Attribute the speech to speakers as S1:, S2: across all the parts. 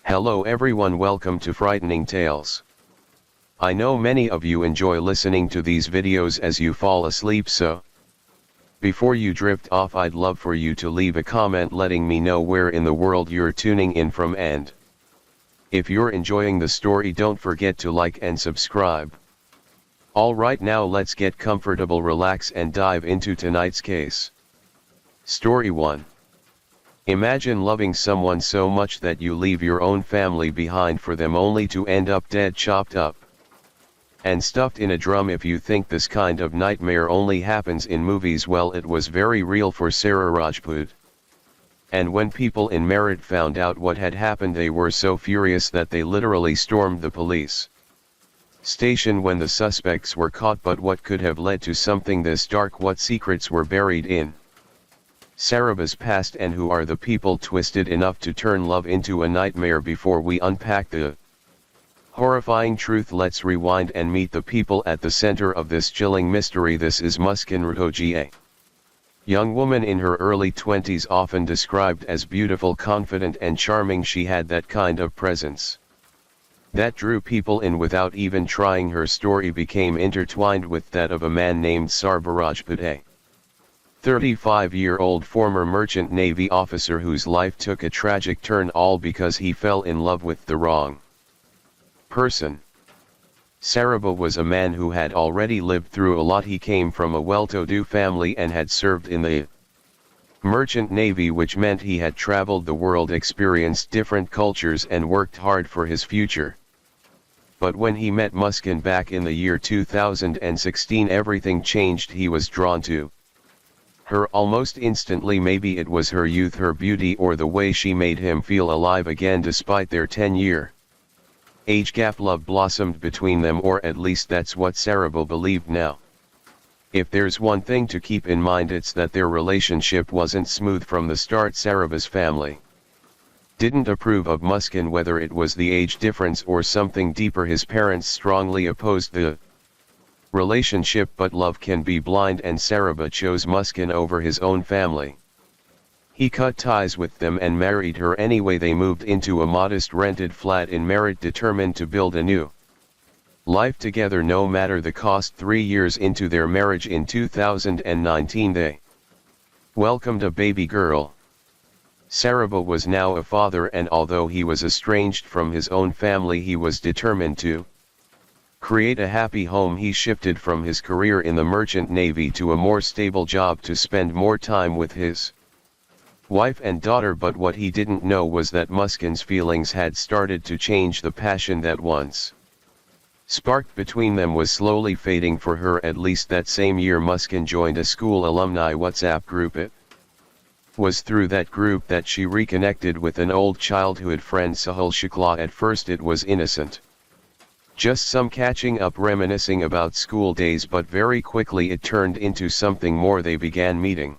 S1: Hello everyone, welcome to Frightening Tales. I know many of you enjoy listening to these videos as you fall asleep, so before you drift off, I'd love for you to leave a comment letting me know where in the world you're tuning in from, and if you're enjoying the story, don't forget to like and subscribe. Alright, now let's get comfortable, relax and dive into tonight's case. Story 1. Imagine loving someone so much that you leave your own family behind for them only to end up dead, chopped up and stuffed in a drum. If you think this kind of nightmare only happens in movies, well, it was very real for Sarah Rajput. And when people in Meerut found out what had happened, they were so furious that they literally stormed the police station when the suspects were caught. But what could have led to something this dark? What secrets were buried in Sarabha's past, and who are the people twisted enough to turn love into a nightmare? Before we unpack the horrifying truth, let's rewind and meet the people at the center of this chilling mystery. This is Muskan Rastogi, a young woman in her early 20s, often described as beautiful, confident and charming. She had that kind of presence that drew people in without even trying. Her story became intertwined with that of a man named Sarabha Rajput, a 35-year-old former merchant navy officer whose life took a tragic turn, all because he fell in love with the wrong person. Sarabha was a man who had already lived through a lot. He came from a well-to-do family and had served in the merchant navy, which meant he had traveled the world, experienced different cultures and worked hard for his future. But when he met Muskan back in the year 2016, everything changed. He was drawn to her almost instantly. Maybe it was her youth, her beauty, or the way she made him feel alive again. Despite their 10-year age gap, love blossomed between them, or at least that's what Sarabha believed. Now, if there's one thing to keep in mind, it's that their relationship wasn't smooth from the start. Sarabha's family didn't approve of Muskan, whether it was the age difference or something deeper. His parents strongly opposed the relationship, but love can be blind, and Sarabha chose Muskan over his own family. He cut ties with them and married her anyway. They moved into a modest rented flat in Meerut, determined to build a new life together no matter the cost. 3 years into their marriage, in 2019, they welcomed a baby girl. Sarabha was now a father, and although he was estranged from his own family, he was determined to create a happy home. He shifted from his career in the merchant navy to a more stable job to spend more time with his wife and daughter. But what he didn't know was that Muskan's feelings had started to change. The passion that once sparked between them was slowly fading for her. At least that same year, Muskan joined a school alumni WhatsApp group. It was through that group that she reconnected with an old childhood friend, Sahil Shukla. At first it was innocent, just some catching up, reminiscing about school days, but very quickly it turned into something more. They began meeting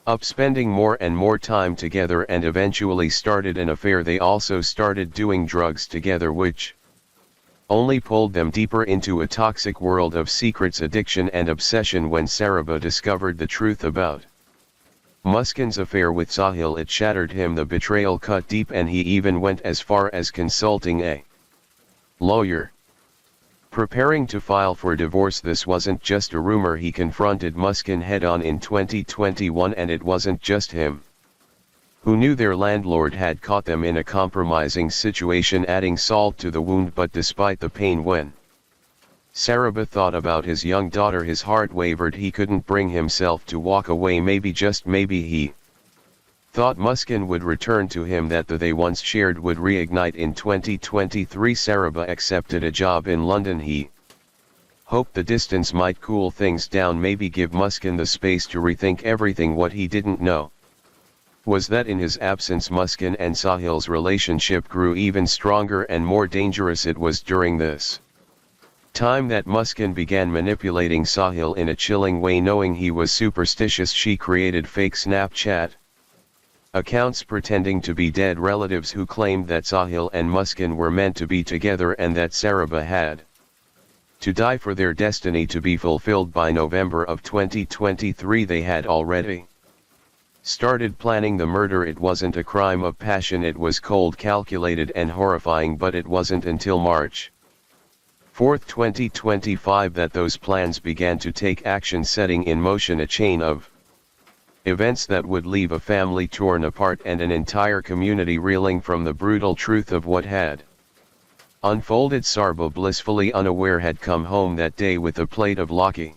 S1: up, spending more and more time together, and eventually started an affair. They also started doing drugs together, which only pulled them deeper into a toxic world of secrets, addiction and obsession. When Sarabha discovered the truth about Muskan's affair with Sahil, it shattered him. The betrayal cut deep, and he even went as far as consulting a lawyer preparing to file for divorce. This wasn't just a rumor. He confronted Muskan head-on in 2021, and it wasn't just him who knew their landlord had caught them in a compromising situation, adding salt to the wound. But despite the pain, when Sarabha thought about his young daughter, his heart wavered. He couldn't bring himself to walk away. Maybe, just maybe, he thought Muskan would return to him, that the they once shared would reignite. In 2023, Sarabha accepted a job in London. He hoped the distance might cool things down, maybe give Muskan the space to rethink everything. What he didn't know was that in his absence, Muskan and Sahil's relationship grew even stronger and more dangerous. It was during this time that Muskan began manipulating Sahil in a chilling way. Knowing he was superstitious, she created fake Snapchat accounts pretending to be dead relatives who claimed that Sahil and Muskan were meant to be together and that Sarabha had to die for their destiny to be fulfilled. By November of 2023, they had already started planning the murder. It wasn't a crime of passion, it was cold, calculated and horrifying, but it wasn't until March 4, 2025 that those plans began to take action, setting in motion a chain of events that would leave a family torn apart and an entire community reeling from the brutal truth of what had unfolded. Sarbo, blissfully unaware, had come home that day with a plate of loki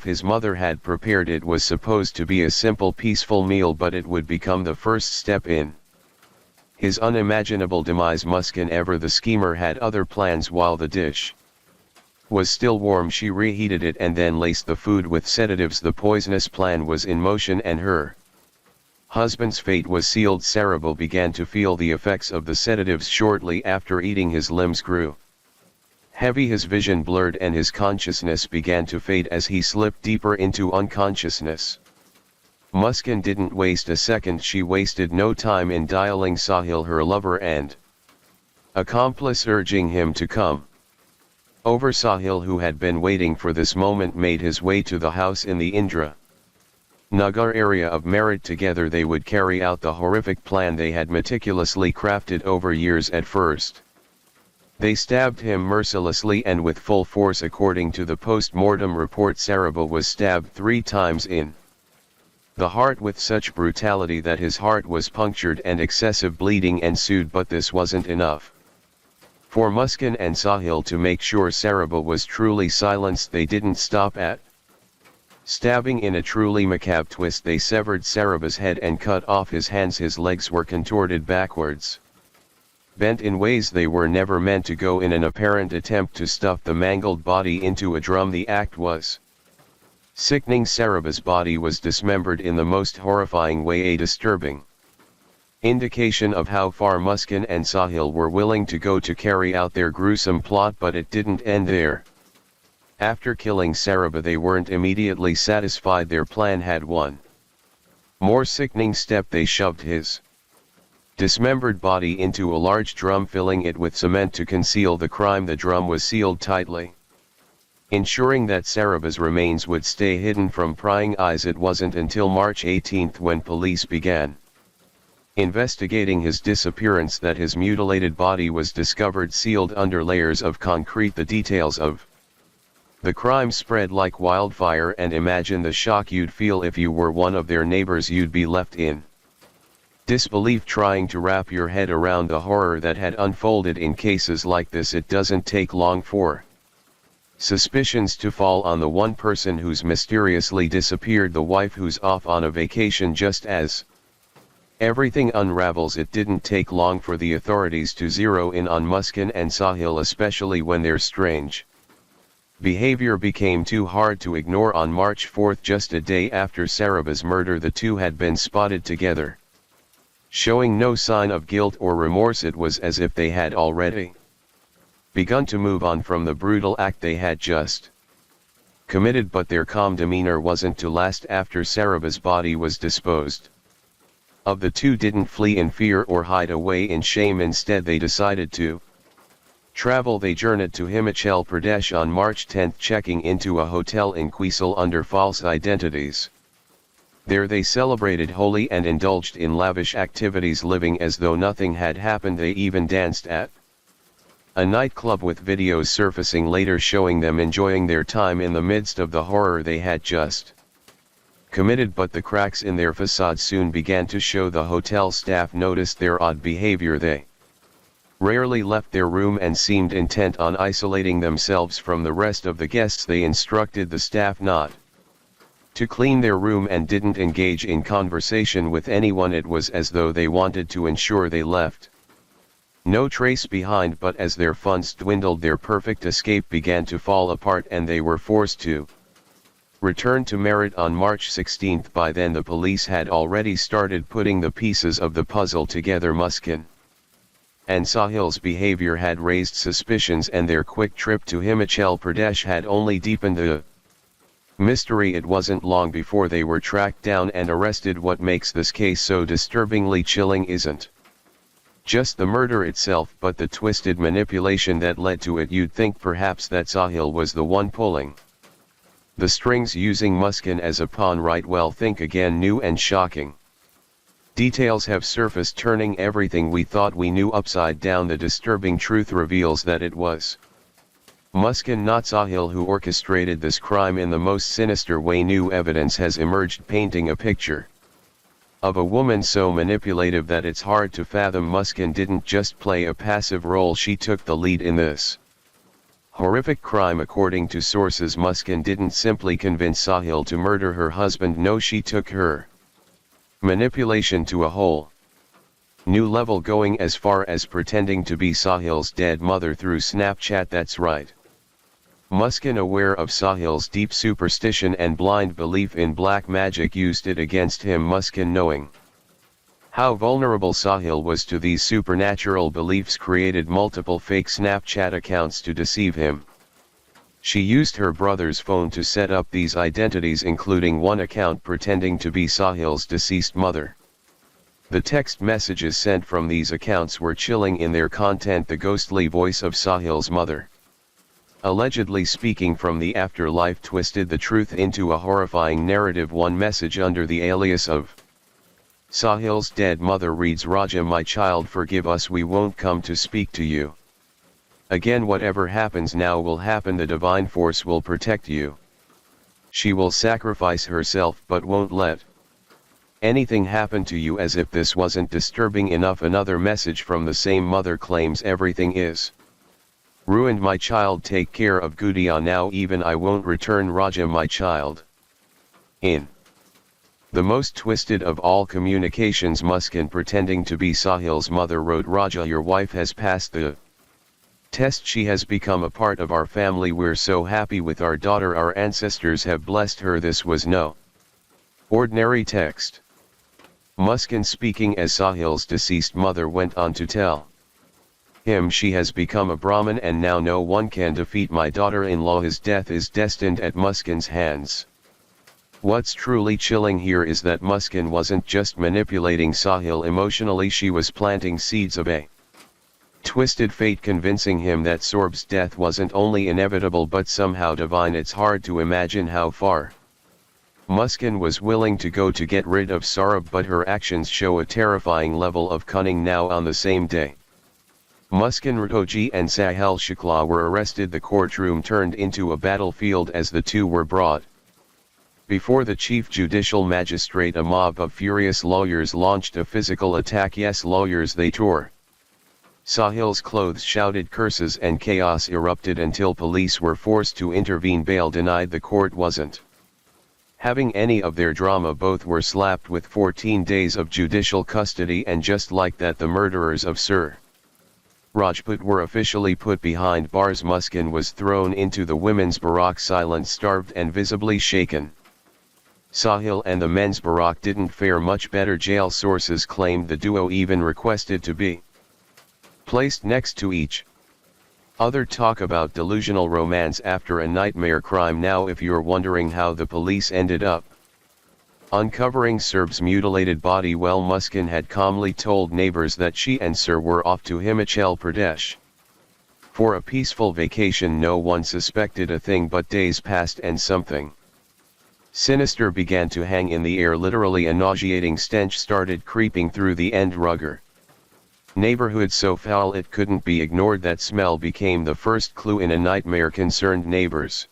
S1: his mother had prepared. It was supposed to be a simple, peaceful meal, but it would become the first step in his unimaginable demise. Muskin, ever the schemer, had other plans. While the dish was still warm, she reheated it and then laced the food with sedatives. The poisonous plan was in motion and her husband's fate was sealed. Sarabo began to feel the effects of the sedatives shortly after eating. His limbs grew heavy, his vision blurred, and his consciousness began to fade as he slipped deeper into unconsciousness. Muskin didn't waste a second. She wasted no time in dialing Sahil, her lover and accomplice, urging him to come over. Sahil, who had been waiting for this moment, made his way to the house in the Indra Nagar area of Merit. Together they would carry out the horrific plan they had meticulously crafted over years. At first, they stabbed him mercilessly and with full force. According to the post-mortem report, Sarabo was stabbed 3 times in the heart with such brutality that his heart was punctured and excessive bleeding ensued. But this wasn't enough for Muskin and Sahil to make sure Sarabo was truly silenced. They didn't stop at stabbing. In a truly macabre twist, they severed Sarabo's head and cut off his hands. His legs were contorted backwards, bent in ways they were never meant to go, in an apparent attempt to stuff the mangled body into a drum. The act was sickening. Sarabo's body was dismembered in the most horrifying way, a disturbing indication of how far Muskin and Sahil were willing to go to carry out their gruesome plot. But it didn't end there. After killing Sarabo, they weren't immediately satisfied. Their plan had one more sickening step. They shoved his dismembered body into a large drum, filling it with cement to conceal the crime. The drum was sealed tightly, ensuring that Sarabo's remains would stay hidden from prying eyes. It wasn't until March 18 when police began investigating his disappearance that his mutilated body was discovered, sealed under layers of concrete. The details of the crime spread like wildfire, and imagine the shock you'd feel if you were one of their neighbors. You'd be left in disbelief, trying to wrap your head around the horror that had unfolded. In cases like this, it doesn't take long for suspicions to fall on the one person who's mysteriously disappeared, the wife who's off on a vacation. Just as everything unravels, it didn't take long for the authorities to zero in on Muskin and Sahil, especially when their strange behavior became too hard to ignore. On March 4, just a day after Sarabo's murder, the two had been spotted together, showing no sign of guilt or remorse. It was as if they had already begun to move on from the brutal act they had just committed. But their calm demeanor wasn't to last. After Sarabo's body was disposed of, the two didn't flee in fear or hide away in shame. Instead, they decided to travel. They journeyed to Himachal Pradesh on March 10, checking into a hotel in Quisal under false identities. There they celebrated Holi and indulged in lavish activities, living as though nothing had happened. They even danced at a nightclub, with videos surfacing later showing them enjoying their time in the midst of the horror they had just committed. But the cracks in their facade soon began to show. The hotel staff noticed their odd behavior. They rarely left their room and seemed intent on isolating themselves from the rest of the guests. They instructed the staff not to clean their room and didn't engage in conversation with anyone. It was as though they wanted to ensure they left no trace behind. But as their funds dwindled, their perfect escape began to fall apart and they were forced to return to Merit on March 16. By then the police had already started putting the pieces of the puzzle together. Muskin and Sahil's behavior had raised suspicions, and their quick trip to Himachal Pradesh had only deepened the mystery. It wasn't long before they were tracked down and arrested. What makes this case so disturbingly chilling isn't just the murder itself, but the twisted manipulation that led to it. You'd think perhaps that Sahil was the one pulling The strings using Muskin as a pawn. Right, well, think again. New and shocking details have surfaced, turning everything we thought we knew upside down. The disturbing truth reveals that it was Muskin, not Sahil, who orchestrated this crime in the most sinister way. New evidence has emerged, painting a picture of a woman so manipulative that it's hard to fathom. Muskin didn't just play a passive role, she took the lead in this horrific crime. According to sources, Muskin didn't simply convince Sahil to murder her husband. No, she took her manipulation to a whole new level, going as far as pretending to be Sahil's dead mother through Snapchat. That's right. Muskin, aware of Sahil's deep superstition and blind belief in black magic, used it against him. Muskin, knowing how vulnerable Sahil was to these supernatural beliefs, created multiple fake Snapchat accounts to deceive him. She used her brother's phone to set up these identities, including one account pretending to be Sahil's deceased mother. The text messages sent from these accounts were chilling in their content. The ghostly voice of Sahil's mother, allegedly speaking from the afterlife, twisted the truth into a horrifying narrative. One message under the alias of Sahil's dead mother reads, "Raja, my child, forgive us, we won't come to speak to you again. Whatever happens now will happen. The divine force will protect you. She will sacrifice herself but won't let anything happen to you." As if this wasn't disturbing enough, another message from the same mother claims, "Everything is ruined, my child, take care of Gudiya now, even I won't return Raja, my child." In the most twisted of all communications, Muskin, pretending to be Sahil's mother, wrote, "Raja, your wife has passed the test. She has become a part of our family. We're so happy with our daughter. Our ancestors have blessed her." This was no ordinary text. Muskin, speaking as Sahil's deceased mother, went on to tell him, "She has become a Brahmin and now no one can defeat my daughter-in-law. His death is destined at Muskin's hands." What's truly chilling here is that Muskin wasn't just manipulating Sahil emotionally, she was planting seeds of a twisted fate, convincing him that Sorb's death wasn't only inevitable but somehow divine. It's hard to imagine how far Muskin was willing to go to get rid of Saurabh, but her actions show a terrifying level of cunning. Now, on the same day Muskin, Ratoji and Sahil Shukla were arrested, the courtroom turned into a battlefield as the two were brought before the chief judicial magistrate. A mob of furious lawyers launched a physical attack. Yes, lawyers. They tore Sahil's clothes, shouted curses, and chaos erupted until police were forced to intervene. Bail denied. The court wasn't having any of their drama. Both were slapped with 14 days of judicial custody, and just like that, the murderers of Sir Rajput were officially put behind bars. Muskin was thrown into the women's barrack, silent, starved, and visibly shaken. Sahil and the men's barrack didn't fare much better. Jail sources claimed the duo even requested to be placed next to each other. Talk about delusional romance after a nightmare crime. Now, if you're wondering how the police ended up uncovering Serb's mutilated body, well, Muskin had calmly told neighbors that she and Sir were off to Himachal Pradesh for a peaceful vacation. No one suspected a thing, but days passed and something sinister began to hang in the air. Literally, a nauseating stench started creeping through the End Rugger neighborhood, so foul it couldn't be ignored. That smell became the first clue in a nightmare. Concerned neighbors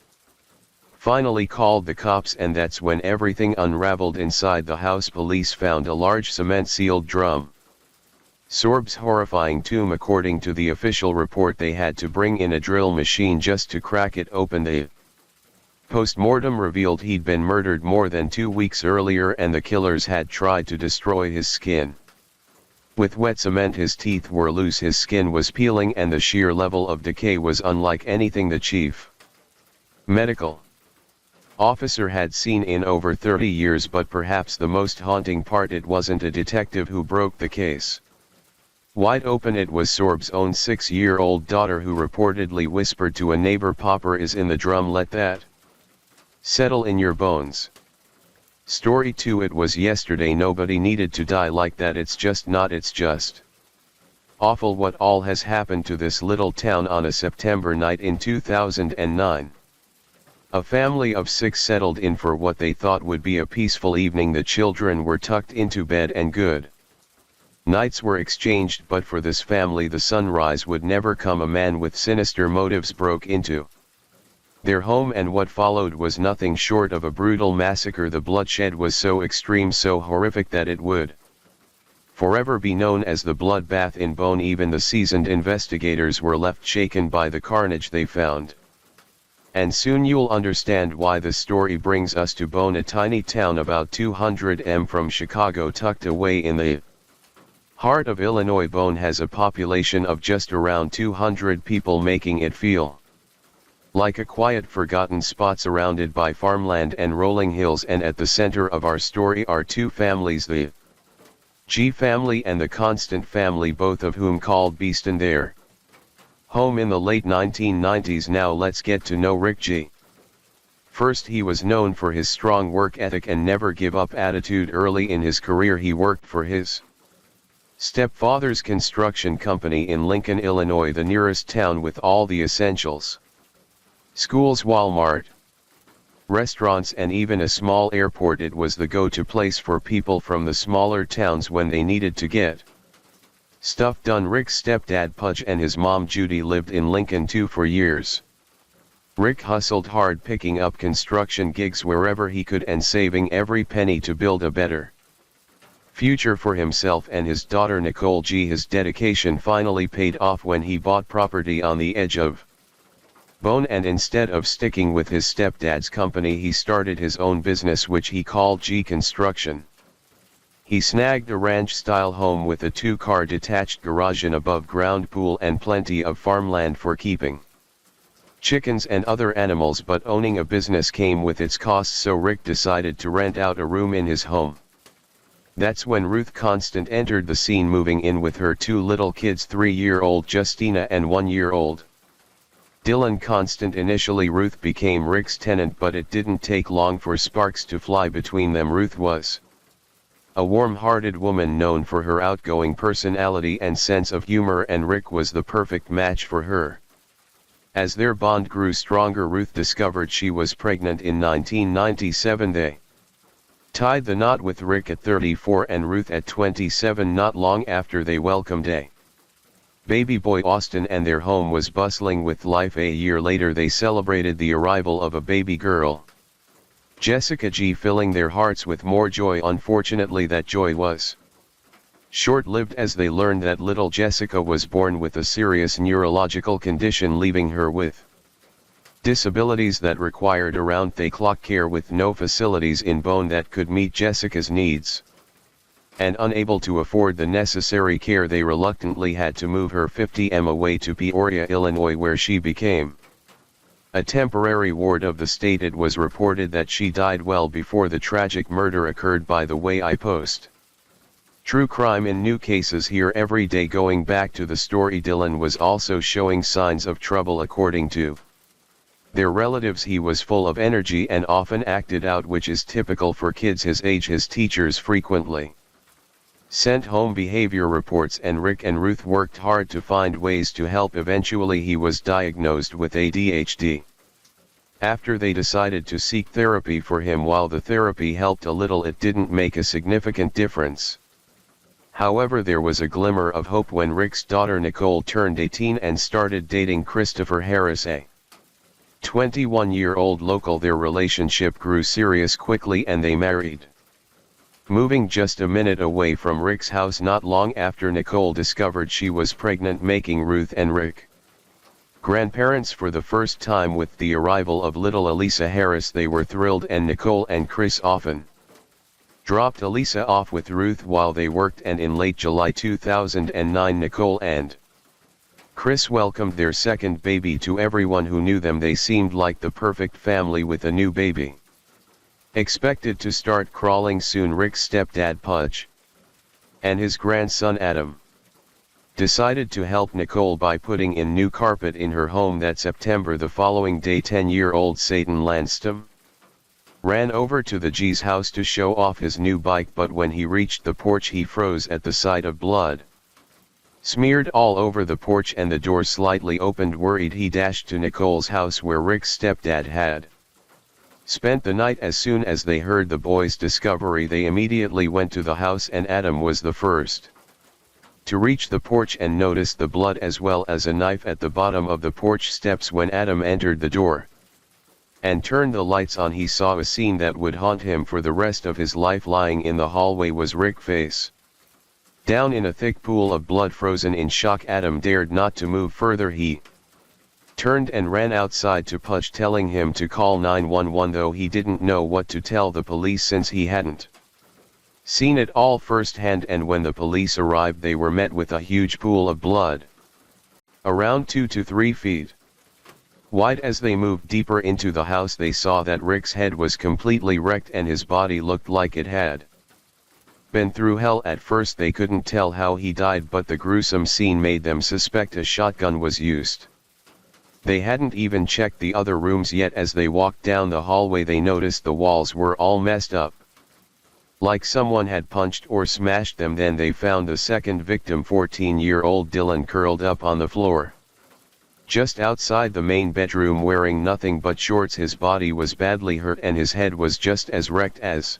S1: finally called the cops, and that's when everything unraveled. Inside the house, police found a large cement-sealed drum, Sorb's horrifying tomb. According to the official report, they had to bring in a drill machine just to crack it open. The post-mortem revealed he'd been murdered more than 2 weeks earlier, and the killers had tried to destroy his skin with wet cement. His teeth were loose, his skin was peeling, and the sheer level of decay was unlike anything the chief medical officer had seen in over 30 years. But perhaps the most haunting part, it wasn't a detective who broke the case wide open. It was Sorb's own 6-year-old daughter, who reportedly whispered to a neighbor, "Popper is in the drum, let that settle in your bones." Story 2. It was yesterday. Nobody needed to die like that. It's just awful what all has happened to this little town on a September night in 2009. A family of 6 settled in for what they thought would be a peaceful evening. The children were tucked into bed and good nights were exchanged, but for this family the sunrise would never come. A man with sinister motives broke into their home, and what followed was nothing short of a brutal massacre. The bloodshed was so extreme, so horrific, that it would forever be known as the bloodbath in Beaune. Even the seasoned investigators were left shaken by the carnage they found. And soon you'll understand why this story brings us to Beaune, a tiny town about 200 m from Chicago, tucked away in the heart of Illinois. Beaune has a population of just around 200 people, making it feel like a quiet, forgotten spot surrounded by farmland and rolling hills. And at the center of our story are 2 families, the G family and the Constant family, both of whom called Beeston their home in the late 1990s. Now let's get to know Rick G. First, he was known for his strong work ethic and never give up attitude. Early in his career he worked for his stepfather's construction company in Lincoln, Illinois, the nearest town with all the essentials: schools, Walmart, restaurants, and even a small airport. It was the go-to place for people from the smaller towns when they needed to get stuff done. Rick's stepdad Pudge and his mom Judy lived in Lincoln too for years. Rick hustled hard, picking up construction gigs wherever he could and saving every penny to build a better future for himself and his daughter Nicole G. His dedication finally paid off when he bought property on the edge of Beaune, and instead of sticking with his stepdad's company, he started his own business, which he called G Construction. He snagged a ranch-style home with a 2-car detached garage, an above-ground pool, and plenty of farmland for keeping chickens and other animals. But owning a business came with its costs, so Rick decided to rent out a room in his home. That's when Ruth Constant entered the scene, moving in with her 2 little kids, 3-year-old Justina and 1-year-old Dylan Constant. Initially Ruth became Rick's tenant, but it didn't take long for sparks to fly between them. Ruth was a warm-hearted woman known for her outgoing personality and sense of humor, and Rick was the perfect match for her. As their bond grew stronger, Ruth discovered she was pregnant. In 1997 they tied the knot with Rick at 34 and Ruth at 27. Not long after, they welcomed a baby boy, Austin, and their home was bustling with life. A year later they celebrated the arrival of a baby girl, Jessica G., filling their hearts with more joy. Unfortunately, that joy was short-lived, as they learned that little Jessica was born with a serious neurological condition, leaving her with disabilities that required around-the-clock care, with no facilities in Beaune that could meet Jessica's needs. And unable to afford the necessary care, they reluctantly had to move her 50 m away to Peoria, Illinois, where she became a temporary ward of the state. It was reported that she died well before the tragic murder occurred. By the way, I post true crime in new cases here every day. Going back to the story, Dylan was also showing signs of trouble. According to their relatives, he was full of energy and often acted out, which is typical for kids his age. His teachers frequently sent home behavior reports, and Rick and Ruth worked hard to find ways to help. Eventually he was diagnosed with ADHD. After they decided to seek therapy for him, while the therapy helped a little, it didn't make a significant difference. However, there was a glimmer of hope when Rick's daughter Nicole turned 18 and started dating Christopher Harris, a 21-year-old local. Their relationship grew serious quickly and they married, moving just a minute away from Rick's house not long after Nicole discovered she was pregnant, making Ruth and Rick grandparents for the first time. With the arrival of little Elisa Harris, they were thrilled, and Nicole and Chris often dropped Elisa off with Ruth while they worked, and in late July 2009 Nicole and Chris welcomed their second baby. To everyone who knew them, they seemed like the perfect family with a new baby expected to start crawling soon. Rick's stepdad Pudge and his grandson Adam decided to help Nicole by putting in new carpet in her home that September. The following day, 10-year-old Satan Lanstom ran over to the G's house to show off his new bike, but when he reached the porch he froze at the sight of blood smeared all over the porch and the door slightly opened. Worried, he dashed to Nicole's house, where Rick's stepdad had spent the night. As soon as they heard the boy's discovery, they immediately went to the house, and Adam was the first to reach the porch and noticed the blood as well as a knife at the bottom of the porch steps. When Adam entered the door and turned the lights on, he saw a scene that would haunt him for the rest of his life. Lying in the hallway was Rick, face down in a thick pool of blood. Frozen in shock, Adam dared not to move further. He turned and ran outside to Pudge, telling him to call 911, though he didn't know what to tell the police since he hadn't seen it all firsthand. And when the police arrived, they were met with a huge pool of blood, around 2 to 3 feet wide. As they moved deeper into the house, they saw that Rick's head was completely wrecked and his body looked like it had been through hell. At first they couldn't tell how he died, but the gruesome scene made them suspect a shotgun was used. They hadn't even checked the other rooms yet. As they walked down the hallway, they noticed the walls were all messed up, like someone had punched or smashed them. Then they found the second victim, 14-year-old Dylan, curled up on the floor just outside the main bedroom, wearing nothing but shorts. His body was badly hurt and his head was just as wrecked as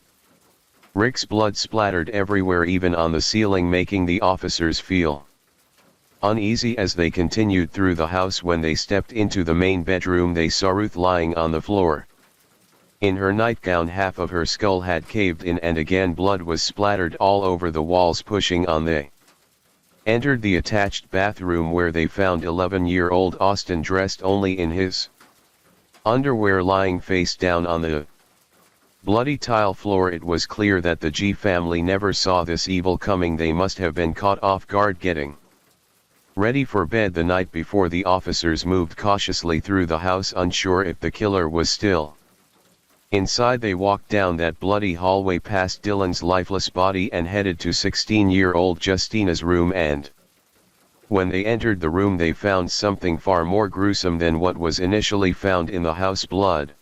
S1: Rick's. Blood splattered everywhere, even on the ceiling, making the officers feel uneasy. As they continued through the house, when they stepped into the main bedroom, they saw Ruth lying on the floor in her nightgown. Half of her skull had caved in, and again blood was splattered all over the walls. Pushing on, they entered the attached bathroom, where they found 11-year-old Austin dressed only in his underwear, lying face down on the bloody tile floor. It was clear that the G family never saw this evil coming. They must have been caught off guard, getting ready for bed the night before. The officers moved cautiously through the house, unsure if the killer was still inside. They walked down that bloody hallway past Dylan's lifeless body and headed to 16-year-old Justina's room. And when they entered the room, they found something far more gruesome than what was initially found in the house. Blood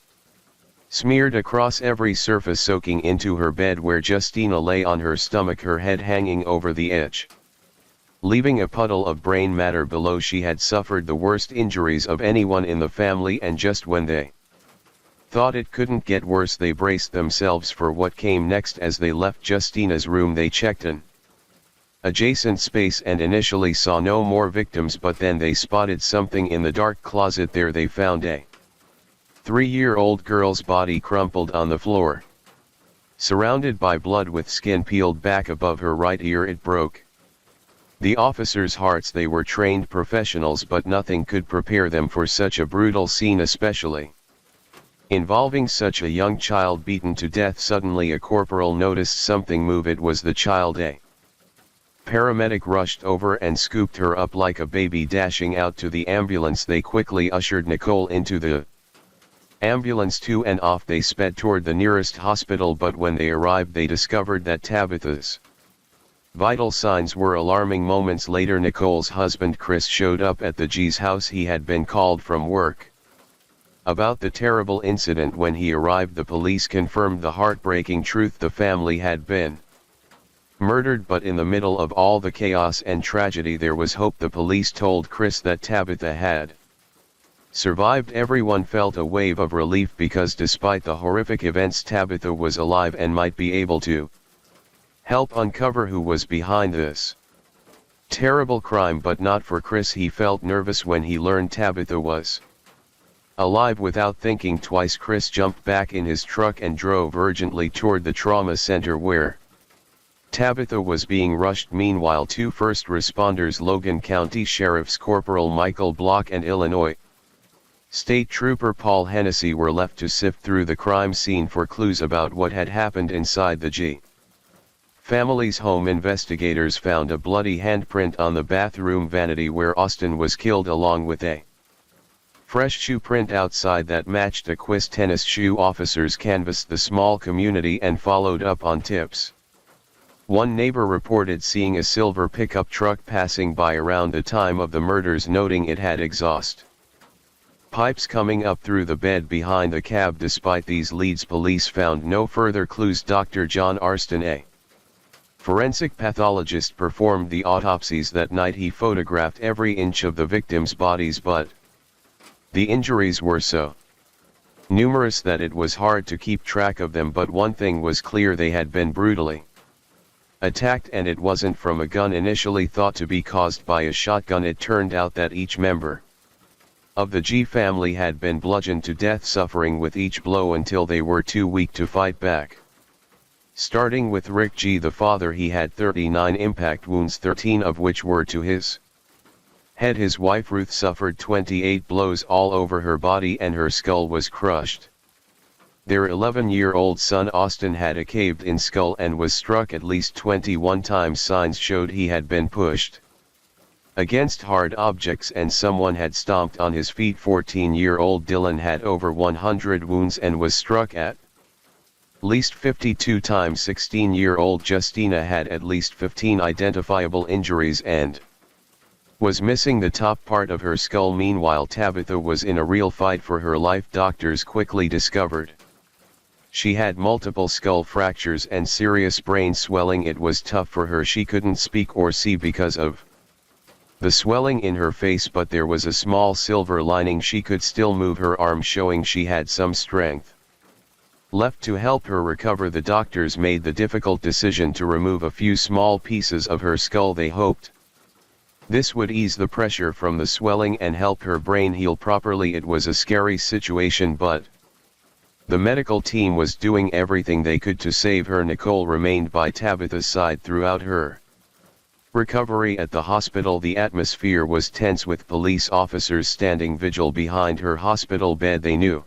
S1: smeared across every surface, soaking into her bed, where Justina lay on her stomach, her head hanging over the edge, leaving a puddle of brain matter below. She had suffered the worst injuries of anyone in the family, and just when they thought it couldn't get worse, they braced themselves for what came next. As they left Justina's room, they checked an adjacent space and initially saw no more victims, but then they spotted something in the dark closet. There they found a 3-year-old girl's body crumpled on the floor, surrounded by blood, with skin peeled back above her right ear. It broke the officers' hearts. They were trained professionals, but nothing could prepare them for such a brutal scene, especially involving such a young child beaten to death. Suddenly a corporal noticed something move. It was the child. A paramedic rushed over and scooped her up like a baby. Dashing out to the ambulance, they quickly ushered Nicole into the ambulance too, and off they sped toward the nearest hospital. But when they arrived, they discovered that Tabitha's vital signs were alarming. Moments later, Nicole's husband Chris showed up at the G's house. He had been called from work about the terrible incident. When he arrived, the police confirmed the heartbreaking truth: the family had been murdered. But in the middle of all the chaos and tragedy, there was hope. The police told Chris that Tabitha had survived. Everyone felt a wave of relief, because despite the horrific events, Tabitha was alive and might be able to help uncover who was behind this terrible crime. But not for Chris. He felt nervous when he learned Tabitha was alive. Without thinking twice, Chris jumped back in his truck and drove urgently toward the trauma center where Tabitha was being rushed. Meanwhile, 2 first responders, Logan County Sheriff's Corporal Michael Block and Illinois State Trooper Paul Hennessy, were left to sift through the crime scene for clues about what had happened inside the G family's home. Investigators found a bloody handprint on the bathroom vanity where Austin was killed, along with a fresh shoe print outside that matched a Quiz tennis shoe. Officers canvassed the small community and followed up on tips. One neighbor reported seeing a silver pickup truck passing by around the time of the murders, noting it had exhaust pipes coming up through the bed behind the cab. Despite these leads, police found no further clues. Dr. John Arston, a forensic pathologist, performed the autopsies that night. He photographed every inch of the victims' bodies, but the injuries were so numerous that it was hard to keep track of them, but one thing was clear: they had been brutally attacked, and it wasn't from a gun initially thought to be caused by a shotgun. It turned out that each member of the G family had been bludgeoned to death, suffering with each blow until they were too weak to fight back. Starting with Rick G, the father, he had 39 impact wounds, 13 of which were to his head. His wife Ruth suffered 28 blows all over her body and her skull was crushed. Their 11-year-old son Austin had a caved-in skull and was struck at least 21 times. Signs showed he had been pushed against hard objects and someone had stomped on his feet. 14-year-old Dylan had over 100 wounds and was struck at least 52 times. 16-year-old Justina had at least 15 identifiable injuries and was missing the top part of her skull. Meanwhile, Tabitha was in a real fight for her life. Doctors quickly discovered she had multiple skull fractures and serious brain swelling. It was tough for her. She couldn't speak or see because of the swelling in her face, but there was a small silver lining: she could still move her arm, showing she had some strength left to help her recover. The doctors made the difficult decision to remove a few small pieces of her skull. They hoped this would ease the pressure from the swelling and help her brain heal properly. It was a scary situation, but the medical team was doing everything they could to save her. Nicole remained by Tabitha's side throughout her recovery at the hospital. The atmosphere was tense, with police officers standing vigil behind her hospital bed. They knew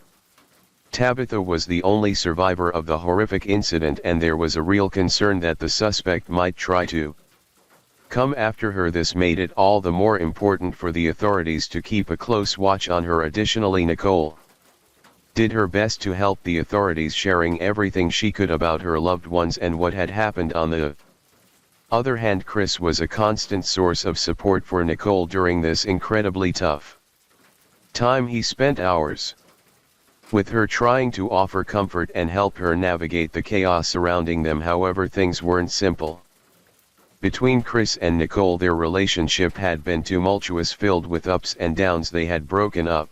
S1: Tabitha was the only survivor of the horrific incident, and there was a real concern that the suspect might try to come after her. This made it all the more important for the authorities to keep a close watch on her. Additionally, Nicole did her best to help the authorities, sharing everything she could about her loved ones and what had happened. On the other hand, Chris was a constant source of support for Nicole during this incredibly tough time. He spent hours with her, trying to offer comfort and help her navigate the chaos surrounding them. However, things weren't simple between Chris and Nicole. Their relationship had been tumultuous, filled with ups and downs. They had broken up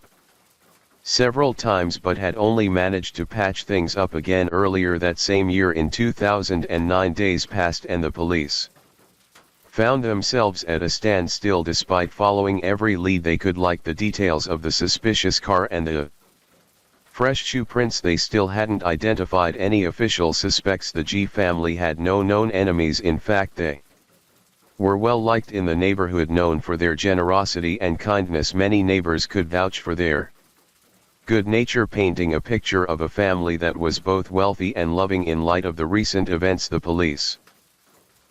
S1: several times but had only managed to patch things up again earlier that same year in 2009. Days passed and the police found themselves at a standstill despite following every lead they could, like the details of the suspicious car and the fresh shoe prints. They still hadn't identified any official suspects. The G family had no known enemies. In fact, they were well liked in the neighborhood, known for their generosity and kindness. Many neighbors could vouch for their good nature, painting a picture of a family that was both wealthy and loving. In light of the recent events, the police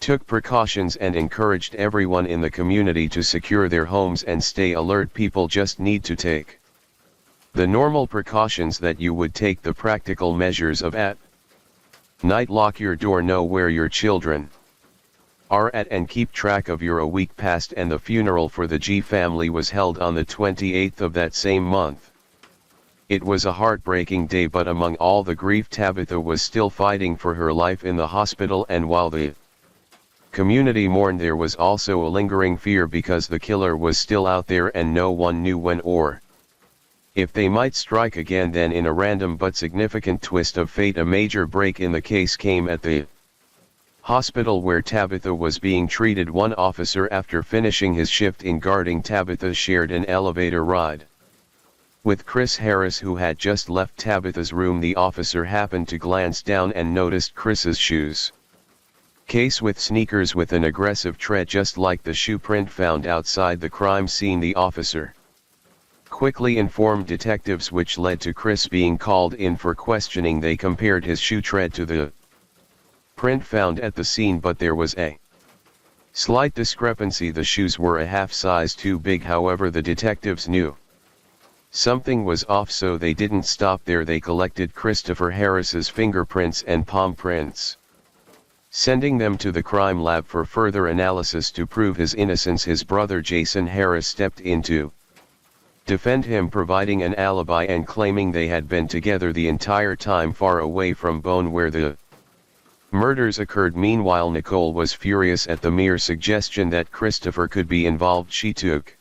S1: took precautions and encouraged everyone in the community to secure their homes and stay alert. People just need to take the normal precautions that you would take the practical measures of at night. Lock your door, know where your children are at, and keep track of your. A week passed and the funeral for the G family was held on the 28th of that same month. It was a heartbreaking day, but among all the grief, Tabitha was still fighting for her life in the hospital, and while the community mourned, there was also a lingering fear because the killer was still out there and no one knew when or if they might strike again. Then, in a random but significant twist of fate, a major break in the case came at the hospital where Tabitha was being treated. One officer, after finishing his shift in guarding Tabitha, shared an elevator ride with Chris Harris, who had just left Tabitha's room. The officer happened to glance down and noticed Chris's shoes case with sneakers with an aggressive tread, just like the shoe print found outside the crime scene. The officer quickly informed detectives, which led to Chris being called in for questioning. They compared his shoe tread to the print found at the scene, but there was a slight discrepancy. The shoes were a half size too big. However, the detectives knew something was off, so they didn't stop there. They collected Christopher Harris's fingerprints and palm prints, sending them to the crime lab for further analysis to prove his innocence. His brother Jason Harris stepped in to defend him, providing an alibi and claiming they had been together the entire time, far away from Bone, where the murders occurred. Meanwhile, Nicole was furious at the mere suggestion that Christopher could be involved. She took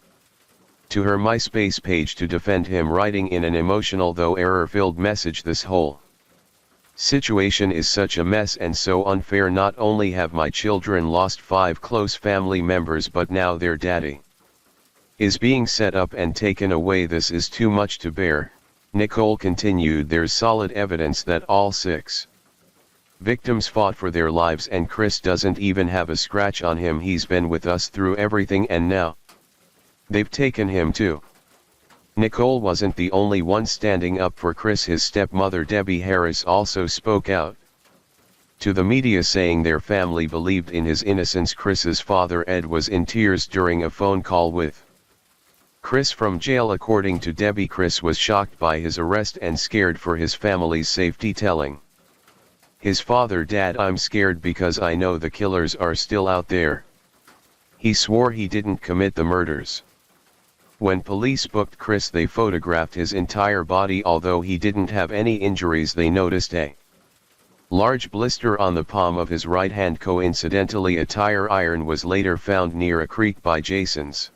S1: to her MySpace page to defend him, writing in an emotional though error-filled message, "This whole situation is such a mess and so unfair. Not only have my children lost 5 close family members, but now their daddy is being set up and taken away. This is too much to bear." Nicole continued, "There's solid evidence that all 6 victims fought for their lives, and Chris doesn't even have a scratch on him. He's been with us through everything, and now they've taken him too." Nicole wasn't the only one standing up for Chris. His stepmother Debbie Harris also spoke out to the media, saying their family believed in his innocence. Chris's father Ed was in tears during a phone call with Chris from jail. According to Debbie, Chris was shocked by his arrest and scared for his family's safety, telling his father, "Dad, I'm scared because I know the killers are still out there." He swore he didn't commit the murders. When police booked Chris, they photographed his entire body. Although he didn't have any injuries, they noticed a large blister on the palm of his right hand. Coincidentally, a tire iron was later found near a creek by Jason's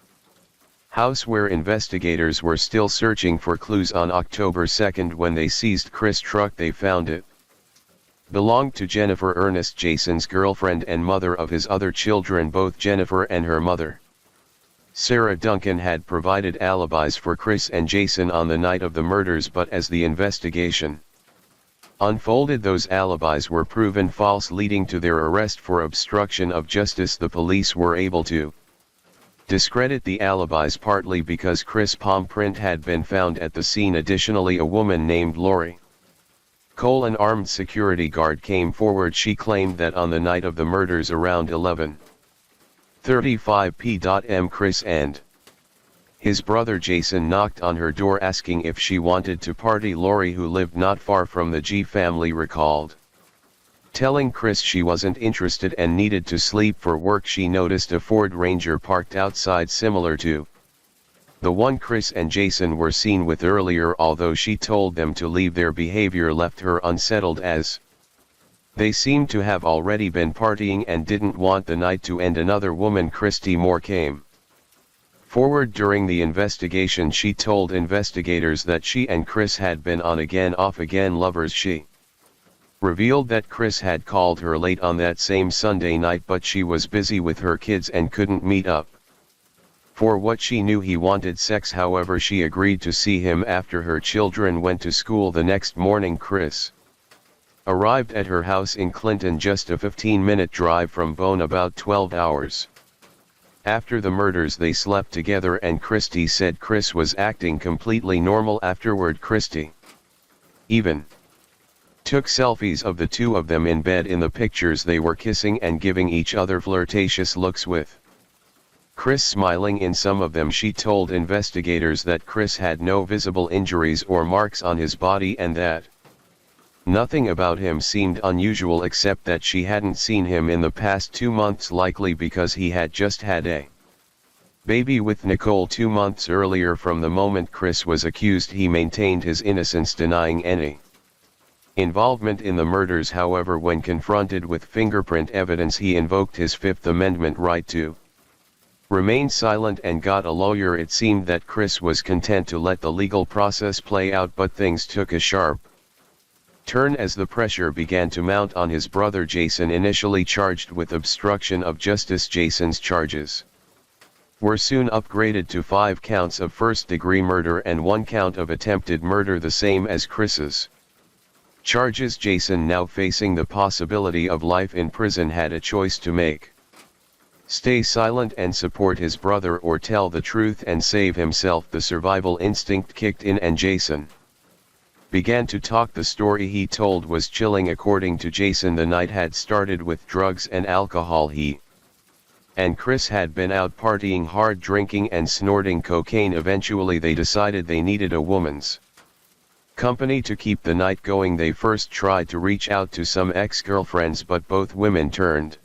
S1: house, where investigators were still searching for clues. On October 2nd, when they seized Chris' truck, they found it belonged to Jennifer Ernest, Jason's girlfriend and mother of his other children. Both Jennifer and her mother, Sarah Duncan, had provided alibis for Chris and Jason on the night of the murders, but as the investigation unfolded, those alibis were proven false, leading to their arrest for obstruction of justice. The police were able to discredit the alibis partly because Chris' palm print had been found at the scene. Additionally, a woman named Lori Cole, an armed security guard, came forward. She claimed that on the night of the murders around 11:35 p.m. Chris and his brother Jason knocked on her door asking if she wanted to party. Lori, who lived not far from the G family, recalled telling Chris she wasn't interested and needed to sleep for work. She noticed a Ford Ranger parked outside, similar to the one Chris and Jason were seen with earlier. Although she told them to leave, their behavior left her unsettled, as they seemed to have already been partying and didn't want the night to end. Another woman, Christy Moore, came forward during the investigation. She told investigators that she and Chris had been on again, off again lovers. She revealed that Chris had called her late on that same Sunday night, but she was busy with her kids and couldn't meet up. For what she knew, he wanted sex. However, she agreed to see him after her children went to school the next morning. Chris arrived at her house in Clinton, just a 15-minute drive from Bone, about 12 hours after the murders. They slept together, and Christy said Chris was acting completely normal afterward. Christy even took selfies of the two of them in bed. In the pictures, they were kissing and giving each other flirtatious looks, with Chris smiling in some of them. She told investigators that Chris had no visible injuries or marks on his body and that nothing about him seemed unusual, except that she hadn't seen him in the past 2 months, likely because he had just had a baby with Nicole 2 months earlier. From the moment Chris was accused, he maintained his innocence, denying any involvement in the murders. However, when confronted with fingerprint evidence, he invoked his Fifth Amendment right to remain silent and got a lawyer. It seemed that Chris was content to let the legal process play out, but things took a sharp turn as the pressure began to mount on his brother Jason. Initially charged with obstruction of justice, Jason's charges were soon upgraded to 5 counts of first-degree murder and 1 count of attempted murder, the same as Chris's charges. Jason, now facing the possibility of life in prison, had a choice to make: stay silent and support his brother, or tell the truth and save himself. The survival instinct kicked in, and Jason began to talk. The story he told was chilling. According to Jason, the night had started with drugs and alcohol. He and Chris had been out partying hard, drinking and snorting cocaine. Eventually they decided they needed a woman's company to keep the night going. They first tried to reach out to some ex-girlfriends, but both women turned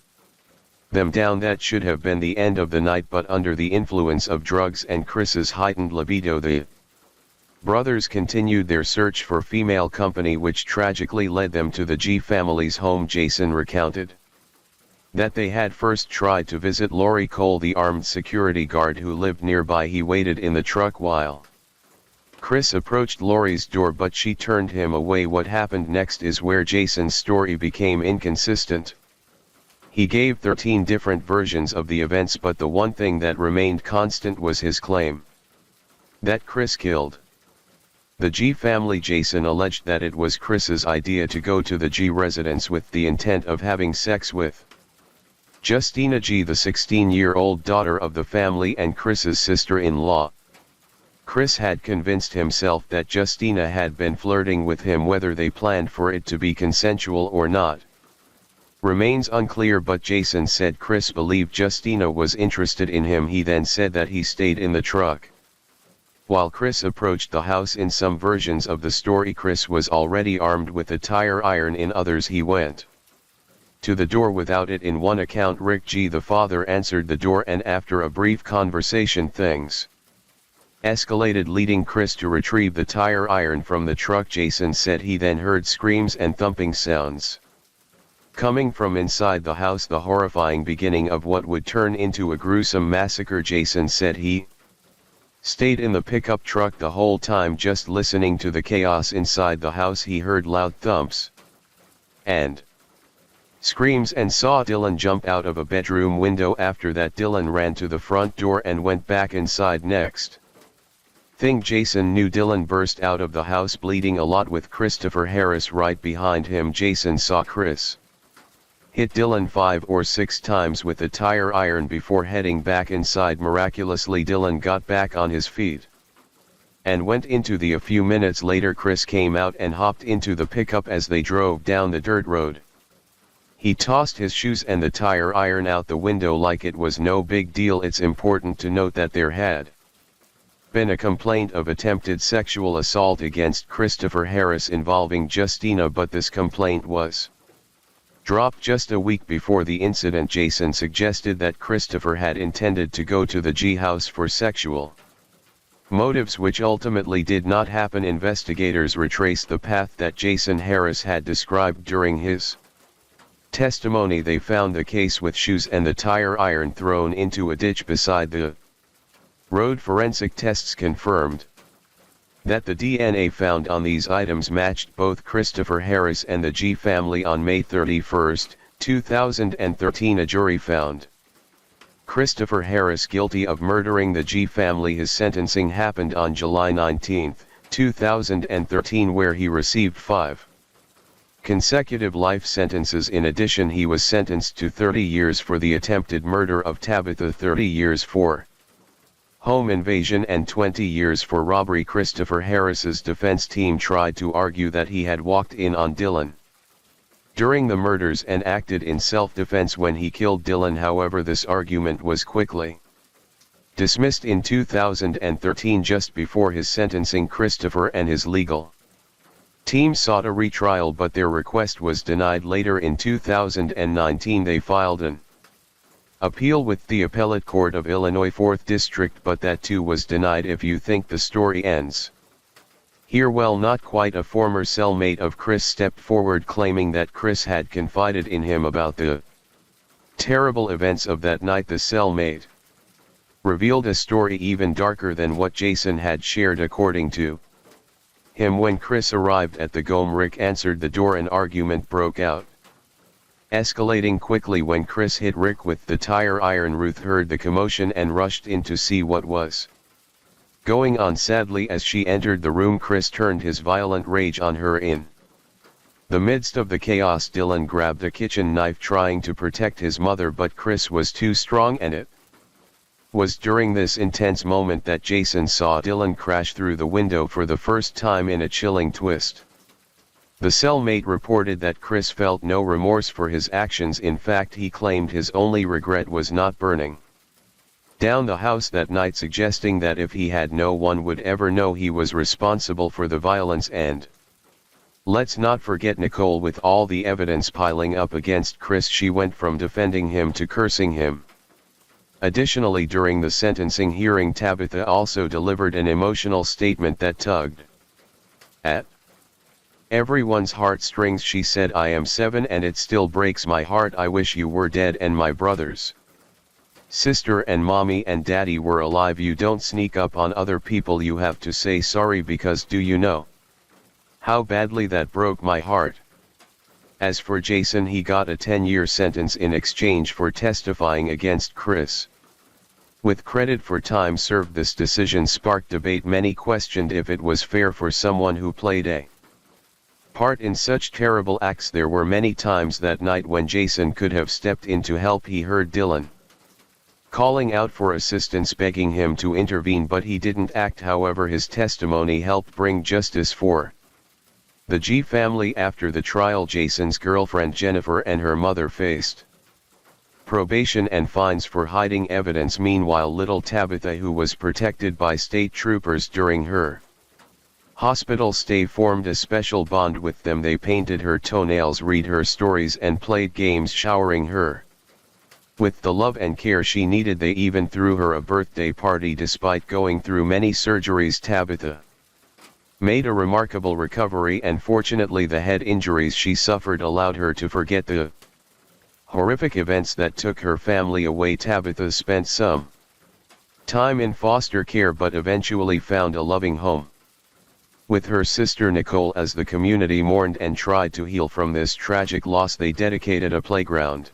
S1: them down. That should have been the end of the night, but under the influence of drugs and Chris's heightened libido, the brothers continued their search for female company, which tragically led them to the G family's home. Jason recounted that they had first tried to visit Lori Cole, the armed security guard who lived nearby. He waited in the truck while Chris approached Lori's door, but she turned him away. What happened next is where Jason's story became inconsistent. He gave 13 different versions of the events, but the one thing that remained constant was his claim that Chris killed the G family. Jason alleged that it was Chris's idea to go to the G residence with the intent of having sex with Justina G, the 16-year-old daughter of the family and Chris's sister-in-law. Chris had convinced himself that Justina had been flirting with him. Whether they planned for it to be consensual or not remains unclear, but Jason said Chris believed Justina was interested in him. He then said that he stayed in the truck while Chris approached the house. In some versions of the story, Chris was already armed with a tire iron. In others, he went to the door without it. In one account, Rick G, the father, answered the door, and after a brief conversation things escalated, leading Chris to retrieve the tire iron from the truck. Jason said he then heard screams and thumping sounds coming from inside the house, the horrifying beginning of what would turn into a gruesome massacre. Jason said he stayed in the pickup truck the whole time, just listening to the chaos inside the house. He heard loud thumps and screams and saw Dylan jump out of a bedroom window. After that, Dylan ran to the front door and went back inside. Next thing Jason knew, Dylan burst out of the house bleeding a lot with Christopher Harris right behind him. Jason saw Chris hit Dylan 5 or 6 times with a tire iron before heading back inside. Miraculously, Dylan got back on his feet and went into the. A few minutes later, Chris came out and hopped into the pickup. As they drove down the dirt road, he tossed his shoes and the tire iron out the window like it was no big deal. It's important to note that there had been a complaint of attempted sexual assault against Christopher Harris involving Justina, but this complaint was dropped just a week before the incident. Jason suggested that Christopher had intended to go to the G house for sexual motives, which ultimately did not happen. Investigators retraced the path that Jason Harris had described during his testimony. They found the case with shoes and the tire iron thrown into a ditch beside the road. Forensic tests confirmed that the DNA found on these items matched both Christopher Harris and the G family. On May 31, 2013, a jury found Christopher Harris guilty of murdering the G family. His sentencing happened on July 19, 2013, where he received 5 consecutive life sentences. In addition, he was sentenced to 30 years for the attempted murder of Tabitha, 30 years for home invasion, and 20 years for robbery. Christopher Harris's defense team tried to argue that he had walked in on Dylan during the murders and acted in self-defense when he killed Dylan. However, this argument was quickly dismissed in 2013. Just before his sentencing, Christopher and his legal team sought a retrial, but their request was denied. Later in 2019, they filed an appeal with the Appellate Court of Illinois 4th District, but that too was denied. If you think the story ends here, well, not quite. A former cellmate of Chris stepped forward, claiming that Chris had confided in him about the terrible events of that night. The cellmate revealed a story even darker than what Jason had shared. According to him, when Chris arrived at the home, Rick answered the door. An argument broke out, escalating quickly. When Chris hit Rick with the tire iron, Ruth heard the commotion and rushed in to see what was going on. Sadly, as she entered the room, Chris turned his violent rage on her. In the midst of the chaos, Dylan grabbed a kitchen knife, trying to protect his mother, but Chris was too strong, and it was during this intense moment that Jason saw Dylan crash through the window for the first time in a chilling twist. The cellmate reported that Chris felt no remorse for his actions. In fact, he claimed his only regret was not burning down the house that night, suggesting that if he had, no one would ever know he was responsible for the violence. And let's not forget Nicole. With all the evidence piling up against Chris, she went from defending him to cursing him. Additionally, during the sentencing hearing, Tabitha also delivered an emotional statement that tugged at Everyone's heartstrings, she said. I am 7 and it still breaks my heart. I wish you were dead and my brothers, sister and mommy and daddy were alive. You don't sneak up on other people. You have to say sorry, because do you know how badly that broke my heart? As for Jason, he got a 10-year sentence in exchange for testifying against Chris, with credit for time served. This decision sparked debate. Many questioned if it was fair for someone who played a part in such terrible acts. There were many times that night when Jason could have stepped in to help. He heard Dylan calling out for assistance, begging him to intervene, but he didn't act. However, his testimony helped bring justice for the G family. After the trial, Jason's girlfriend Jennifer and her mother faced probation and fines for hiding evidence. Meanwhile, little Tabitha, who was protected by state troopers during her hospital stay, formed a special bond with them. They painted her toenails, read her stories, and played games, showering her with the love and care she needed. They even threw her a birthday party. Despite going through many surgeries, Tabitha made a remarkable recovery, and fortunately the head injuries she suffered allowed her to forget the horrific events that took her family away. Tabitha spent some time in foster care but eventually found a loving home with her sister Nicole. As the community mourned and tried to heal from this tragic loss, they dedicated a playground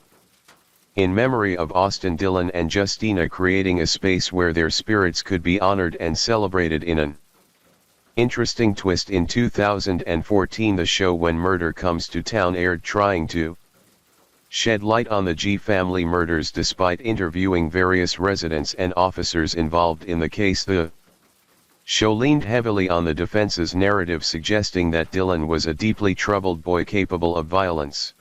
S1: in memory of Austin, Dylan and Justina, creating a space where their spirits could be honored and celebrated. In an interesting twist, in 2014 the show When Murder Comes to Town aired, trying to shed light on the G family murders. Despite interviewing various residents and officers involved in the case, the show leaned heavily on the defense's narrative, suggesting that Dylan was a deeply troubled boy capable of violence.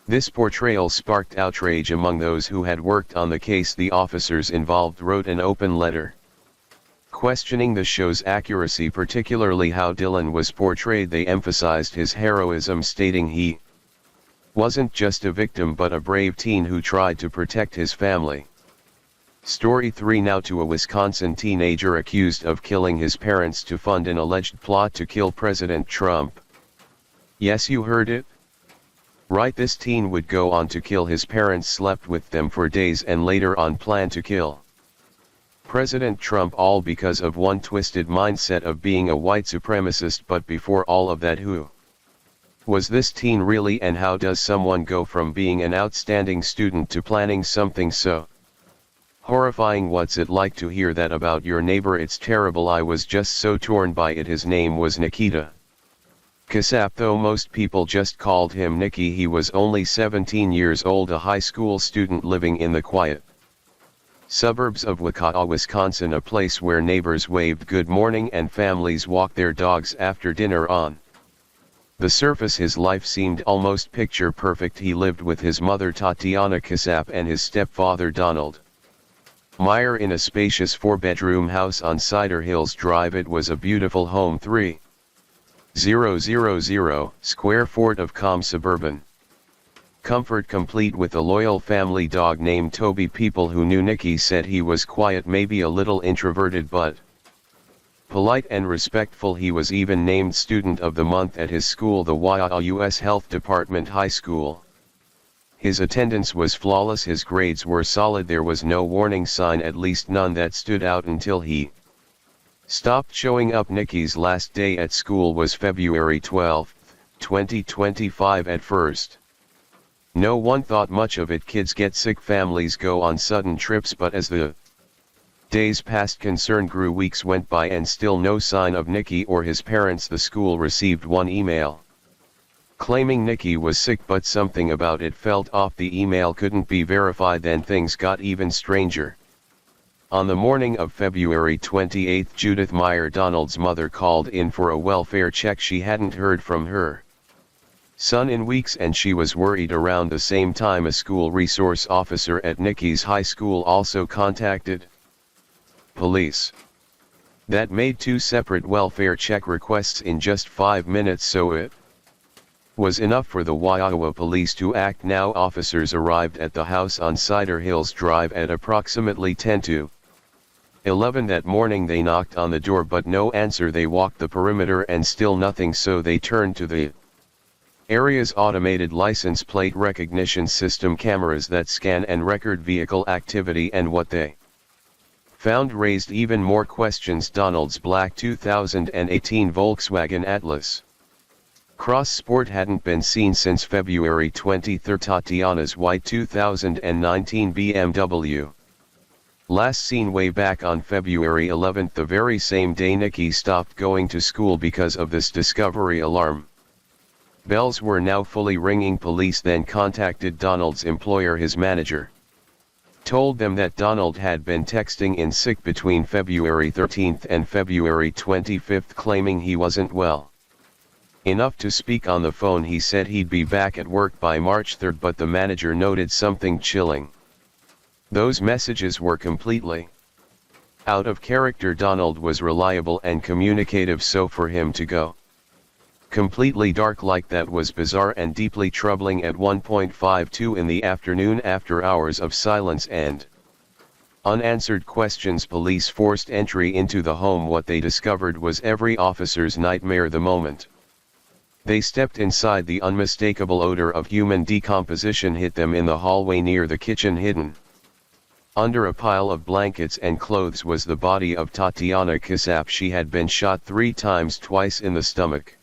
S1: This portrayal sparked outrage among those who had worked on the case. The officers involved wrote an open letter questioning the show's accuracy, particularly how Dylan was portrayed. They emphasized his heroism, stating he wasn't just a victim but a brave teen who tried to protect his family. Story 3 now to a Wisconsin teenager accused of killing his parents to fund an alleged plot to kill President Trump. Yes, you heard it right. This teen would go on to kill his parents, slept with them for days, and later on planned to kill President Trump, all because of one twisted mindset of being a white supremacist. But before all of that, who was this teen really, and how does someone go from being an outstanding student to planning something so horrifying? What's it like to hear that about your neighbor? It's terrible. I was just so torn by it. His name was Nikita Kasap, though most people just called him Nicky. He was only 17 years old, a high school student living in the quiet suburbs of Waukesha, Wisconsin, a place where neighbors waved good morning and families walked their dogs after dinner. On the surface, his life seemed almost picture perfect. He lived with his mother Tatiana Kasap and his stepfather Donald Meyer in a spacious 4-bedroom house on Cider Hills Drive. It was a beautiful home, 3,000 square feet of calm suburban comfort, complete with a loyal family dog named Toby. People who knew Nicky said he was quiet, maybe a little introverted, but polite and respectful. He was even named Student of the Month at his school, the U.S. Health Department High School. His attendance was flawless, his grades were solid, there was no warning sign, at least none that stood out, until he stopped showing up. Nicky's last day at school was February 12, 2025. At first, no one thought much of it. Kids get sick, families go on sudden trips, but as the days passed, concern grew. Weeks went by and still no sign of Nicky or his parents. The school received one email claiming Nicky was sick, but something about it felt off. The email couldn't be verified. Then things got even stranger. On the morning of February 28, Judith Meyer, Donald's mother, called in for a welfare check. She hadn't heard from her son in weeks, and she was worried. Around the same time, a school resource officer at Nicky's high school also contacted police. That made 2 separate welfare check requests in just 5 minutes, so it was enough for the Waukesha police to act. Now officers arrived at the house on Cider Hills Drive at approximately 10 to 11 That morning they knocked on the door but no answer. They walked the perimeter and still nothing, so they turned to the area's automated license plate recognition system cameras that scan and record vehicle activity, and what they found raised even more questions. Donald's black 2018 Volkswagen Atlas Cross Sport hadn't been seen since February 23. Tatiana's white 2019 BMW last seen way back on February 11, the very same day Nikki stopped going to school because of this discovery. Alarm bells were now fully ringing. Police then contacted Donald's employer. His manager told them that Donald had been texting in sick between February 13 and February 25, claiming he wasn't well enough to speak on the phone. He said he'd be back at work by March 3, but the manager noted something chilling. Those messages were completely out of character. Donald was reliable and communicative, so for him to go completely dark like that was bizarre and deeply troubling. At 1:52 in the afternoon, after hours of silence and unanswered questions, police forced entry into the home. What they discovered was every officer's nightmare. The moment they stepped inside, the unmistakable odor of human decomposition hit them. In the hallway near the kitchen, hidden under a pile of blankets and clothes, was the body of Tatiana Kisap. She had been shot 3 times, twice in the stomach,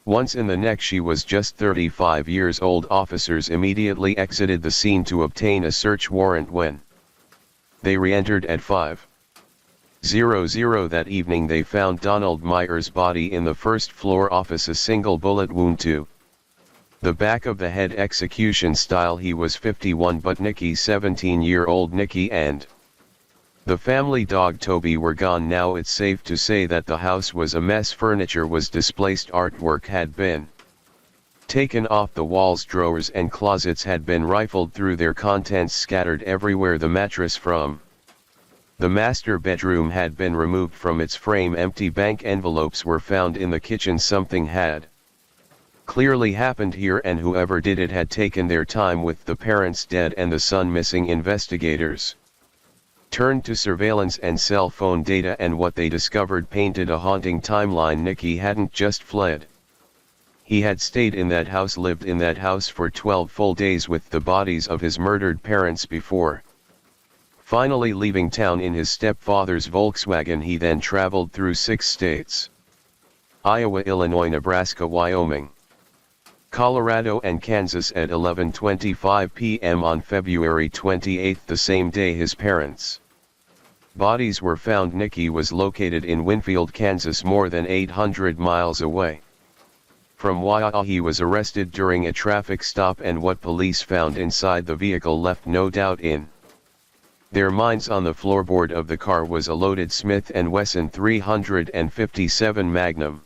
S1: once in the neck. She was just 35 years old. Officers immediately exited the scene to obtain a search warrant. When they re-entered at 5:00 that evening, they found Donald Meyer's body in the first floor office, a single bullet wound to the back of the head, execution style. He was 51, but Nikki, 17-year-old Nikki, and the family dog Toby were gone. Now it's safe to say that the house was a mess. Furniture was displaced, artwork had been taken off the walls, drawers and closets had been rifled through, their contents scattered everywhere. The mattress from the master bedroom had been removed from its frame. Empty bank envelopes were found in the kitchen. Something had clearly happened here, and whoever did it had taken their time. With the parents dead and the son missing, investigators turned to surveillance and cell phone data, and what they discovered painted a haunting timeline. Nikki hadn't just fled. He had stayed in that house, lived in that house for 12 full days with the bodies of his murdered parents before finally leaving town in his stepfather's Volkswagen. He then traveled through 6 states: Iowa, Illinois, Nebraska, Wyoming, Colorado and Kansas. At 11:25 p.m. on February 28, the same day his parents' bodies were found, Nikki was located in Winfield, Kansas, more than 800 miles away from Wyoming. He was arrested during a traffic stop, and what police found inside the vehicle left no doubt in their minds. On the floorboard of the car was a loaded Smith & Wesson 357 Magnum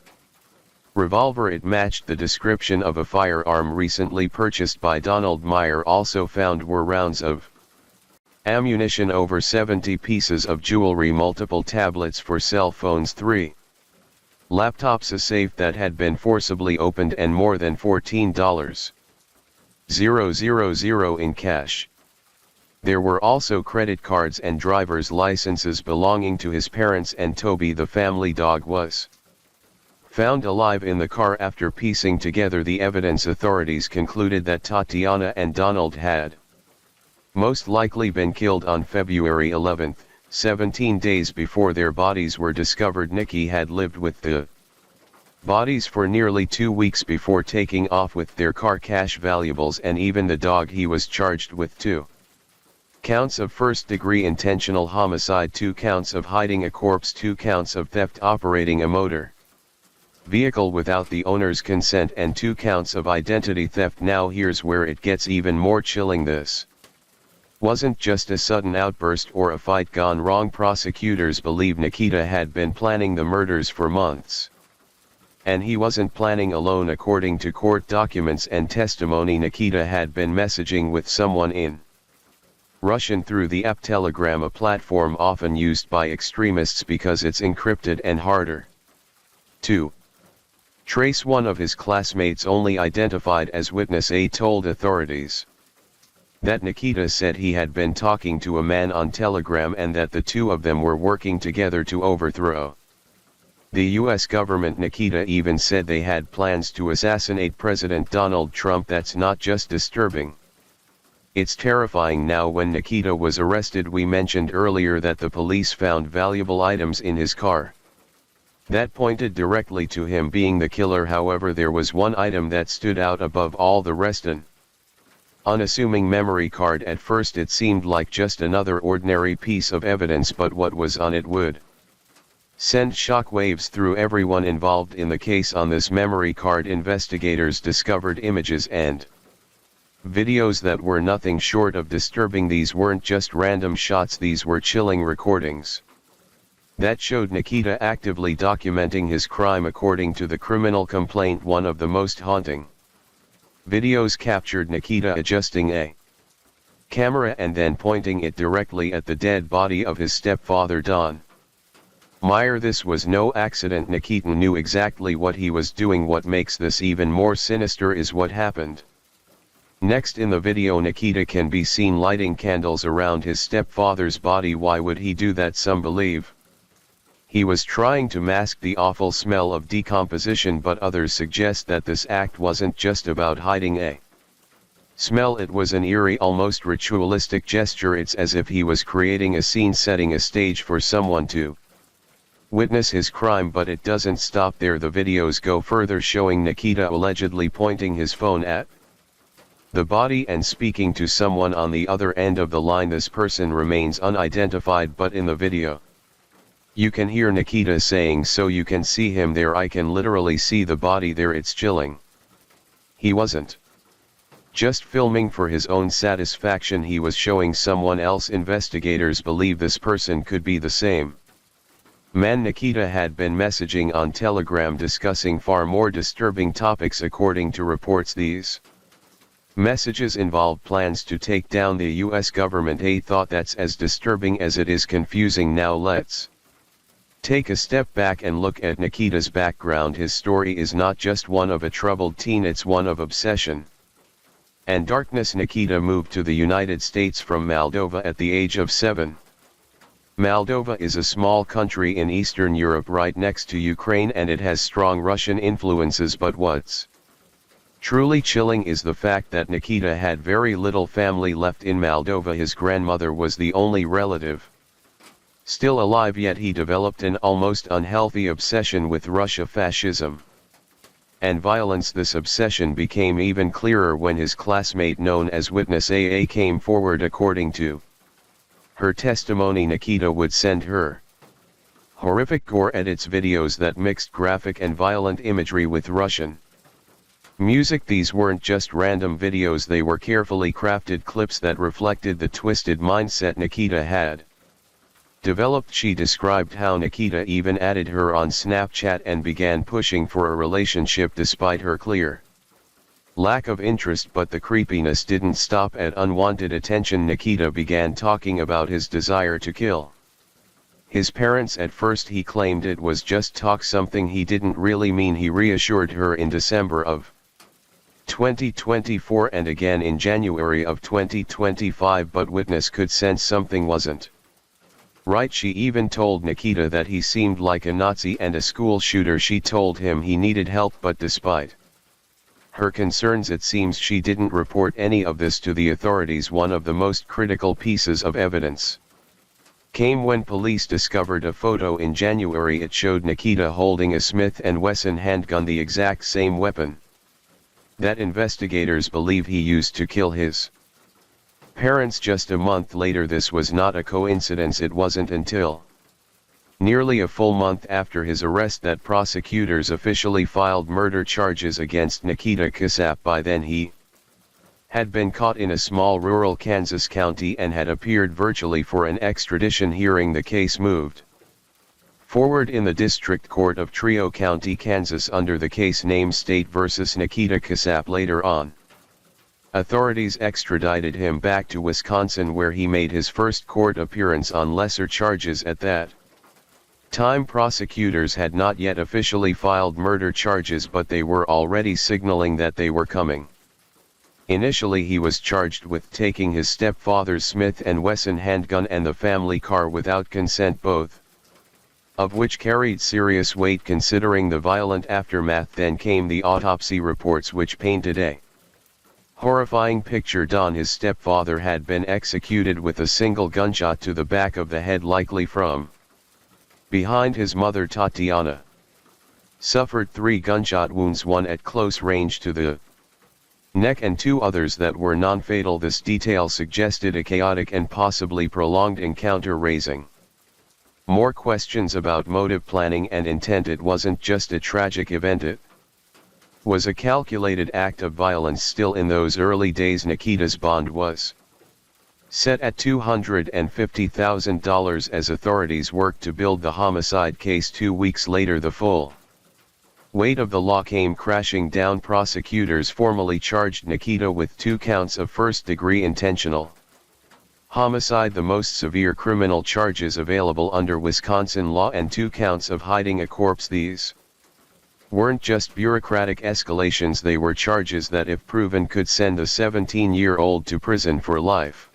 S1: revolver. It matched the description of a firearm recently purchased by Donald Meyer. Also found were rounds of ammunition, over 70 pieces of jewelry, multiple tablets for cell phones, 3 laptops, a safe that had been forcibly opened, and more than $14,000 in cash. There were also credit cards and driver's licenses belonging to his parents, and Toby, the family dog, was found alive in the car. After piecing together the evidence, authorities concluded that Tatiana and Donald had most likely been killed on February 11, 17 days before their bodies were discovered. Nikki had lived with the bodies for nearly 2 weeks before taking off with their car, cash, valuables, and even the dog. He was charged with 2 counts of first-degree intentional homicide, 2 counts of hiding a corpse, 2 counts of theft, operating a motor vehicle without the owner's consent, and 2 counts of identity theft. Now here's where it gets even more chilling. This wasn't just a sudden outburst or a fight gone wrong. Prosecutors believe Nikita had been planning the murders for months. And he wasn't planning alone. According to court documents and testimony, Nikita had been messaging with someone in Russian through the app Telegram, a platform often used by extremists because it's encrypted and harder to trace. One of his classmates, only identified as witness A, told authorities That Nikita said he had been talking to a man on Telegram and that the two of them were working together to overthrow the US government. Nikita even said they had plans to assassinate President Donald Trump. That's not just disturbing. It's terrifying. Now, when Nikita was arrested, we mentioned earlier that the police found valuable items in his car that pointed directly to him being the killer. However, there was one item that stood out above all the rest: an unassuming memory card. At first it seemed like just another ordinary piece of evidence, but what was on it would send shockwaves through everyone involved in the case. On this memory card, investigators discovered images and videos that were nothing short of disturbing. These weren't just random shots, these were chilling recordings that showed Nikita actively documenting his crime. According to the criminal complaint, one of the most haunting videos captured Nikita adjusting a camera and then pointing it directly at the dead body of his stepfather, Don Meyer. This was no accident. Nikita knew exactly what he was doing. What makes this even more sinister is what happened next. In the video, Nikita can be seen lighting candles around his stepfather's body. Why would he do that? Some believe he was trying to mask the awful smell of decomposition, but others suggest that this act wasn't just about hiding a smell. It was an eerie, almost ritualistic gesture. It's as if he was creating a scene, setting a stage for someone to witness his crime. But it doesn't stop there. The videos go further, showing Nikita allegedly pointing his phone at the body and speaking to someone on the other end of the line. This person remains unidentified, but in the video you can hear Nikita saying, "So you can see him there, I can literally see the body there." It's chilling. He wasn't just filming for his own satisfaction, he was showing someone else. Investigators believe this person could be the same man Nikita had been messaging on Telegram, discussing far more disturbing topics. According to reports, these messages involved plans to take down the US government. A thought that's as disturbing as it is confusing. Now let's take a step back and look at Nikita's background. His story is not just one of a troubled teen, it's one of obsession and darkness. Nikita moved to the United States from Moldova at the age of 7. Moldova is a small country in Eastern Europe right next to Ukraine, and it has strong Russian influences. But what's truly chilling is the fact that Nikita had very little family left in Moldova. His grandmother was the only relative still alive, yet he developed an almost unhealthy obsession with Russia, fascism, and violence. This obsession became even clearer when his classmate, known as Witness AA, came forward. According to her testimony, Nikita would send her horrific gore edits, videos that mixed graphic and violent imagery with Russian music. These weren't just random videos, they were carefully crafted clips that reflected the twisted mindset Nikita had developed. She described how Nikita even added her on Snapchat and began pushing for a relationship despite her clear lack of interest. But the creepiness didn't stop at unwanted attention. Nikita began talking about his desire to kill his parents. At first he claimed it was just talk, something he didn't really mean. He reassured her in December of 2024 and again in January of 2025, but Witness could sense something wasn't right. She even told Nikita that he seemed like a Nazi and a school shooter. She told him he needed help, but despite her concerns, it seems she didn't report any of this to the authorities. One of the most critical pieces of evidence came when police discovered a photo in January. It showed Nikita holding a Smith & Wesson handgun, the exact same weapon that investigators believe he used to kill his parents just a month later. This was not a coincidence. It wasn't until nearly a full month after his arrest that prosecutors officially filed murder charges against Nikita Kasap. By then he had been caught in a small rural Kansas county and had appeared virtually for an extradition hearing. The case moved forward in the District Court of Trio County, Kansas, under the case name State versus Nikita Kasap. Later on, authorities extradited him back to Wisconsin, where he made his first court appearance on lesser charges. At that time, prosecutors had not yet officially filed murder charges, but they were already signaling that they were coming. Initially he was charged with taking his stepfather's Smith & Wesson handgun and the family car without consent, both of which carried serious weight considering the violent aftermath. Then came the autopsy reports which painted a horrifying picture. His stepfather had been executed with a single gunshot to the back of the head, likely from behind. His mother Tatiana suffered 3 gunshot wounds, one at close range to the neck and 2 others that were non-fatal. This detail suggested a chaotic and possibly prolonged encounter, raising more questions about motive, planning and intent. It wasn't just a tragic event, it was a calculated act of violence. Still, in those early days, Nikita's bond was set at $250,000 as authorities worked to build the homicide case. 2 weeks later, the full weight of the law came crashing down. Prosecutors formally charged Nikita with 2 counts of first-degree intentional homicide, the most severe criminal charges available under Wisconsin law, and 2 counts of hiding a corpse. These weren't just bureaucratic escalations, they were charges that, if proven, could send the 17-year-old to prison for life.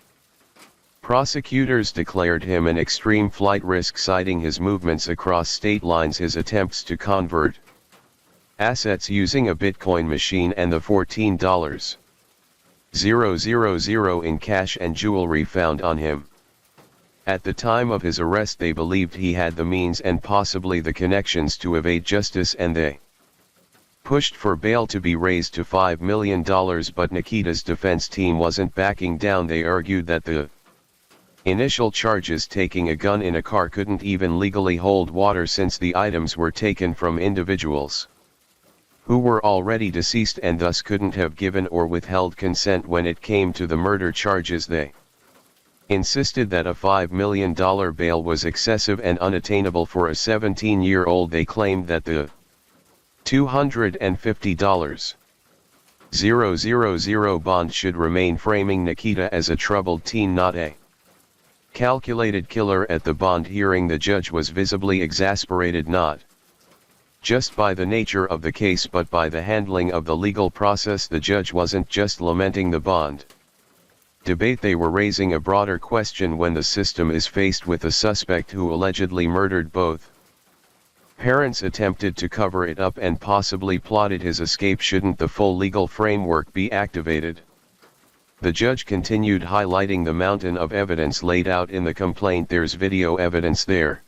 S1: Prosecutors declared him an extreme flight risk, citing his movements across state lines, his attempts to convert assets using a Bitcoin machine, and the $14,000 in cash and jewelry found on him. At the time of his arrest, they believed he had the means and possibly the connections to evade justice, and they pushed for bail to be raised to $5 million. But Nikita's defense team wasn't backing down. They argued that the initial charges, taking a gun in a car, couldn't even legally hold water since the items were taken from individuals who were already deceased and thus couldn't have given or withheld consent. When it came to the murder charges, they insisted that a $5 million bail was excessive and unattainable for a 17-year-old. They claimed that the $250,000 bond should remain, framing Nikita as a troubled teen, not a calculated killer. At the bond hearing, the judge was visibly exasperated, not just by the nature of the case but by the handling of the legal process. The judge wasn't just lamenting the bond debate, they were raising a broader question. When the system is faced with a suspect who allegedly murdered both parents, attempted to cover it up, and possibly plotted his escape, shouldn't the full legal framework be activated? The judge continued, highlighting the mountain of evidence laid out in the complaint. There's video evidence, there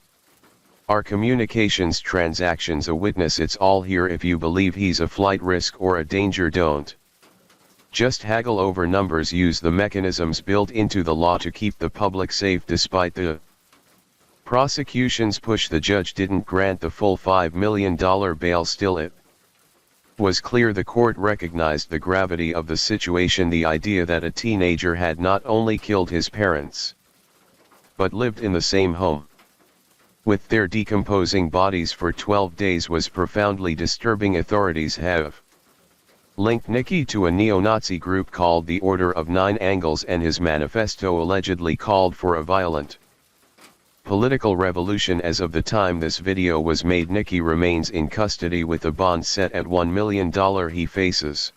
S1: are communications, transactions, a witness. It's all here. If you believe he's a flight risk or a danger, don't just haggle over numbers. Use the mechanisms built into the law to keep the public safe. Despite the prosecution's push, the judge didn't grant the full $5 million bail. Still, it was clear the court recognized the gravity of the situation. The idea that a teenager had not only killed his parents but lived in the same home with their decomposing bodies for 12 days was profoundly disturbing. Authorities have linked Nicky to a neo-Nazi group called the Order of Nine Angles, and his manifesto allegedly called for a violent political revolution. As of the time this video was made, Nicky remains in custody with a bond set at $1 million. He faces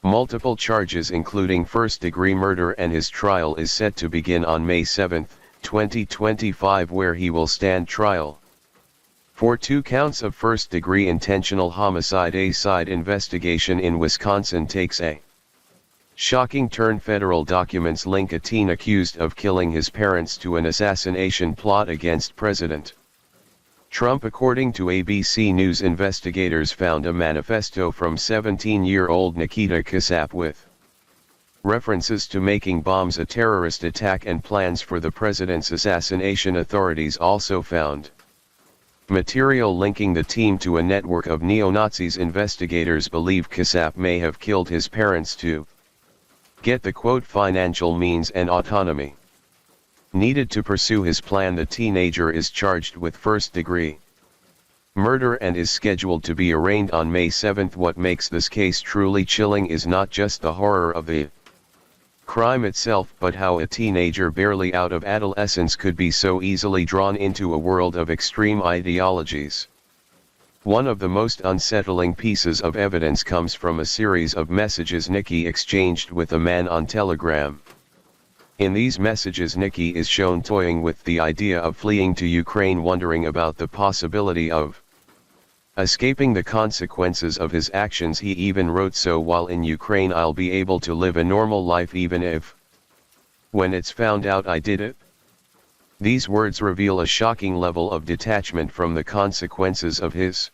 S1: multiple charges, including first-degree murder, and his trial is set to begin on May 7, 2025, where he will stand trial for 2 counts of first-degree intentional homicide. A side investigation in Wisconsin takes a shocking turn. Federal documents link a teen accused of killing his parents to an assassination plot against President Trump. According to ABC News, investigators found a manifesto from 17-year-old Nikita Kasap with references to making bombs, a terrorist attack, and plans for the president's assassination. Authorities also found material linking the team to a network of neo-Nazis. Investigators believe Kasap may have killed his parents to get the quote financial means and autonomy needed to pursue his plan. The teenager is charged with first-degree murder and is scheduled to be arraigned on May 7. What makes this case truly chilling is not just the horror of the crime itself, but how a teenager barely out of adolescence could be so easily drawn into a world of extreme ideologies. One of the most unsettling pieces of evidence comes from a series of messages Nikki exchanged with a man on Telegram. In these messages, Nikki is shown toying with the idea of fleeing to Ukraine, wondering about the possibility of escaping the consequences of his actions. He even wrote, "So while in Ukraine I'll be able to live a normal life even if when it's found out I did it." These words reveal a shocking level of detachment from the consequences of his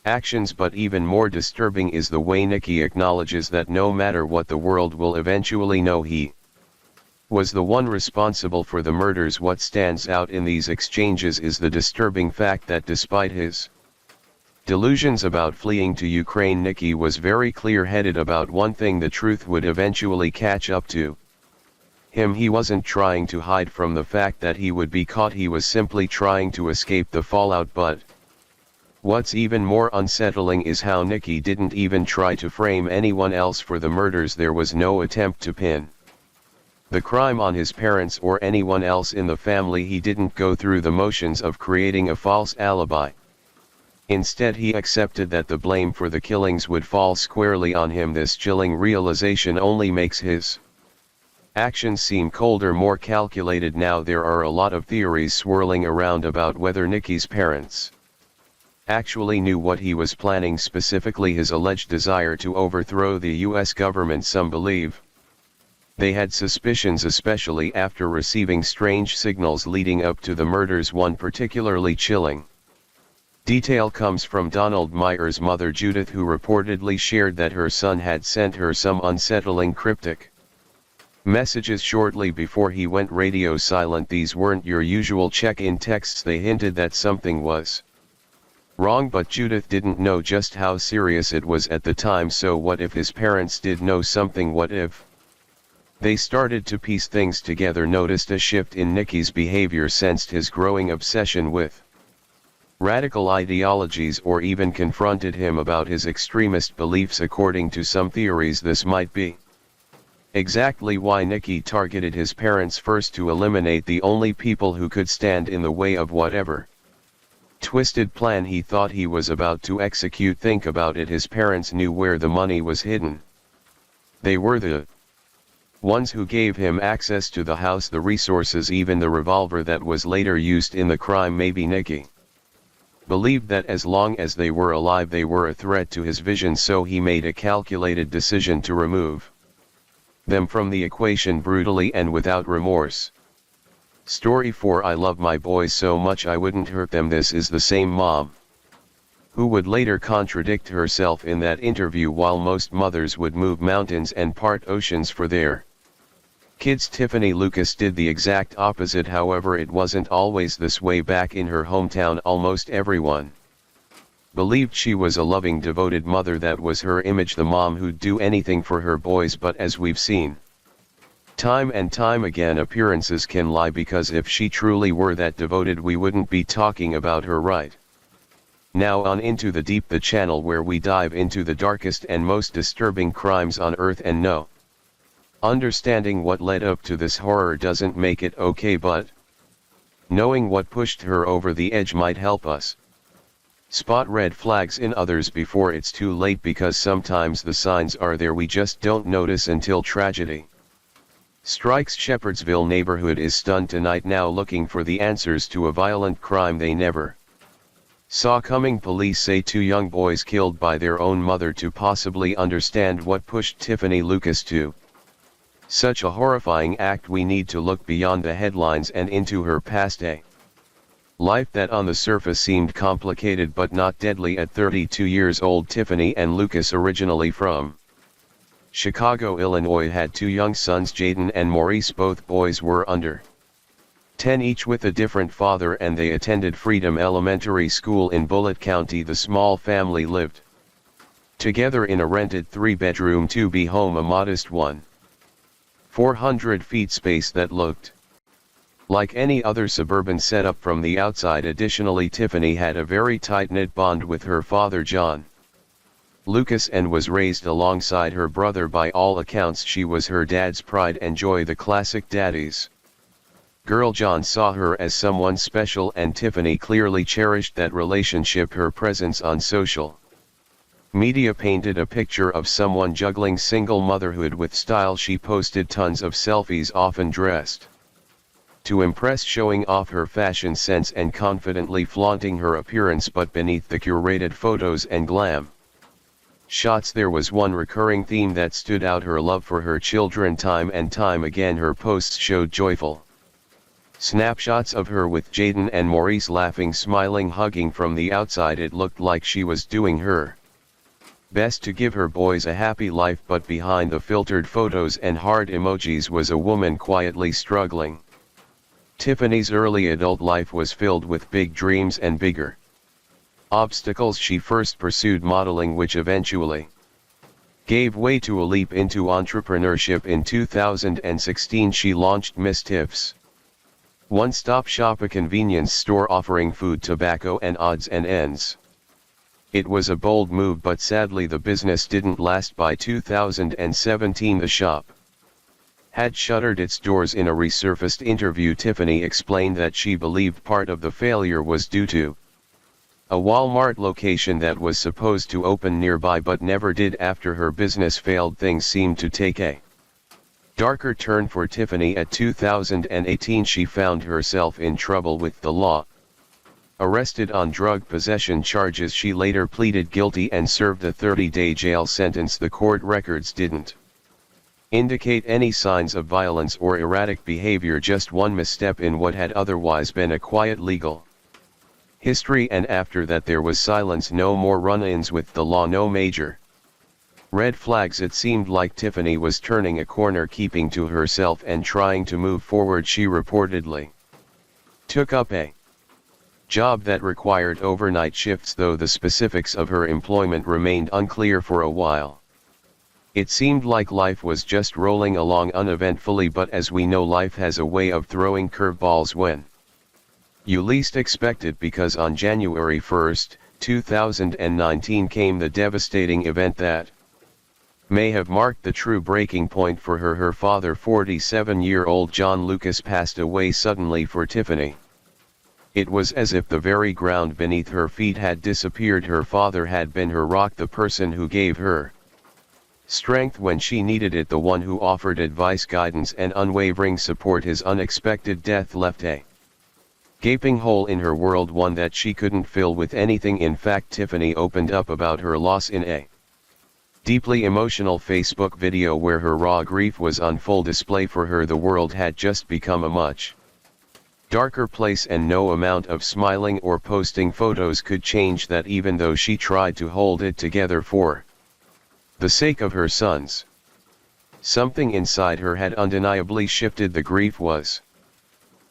S1: actions, but even more disturbing is the way Nikki acknowledges that no matter what, the world will eventually know he was the one responsible for the murders. What stands out in these exchanges is the disturbing fact that despite his delusions about fleeing to Ukraine, Nikki was very clear-headed about one thing: the truth would eventually catch up to him. He wasn't trying to hide from the fact that he would be caught, he was simply trying to escape the fallout. But what's even more unsettling is how Nikki didn't even try to frame anyone else for the murders. There was no attempt to pin the crime on his parents or anyone else in the family. He didn't go through the motions of creating a false alibi. Instead, he accepted that the blame for the killings would fall squarely on him. This chilling realization only makes his actions seem colder, more calculated. Now, there are a lot of theories swirling around about whether Nikki's parents actually knew what he was planning, specifically his alleged desire to overthrow the US government. Some believe they had suspicions, especially after receiving strange signals leading up to the murders. One particularly chilling detail comes from Donald Meyer's mother, Judith, who reportedly shared that her son had sent her some unsettling cryptic messages shortly before he went radio silent. These weren't your usual check-in texts. They hinted that something was wrong, but Judith didn't know just how serious it was at the time. So what if his parents did know something? What if they started to piece things together, noticed a shift in Nikki's behavior, sensed his growing obsession with radical ideologies, or even confronted him about his extremist beliefs? According to some theories, this might be exactly why Nikki targeted his parents first, to eliminate the only people who could stand in the way of whatever twisted plan he thought he was about to execute. Think about it, his parents knew where the money was hidden. They were the ones who gave him access to the house, the resources, even the revolver that was later used in the crime. Maybe Nikki believed that as long as they were alive, they were a threat to his vision, so he made a calculated decision to remove them from the equation brutally and without remorse. Story 4: I love my boys so much I wouldn't hurt them. This is the same mom who would later contradict herself in that interview. While most mothers would move mountains and part oceans for their kids, Tiffany Lucas did the exact opposite. However, it wasn't always this way. Back in her hometown, almost everyone believed she was a loving, devoted mother. That was her image, the mom who'd do anything for her boys. But as we've seen time and time again, appearances can lie, because if she truly were that devoted, we wouldn't be talking about her right now. On Into the Deep, the channel where we dive into the darkest and most disturbing crimes on earth. And no, understanding what led up to this horror doesn't make it okay, but knowing what pushed her over the edge might help us spot red flags in others before it's too late, because sometimes the signs are there, we just don't notice until tragedy strikes. Shepherdsville neighborhood is stunned tonight, now looking for the answers to a violent crime they never saw coming. Police say 2 young boys killed by their own mother. To possibly understand what pushed Tiffany Lucas to such a horrifying act, we need to look beyond the headlines and into her past, a life that on the surface seemed complicated but not deadly. At 32 years old, Tiffany and Lucas, originally from Chicago, Illinois, had 2 young sons, Jaden and Maurice. Both boys were under 10 each, with a different father, and they attended Freedom Elementary School in Bullitt County. The small family lived together in a rented 3-bedroom 2B home, a modest 1,400 feet space that looked like any other suburban setup from the outside. Additionally, Tiffany had a very tight-knit bond with her father, John Lucas, and was raised alongside her brother. By all accounts, she was her dad's pride and joy, the classic daddy's Girl John saw her as someone special and Tiffany clearly cherished that relationship. Her presence on social media painted a picture of someone juggling single motherhood with style. She posted tons of selfies, often dressed to impress, showing off her fashion sense and confidently flaunting her appearance. But beneath the curated photos and glam shots there was one recurring theme that stood out: her love for her children. Time and time again her posts showed joyful snapshots of her with Jaden and Maurice, laughing, smiling, hugging. From the outside it looked like she was doing her best to give her boys a happy life, but behind the filtered photos and hard emojis was a woman quietly struggling. Tiffany's early adult life was filled with big dreams and bigger obstacles. She first pursued modeling, which eventually gave way to a leap into entrepreneurship. In 2016 she launched Miss Tiff's one-stop shop, a convenience store offering food, tobacco and odds and ends. It was a bold move, but sadly the business didn't last. By 2017 the shop had shuttered its doors. In a resurfaced interview, Tiffany explained that she believed part of the failure was due to a Walmart location that was supposed to open nearby but never did. After her business failed, things seemed to take a darker turn for Tiffany. At 2018 she found herself in trouble with the law. Arrested on drug possession charges, she later pleaded guilty and served a 30-day jail sentence. The court records didn't indicate any signs of violence or erratic behavior, just one misstep in what had otherwise been a quiet legal history, and after that there was silence. No more run-ins with the law, no major red flags. It seemed like Tiffany was turning a corner, keeping to herself and trying to move forward. She reportedly took up a job that required overnight shifts, though the specifics of her employment remained unclear for a while. It seemed like life was just rolling along uneventfully, but as we know, life has a way of throwing curveballs when you least expect it, because on January 1, 2019 came the devastating event that may have marked the true breaking point for her. Her father, 47-year-old John Lucas, passed away suddenly. For Tiffany, it was as if the very ground beneath her feet had disappeared. Her father had been her rock, the person who gave her strength when she needed it, the one who offered advice, guidance and unwavering support. His unexpected death left a gaping hole in her world, one that she couldn't fill with anything. In fact, Tiffany opened up about her loss in a deeply emotional Facebook video where her raw grief was on full display. For her, the world had just become a much darker place, and no amount of smiling or posting photos could change that, even though she tried to hold it together for the sake of her sons. Something inside her had undeniably shifted. The grief was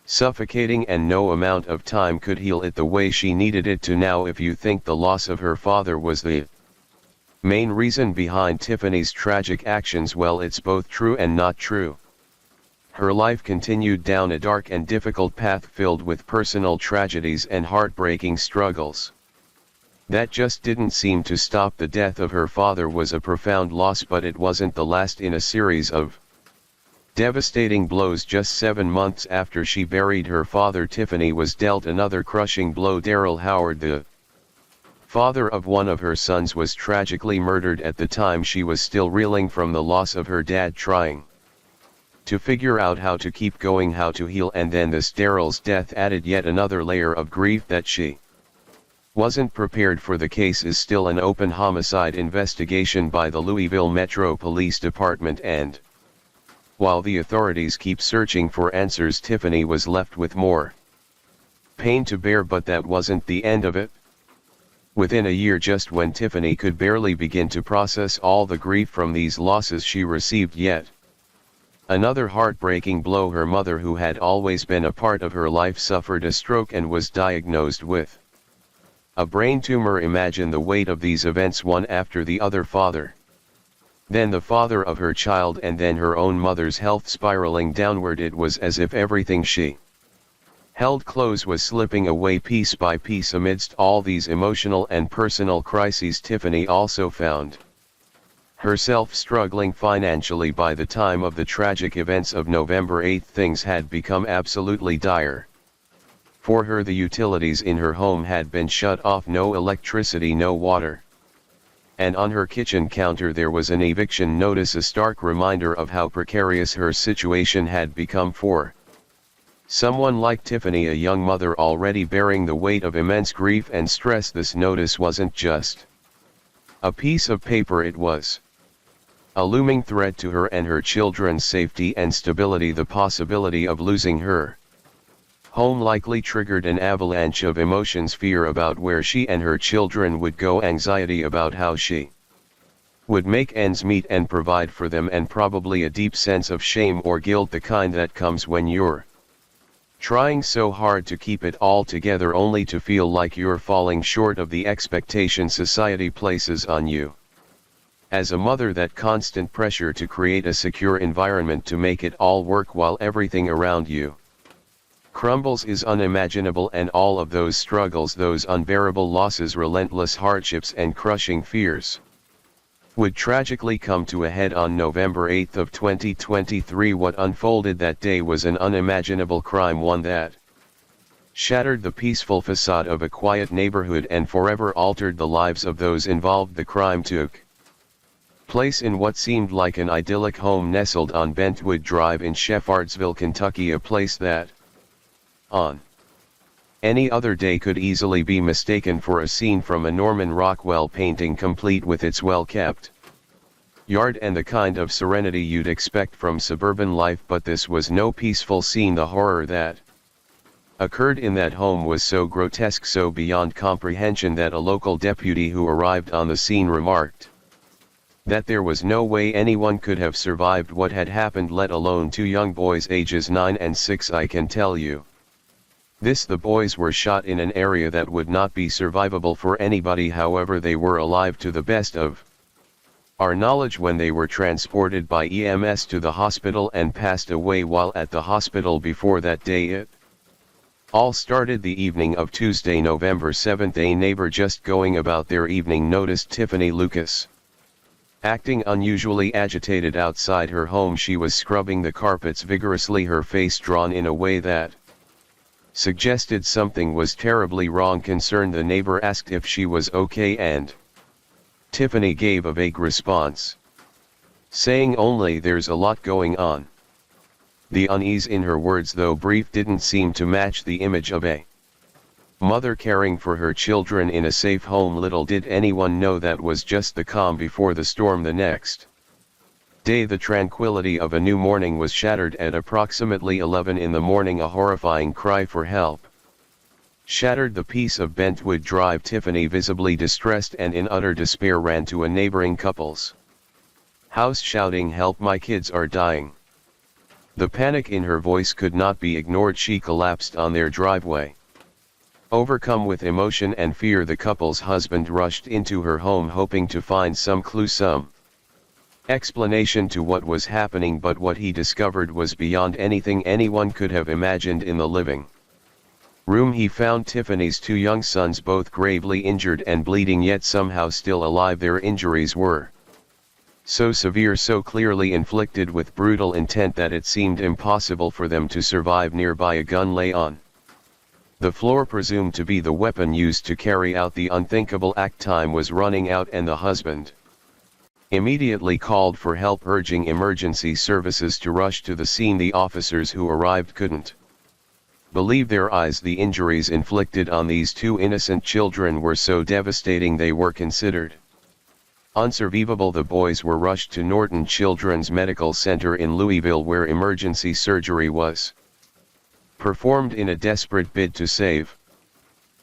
S1: suffocating, and no amount of time could heal it the way she needed it to. Now, if you think the loss of her father was the main reason behind Tiffany's tragic actions, well, it's both true and not true. Her life continued down a dark and difficult path filled with personal tragedies and heartbreaking struggles. That just didn't seem to stop. The death of her father was a profound loss, but it wasn't the last in a series of devastating blows. Just 7 months after she buried her father, Tiffany was dealt another crushing blow. Daryl Howard, the father of one of her sons, was tragically murdered. At the time, she was still reeling from the loss of her dad, trying to figure out how to keep going, how to heal, and then this Daryl's death added yet another layer of grief that she wasn't prepared for. The case is still an open homicide investigation by the Louisville Metro Police Department, and while the authorities keep searching for answers, Tiffany was left with more pain to bear. But that wasn't the end of it. Within a year, just when Tiffany could barely begin to process all the grief from these losses, she received yet another heartbreaking blow. Her mother, who had always been a part of her life, suffered a stroke and was diagnosed with a brain tumor. Imagine the weight of these events, one after the other. Father, then the father of her child, and then her own mother's health spiraling downward. It was as if everything she held close was slipping away piece by piece. Amidst all these emotional and personal crises, Tiffany also found Herself struggling financially by the time of the tragic events of November 8, things had become absolutely dire. For her, the utilities in her home had been shut off, no electricity, no water. And on her kitchen counter there was an eviction notice, a stark reminder of how precarious her situation had become for someone like Tiffany, a young mother already bearing the weight of immense grief and stress. This notice wasn't just a piece of paper, it was a looming threat to her and her children's safety and stability. The possibility of losing her home likely triggered an avalanche of emotions: fear about where she and her children would go, anxiety about how she would make ends meet and provide for them, and probably a deep sense of shame or guilt, the kind that comes when you're trying so hard to keep it all together only to feel like you're falling short of the expectations society places on you. As a mother, that constant pressure to create a secure environment to make it all work while everything around you crumbles is unimaginable, and all of those struggles, those unbearable losses, relentless hardships and crushing fears would tragically come to a head on November 8 of 2023. What unfolded that day was an unimaginable crime, one that shattered the peaceful facade of a quiet neighborhood and forever altered the lives of those involved. The crime took place in what seemed like an idyllic home nestled on Bentwood Drive in Shepherdsville, Kentucky, a place that on any other day could easily be mistaken for a scene from a Norman Rockwell painting, complete with its well-kept yard and the kind of serenity you'd expect from suburban life. But this was no peaceful scene. The horror that occurred in that home was so grotesque, so beyond comprehension, that a local deputy who arrived on the scene remarked that there was no way anyone could have survived what had happened, let alone two young boys ages 9 and 6. I can tell you this: the boys were shot in an area that would not be survivable for anybody. However, they were alive to the best of our knowledge when they were transported by EMS to the hospital and passed away while at the hospital. Before that day, it all started the evening of Tuesday, November 7. A neighbor just going about their evening noticed Tiffany Lucas acting unusually agitated outside her home. She was scrubbing the carpets vigorously, her face drawn in a way that suggested something was terribly wrong. Concerned, the neighbor asked if she was okay, and Tiffany gave a vague response, saying only, "There's a lot going on." The unease in her words, though brief, didn't seem to match the image of a mother caring for her children in a safe home. Little did anyone know that was just the calm before the storm. The next day, the tranquility of a new morning was shattered at approximately 11 in the morning. A horrifying cry for help shattered the peace of Bentwood Drive. Tiffany, visibly distressed and in utter despair, ran to a neighboring couple's house shouting, "Help, my kids are dying." The panic in her voice could not be ignored. She collapsed on their driveway. Overcome with emotion and fear, the couple's husband rushed into her home hoping to find some clue, some explanation to what was happening, but what he discovered was beyond anything anyone could have imagined. In the living room, he found Tiffany's two young sons, both gravely injured and bleeding, yet somehow still alive. Their injuries were so severe, so clearly inflicted with brutal intent, that it seemed impossible for them to survive. Nearby, a gun lay on the floor, presumed to be the weapon used to carry out the unthinkable act. Time was running out, and the husband immediately called for help, urging emergency services to rush to the scene. The officers who arrived couldn't believe their eyes. The injuries inflicted on these two innocent children were so devastating they were considered unsurvivable. The boys were rushed to Norton Children's Medical Center in Louisville, where emergency surgery was performed in a desperate bid to save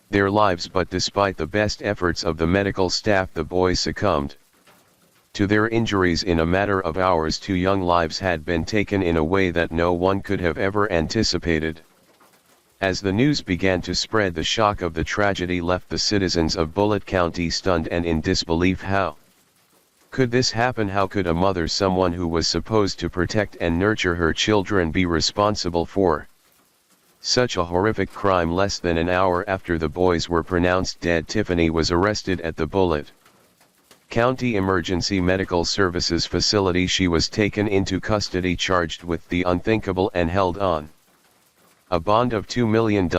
S1: their lives. But despite the best efforts of the medical staff, the boys succumbed to their injuries in a matter of hours. Two young lives had been taken in a way that no one could have ever anticipated. As the news began to spread, the shock of the tragedy left the citizens of Bullitt County stunned and in disbelief. How could this happen? How could a mother, someone who was supposed to protect and nurture her children, be responsible for such a horrific crime? Less than an hour after the boys were pronounced dead, Tiffany was arrested at the Bullitt County Emergency Medical Services facility. She was taken into custody charged with the unthinkable and held on a bond of $2 million.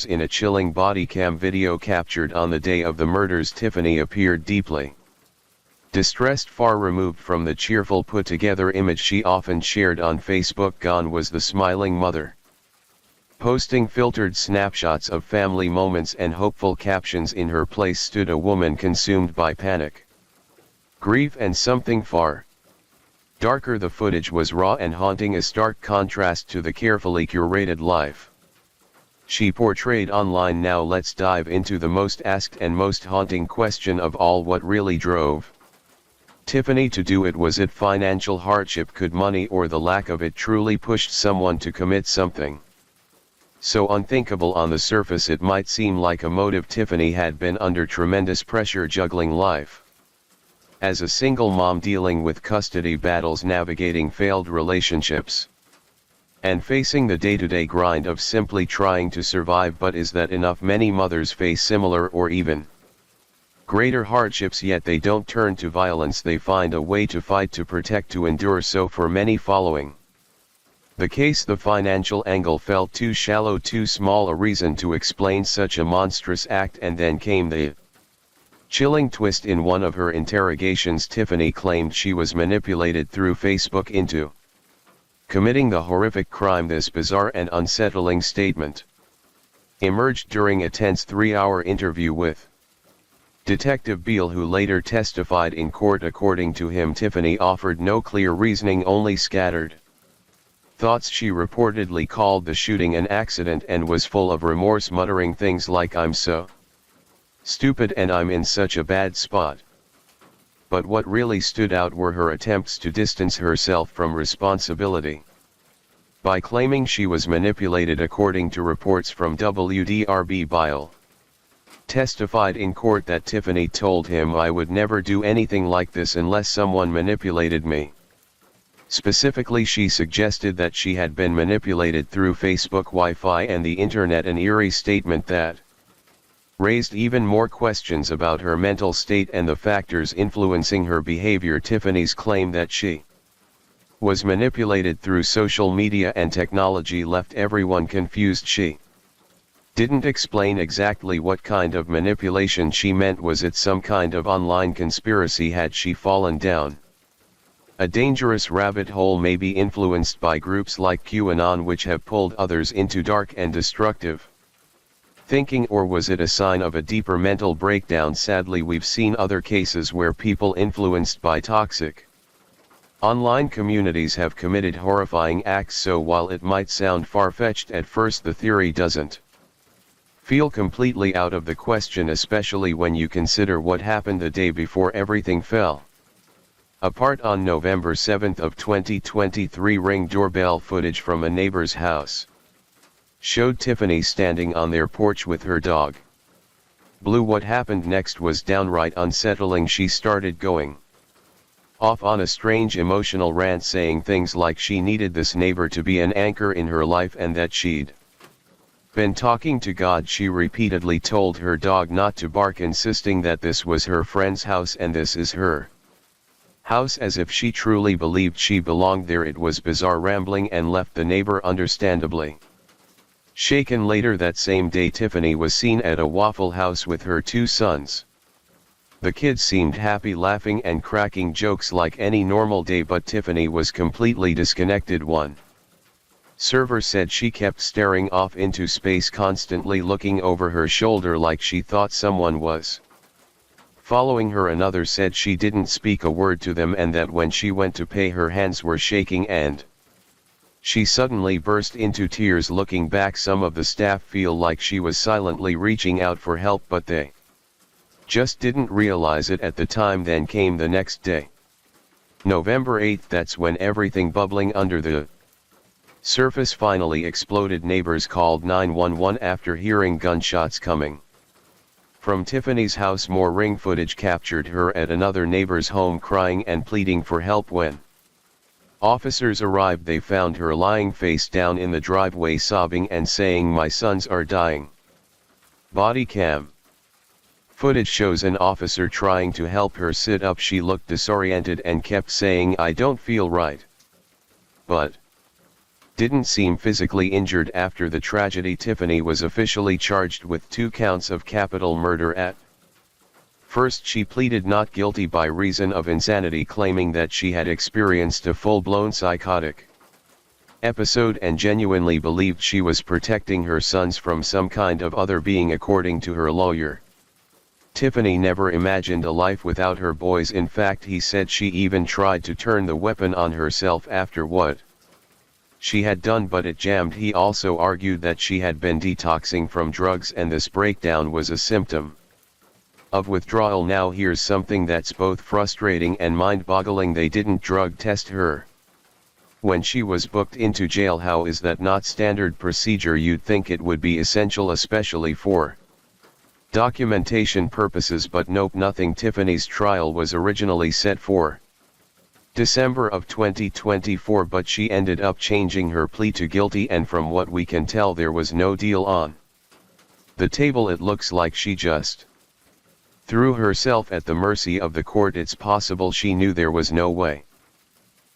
S1: In a chilling body cam video captured on the day of the murders, Tiffany appeared deeply distressed, far removed from the cheerful put-together image she often shared on Facebook. Gone was the smiling mother, posting filtered snapshots of family moments and hopeful captions. In her place stood a woman consumed by panic, grief and something far darker. The footage was raw and haunting, a stark contrast to the carefully curated life she portrayed online. Now let's dive into the most asked and most haunting question of all: what really drove Tiffany to do it? Was it financial hardship? Could money or the lack of it truly pushed someone to commit something so unthinkable? On the surface it might seem like a motive. Tiffany had been under tremendous pressure, juggling life as a single mom, dealing with custody battles, navigating failed relationships, and facing the day-to-day grind of simply trying to survive. But is that enough? Many mothers face similar or even greater hardships, yet they don't turn to violence. They find a way to fight, to protect, to endure. So for many following the case, the financial angle felt too shallow, too small a reason to explain such a monstrous act. And then came the chilling twist. In one of her interrogations, Tiffany claimed she was manipulated through Facebook into committing the horrific crime. This bizarre and unsettling statement emerged during a tense 3-hour interview with Detective Beale, who later testified in court. According to him, Tiffany offered no clear reasoning, only scattered thoughts. She reportedly called the shooting an accident and was full of remorse, muttering things like, "I'm so stupid and I'm in such a bad spot." But what really stood out were her attempts to distance herself from responsibility by claiming she was manipulated. According to reports from WDRB, Beale testified in court that Tiffany told him, "I would never do anything like this unless someone manipulated me." Specifically, she suggested that she had been manipulated through Facebook, Wi-Fi and the internet, an eerie statement that raised even more questions about her mental state and the factors influencing her behavior. Tiffany's claim that she was manipulated through social media and technology left everyone confused. She didn't explain exactly what kind of manipulation she meant. Was it some kind of online conspiracy? Had she fallen down a dangerous rabbit hole, maybe influenced by groups like QAnon, which have pulled others into dark and destructive thinking? Or was it a sign of a deeper mental breakdown? Sadly, we've seen other cases where people influenced by toxic online communities have committed horrifying acts. So while it might sound far-fetched at first, the theory doesn't feel completely out of the question, especially when you consider what happened the day before everything fell apart. On November 7 of 2023, Ring doorbell footage from a neighbor's house showed Tiffany standing on their porch with her dog, Blue. What happened next was downright unsettling. She started going off on a strange emotional rant, saying things like she needed this neighbor to be an anchor in her life and that she'd been talking to God. She repeatedly told her dog not to bark, insisting that this was her friend's house and this is her house, as if she truly believed she belonged there. It was bizarre rambling and left the neighbor understandably shaken. Later that same day, Tiffany was seen at a Waffle House with her 2 sons. The kids seemed happy, laughing and cracking jokes like any normal day, but Tiffany was completely disconnected. One server said she kept staring off into space, constantly looking over her shoulder like she thought someone was following her. Another said she didn't speak a word to them and that when she went to pay, her hands were shaking and she suddenly burst into tears. Looking back, some of the staff feel like she was silently reaching out for help, but they just didn't realize it at the time. Then came the next day, November 8. That's when everything bubbling under the surface finally exploded. Neighbors called 911 after hearing gunshots coming from Tiffany's house. More Ring footage captured her at another neighbor's home crying and pleading for help. When officers arrived, they found her lying face down in the driveway, sobbing and saying, "My sons are dying." Body cam Footage shows an officer trying to help her sit up. She looked disoriented and kept saying, "I don't feel right." But didn't seem physically injured. After the tragedy, Tiffany was officially charged with 2 counts of capital murder. At first she pleaded not guilty by reason of insanity, claiming that she had experienced a full-blown psychotic episode and genuinely believed she was protecting her sons from some kind of other being. According to her lawyer, Tiffany never imagined a life without her boys. In fact, he said she even tried to turn the weapon on herself after what she had done, but it jammed. He also argued that she had been detoxing from drugs and this breakdown was a symptom of withdrawal. Now here's something that's both frustrating and mind-boggling. They didn't drug test her when she was booked into jail. How is that not standard procedure? You'd think it would be essential, especially for documentation purposes, but nope, nothing. Tiffany's trial was originally set for December of 2024, but she ended up changing her plea to guilty, and from what we can tell there was no deal on the table. It looks like she just threw herself at the mercy of the court. It's possible she knew there was no way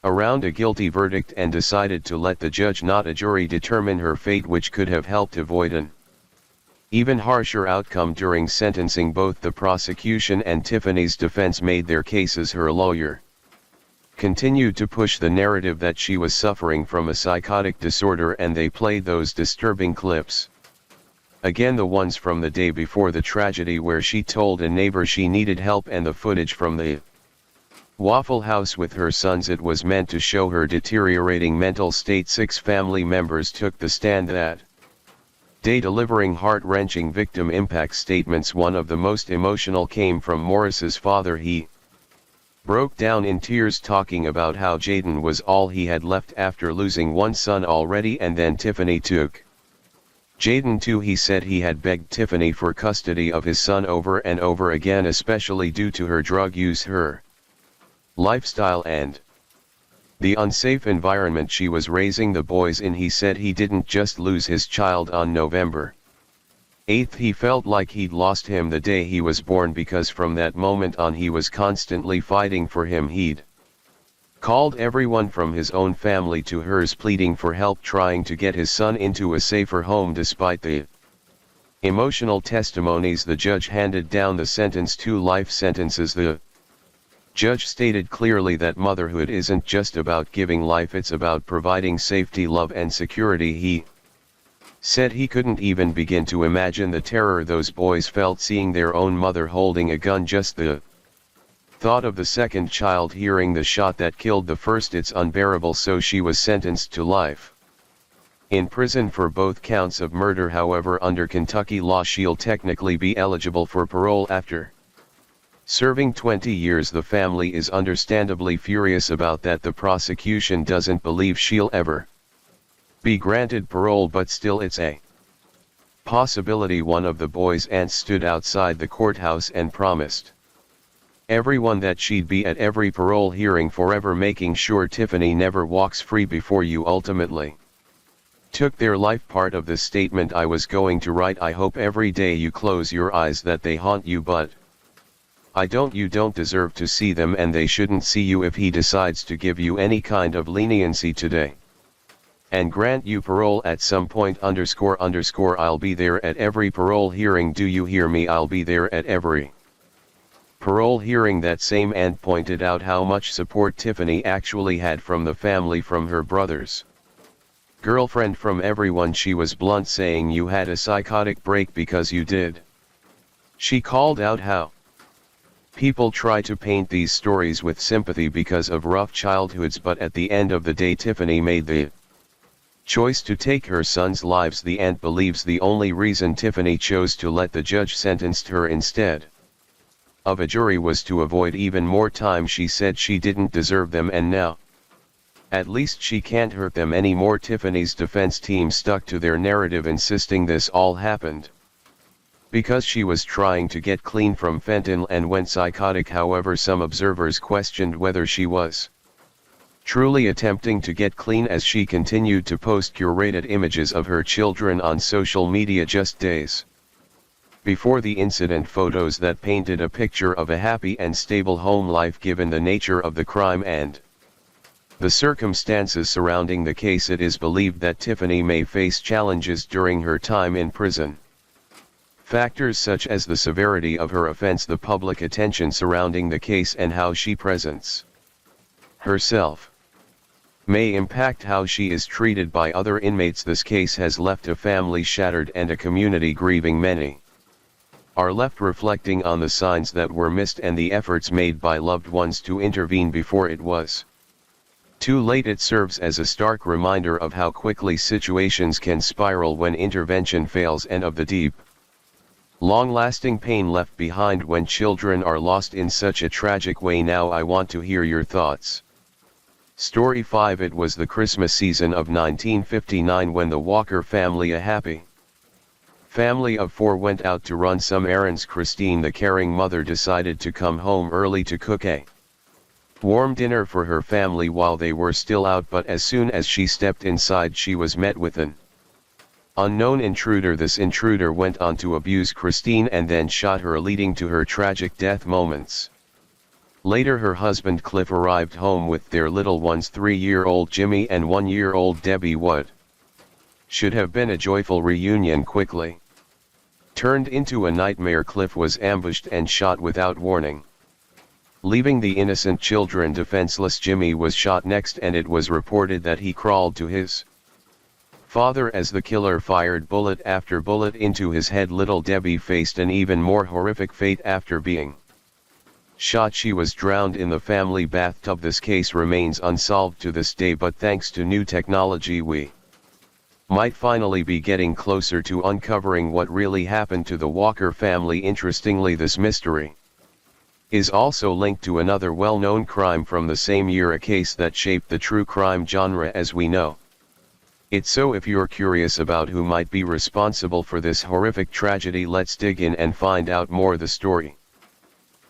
S1: around a guilty verdict and decided to let the judge, not a jury, determine her fate, which could have helped avoid an even harsher outcome during sentencing. Both the prosecution and Tiffany's defense made their cases. Her lawyer continued to push the narrative that she was suffering from a psychotic disorder, and they played those disturbing clips again, the ones from the day before the tragedy where she told a neighbor she needed help, and the footage from the Waffle House with her sons. It was meant to show her deteriorating mental state. 6 family members took the stand that day, delivering heart-wrenching victim impact statements. One of the most emotional came from Morris's father. He broke down in tears, talking about how Jaden was all he had left after losing one son already, and then Tiffany took Jaden too. He said he had begged Tiffany for custody of his son over and over again, especially due to her drug use, her lifestyle, and the unsafe environment she was raising the boys in. He said he didn't just lose his child on November 8th, he felt like he'd lost him the day he was born, because from that moment on he was constantly fighting for him. He'd called everyone from his own family to hers, pleading for help, trying to get his son into a safer home. Despite the emotional testimonies, the judge handed down the sentence, 2 life sentences. The judge stated clearly that motherhood isn't just about giving life, it's about providing safety, love and security. He said he couldn't even begin to imagine the terror those boys felt seeing their own mother holding a gun. Just the thought of the second child hearing the shot that killed the first, it's unbearable. So she was sentenced to life in prison for both counts of murder. However, under Kentucky law, she'll technically be eligible for parole after serving 20 years. The family is understandably furious about that. The prosecution doesn't believe she'll ever be granted parole, but still it's a possibility. One of the boys' aunts stood outside the courthouse and promised everyone that she'd be at every parole hearing forever, making sure Tiffany never walks free. Before you ultimately took their life. Part of the statement I was going to write: I hope every day you close your eyes that they haunt you, but I don't. You don't deserve to see them, and they shouldn't see you. If he decides to give you any kind of leniency today and grant you parole at some point, __, I'll be there at every parole hearing. Do you hear me? I'll be there at every parole hearing. That same aunt pointed out how much support Tiffany actually had from the family, from her brothers, girlfriend, from everyone. She was blunt, saying, "You had a psychotic break because you did." She called out how people try to paint these stories with sympathy because of rough childhoods, but at the end of the day Tiffany made the choice to take her sons' lives. The aunt believes the only reason Tiffany chose to let the judge sentence her instead of a jury was to avoid even more time. She said she didn't deserve them, and now at least she can't hurt them anymore. Tiffany's defense team stuck to their narrative, insisting this all happened because she was trying to get clean from fentanyl and went psychotic. However, some observers questioned whether she was truly attempting to get clean, as she continued to post curated images of her children on social media just days Before the incident, photos that painted a picture of a happy and stable home life given the nature of the crime and the circumstances surrounding the case. It is believed that Tiffany may face challenges during her time in prison. Factors such as the severity of her offense, the public attention surrounding the case, and how she presents herself may impact how she is treated by other inmates. This case has left a family shattered and a community grieving. Many are left reflecting on the signs that were missed and the efforts made by loved ones to intervene before it was too late. It serves as a stark reminder of how quickly situations can spiral when intervention fails, and of the deep, long-lasting pain left behind when children are lost in such a tragic way. Now I want to hear your thoughts. Story 5. It was the Christmas season of 1959 when the Walker family, a happy family of 4, went out to run some errands. Christine, the caring mother, decided to come home early to cook a warm dinner for her family while they were still out, but as soon as she stepped inside, she was met with an unknown intruder. This intruder went on to abuse Christine and then shot her, leading to her tragic death moments later. Her husband Cliff arrived home with their little ones, 3-year-old Jimmy and 1-year-old Debbie. What should have been a joyful reunion quickly turned into a nightmare. Cliff was ambushed and shot without warning, leaving the innocent children defenseless. Jimmy was shot next, and it was reported that he crawled to his father as the killer fired bullet after bullet into his head. Little Debbie faced an even more horrific fate. After being shot, she was drowned in the family bathtub. This case remains unsolved to this day, but thanks to new technology, we might finally be getting closer to uncovering what really happened to the Walker family. Interestingly, this mystery is also linked to another well-known crime from the same year, a case that shaped the true crime genre as we know it. So if you're curious about who might be responsible for this horrific tragedy, let's dig in and find out more. The story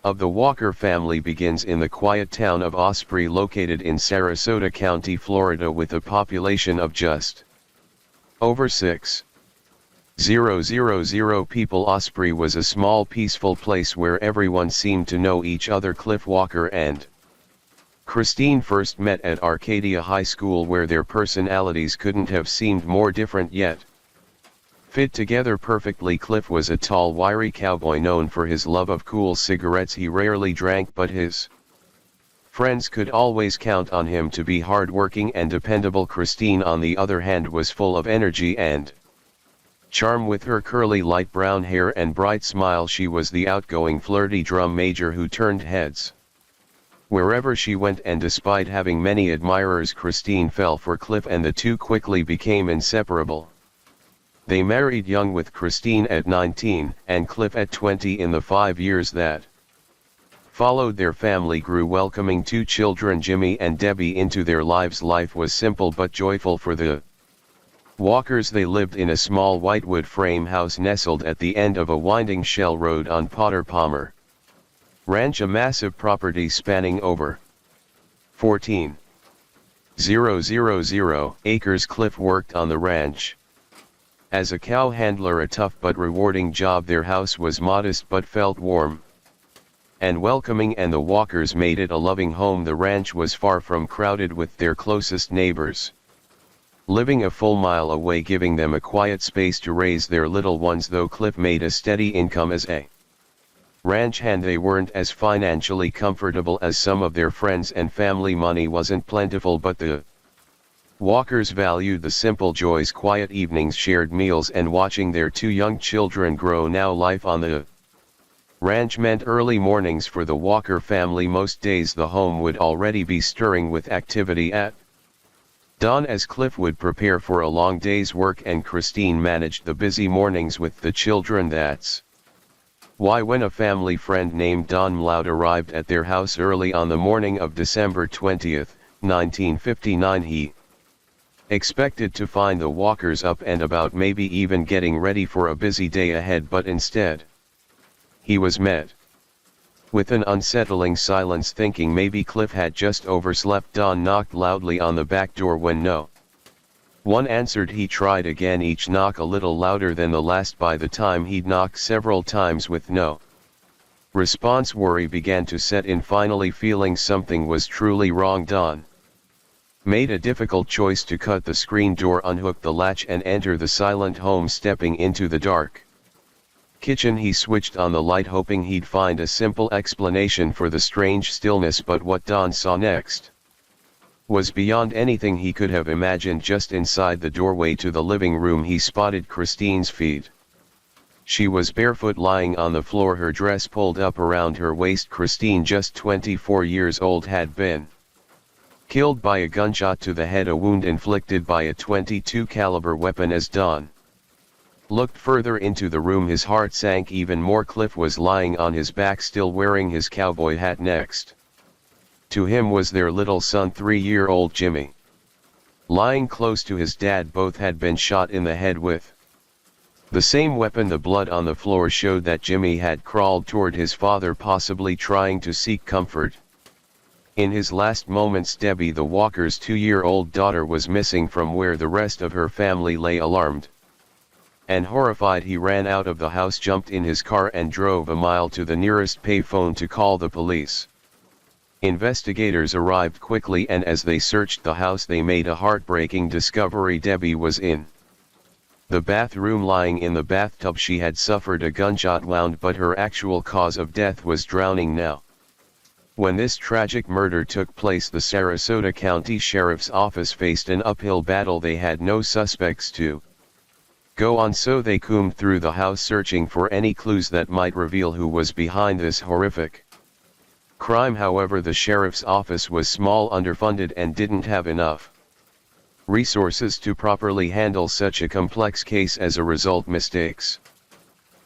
S1: of the Walker family begins in the quiet town of Osprey, located in Sarasota County, Florida, with a population of just over 6,000 people. Osprey was a small, peaceful place where everyone seemed to know each other. Cliff Walker and Christine first met at Arcadia High School, where their personalities couldn't have seemed more different, yet fit together perfectly. Cliff was a tall, wiry cowboy known for his love of cool cigarettes. He rarely drank, but his friends could always count on him to be hardworking and dependable. Christine, on the other hand, was full of energy and charm. With her curly light brown hair and bright smile, she was the outgoing, flirty drum major who turned heads wherever she went, and despite having many admirers, Christine fell for Cliff and the two quickly became inseparable. They married young, with Christine at 19 and Cliff at 20. In the 5 years that followed, their family grew, welcoming 2 children, Jimmy and Debbie, into their lives. Life was simple but joyful for the Walkers. They lived in a small whitewood frame house nestled at the end of a winding shell road on Potter Palmer Ranch, a massive property spanning over 14,000 acres. Cliff worked on the ranch as a cow handler, a tough but rewarding job. Their house was modest but felt warm and welcoming, and the Walkers made it a loving home. The ranch was far from crowded, with their closest neighbors living a full mile away, giving them a quiet space to raise their little ones. Though Cliff made a steady income as a ranch hand, they weren't as financially comfortable as some of their friends, and family money wasn't plentiful, but the Walkers valued the simple joys: quiet evenings, shared meals, and watching their 2 young children grow. Now, life on the ranch meant early mornings for the Walker family. Most days the home would already be stirring with activity at dawn, as Cliff would prepare for a long day's work and Christine managed the busy mornings with the children. That's why when a family friend named Don Mloud arrived at their house early on the morning of December 20th, 1959, he expected to find the Walkers up and about, maybe even getting ready for a busy day ahead, but instead he was met with an unsettling silence. Thinking maybe Cliff had just overslept, Don knocked loudly on the back door. When no One answered he tried again, each knock a little louder than the last. By the time he'd knocked several times with no response, worry began to set in. Finally feeling something was truly wrong, Don made a difficult choice to cut the screen door, unhook the latch and enter the silent home. Stepping into the dark kitchen, he switched on the light, hoping he'd find a simple explanation for the strange stillness, but what Don saw next was beyond anything he could have imagined. Just inside the doorway to the living room, he spotted Christine's feet. She was barefoot, lying on the floor, her dress pulled up around her waist. Christine, just 24 years old, had been killed by a gunshot to the head, a wound inflicted by a .22 caliber weapon. As Don looked further into the room, his heart sank even more. Cliff was lying on his back, still wearing his cowboy hat. Next to him was their little son, 3-year-old Jimmy, lying close to his dad. Both had been shot in the head with the same weapon. The blood on the floor showed that Jimmy had crawled toward his father, possibly trying to seek comfort. In his last moments, Debbie, the Walker's 2-year-old daughter, was missing from where the rest of her family lay. Alarmed and horrified, he ran out of the house, jumped in his car and drove a mile to the nearest payphone to call the police. Investigators arrived quickly, and as they searched the house, they made a heartbreaking discovery. Debbie was in the bathroom, lying in the bathtub. She had suffered a gunshot wound, but her actual cause of death was drowning. Now, when this tragic murder took place, the Sarasota County Sheriff's Office faced an uphill battle. They had no suspects to go on, so they combed through the house, searching for any clues that might reveal who was behind this horrific crime. However, the sheriff's office was small, underfunded, and didn't have enough resources to properly handle such a complex case. As a result, mistakes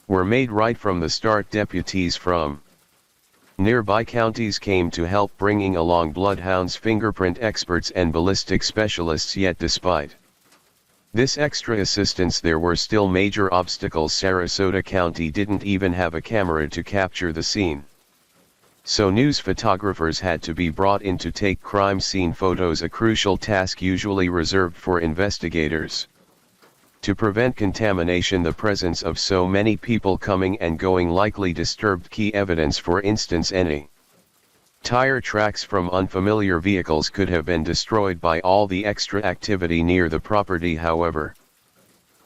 S1: were made right from the start. Deputies from nearby counties came to help, bringing along bloodhounds, fingerprint experts, and ballistic specialists. Yet despite this extra assistance, there were still major obstacles. Sarasota County didn't even have a camera to capture the scene, so news photographers had to be brought in to take crime scene photos, a crucial task usually reserved for investigators. To prevent contamination, the presence of so many people coming and going likely disturbed key evidence. For instance, any tire tracks from unfamiliar vehicles could have been destroyed by all the extra activity near the property. However,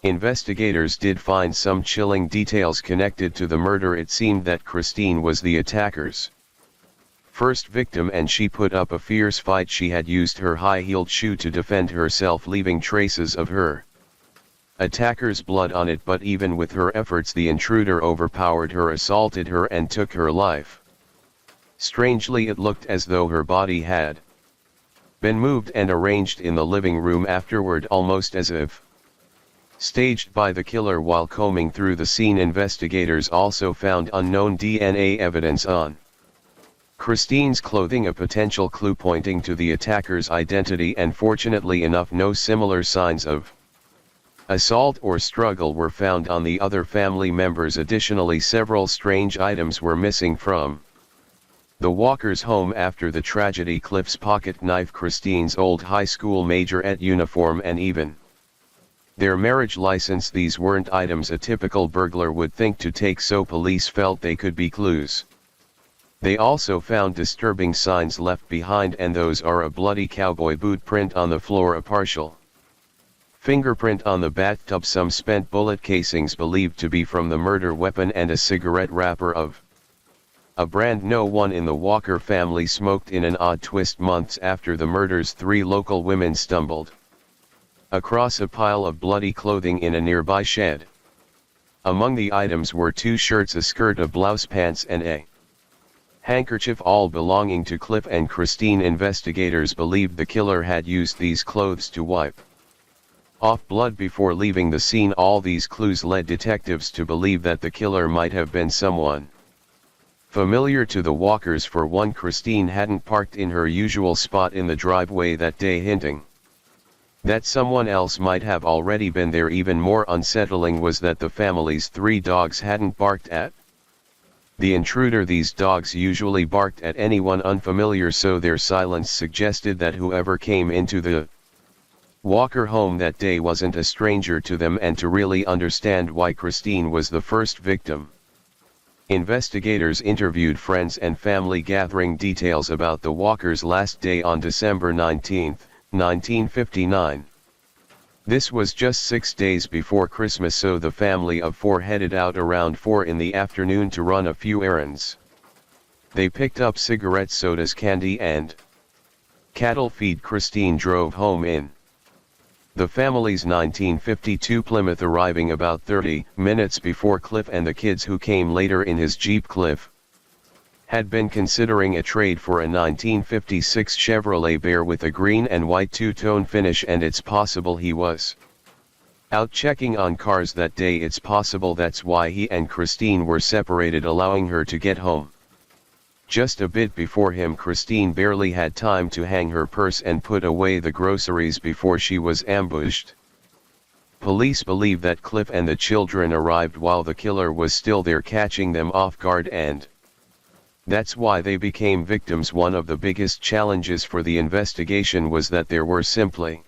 S1: investigators did find some chilling details connected to the murder. It seemed that Christine was the attacker's first victim, and she put up a fierce fight. She had used her high-heeled shoe to defend herself, leaving traces of her attacker's blood on it. But even with her efforts, the intruder overpowered her, assaulted her, and took her life. Strangely, it looked as though her body had been moved and arranged in the living room afterward, almost as if staged by the killer. While combing through the scene, investigators also found unknown DNA evidence on Christine's clothing, a potential clue pointing to the attacker's identity, and fortunately enough, no similar signs of assault or struggle were found on the other family members. Additionally, several strange items were missing from the Walker's home after the tragedy: Cliff's pocket knife, Christine's old high school majorette uniform, and even their marriage license. These weren't items a typical burglar would think to take, so police felt they could be clues. They also found disturbing signs left behind, and those are a bloody cowboy boot print on the floor, a partial fingerprint on the bathtub, some spent bullet casings believed to be from the murder weapon, and a cigarette wrapper of a brand no one in the Walker family smoked. In an odd twist, months after the murders, 3 local women stumbled across a pile of bloody clothing in a nearby shed. Among the items were 2 shirts, a skirt, a blouse, pants, and a handkerchief, all belonging to Cliff and Christine. Investigators believed the killer had used these clothes to wipe off blood before leaving the scene. All these clues led detectives to believe that the killer might have been someone familiar to the Walkers. For one, Christine hadn't parked in her usual spot in the driveway that day, hinting that someone else might have already been there. Even more unsettling was that the family's 3 dogs hadn't barked at the intruder. These dogs usually barked at anyone unfamiliar, so their silence suggested that whoever came into the Walker home that day wasn't a stranger to them, and to really understand why Christine was the first victim, investigators interviewed friends and family gathering details about the Walkers' last day on December 19, 1959. This was just 6 days before Christmas, so the family of four headed out around 4 in the afternoon to run a few errands. They picked up cigarettes, sodas, candy and cattle feed. Christine drove home in the family's 1952 Plymouth, arriving about 30 minutes before Cliff and the kids, who came later in his Jeep. Cliff had been considering a trade for a 1956 Chevrolet Bear with a green and white two-tone finish, and it's possible he was out checking on cars that day. It's possible that's why he and Christine were separated, allowing her to get home just a bit before him. Christine barely had time to hang her purse and put away the groceries before she was ambushed. Police believe that Cliff and the children arrived while the killer was still there, catching them off guard, and that's why they became victims. One of the biggest challenges for the investigation was that there were simply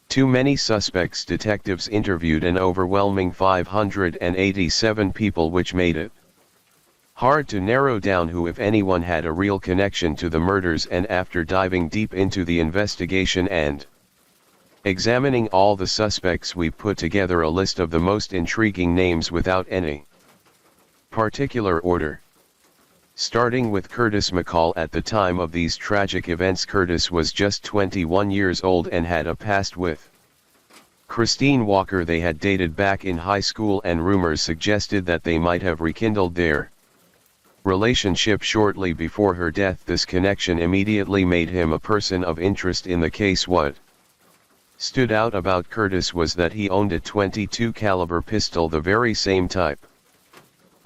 S1: too many suspects. Detectives interviewed an overwhelming 587 people, which made it hard to narrow down who, if anyone, had a real connection to the murders. And after diving deep into the investigation and examining all the suspects, we put together a list of the most intriguing names without any particular order. Starting with Curtis McCall. At the time of these tragic events, Curtis was just 21 years old and had a past with Christine Walker. They had dated back in high school, and rumors suggested that they might have rekindled their relationship shortly before her death. This connection immediately made him a person of interest in the case. What stood out about Curtis was that he owned a .22 caliber pistol, the very same type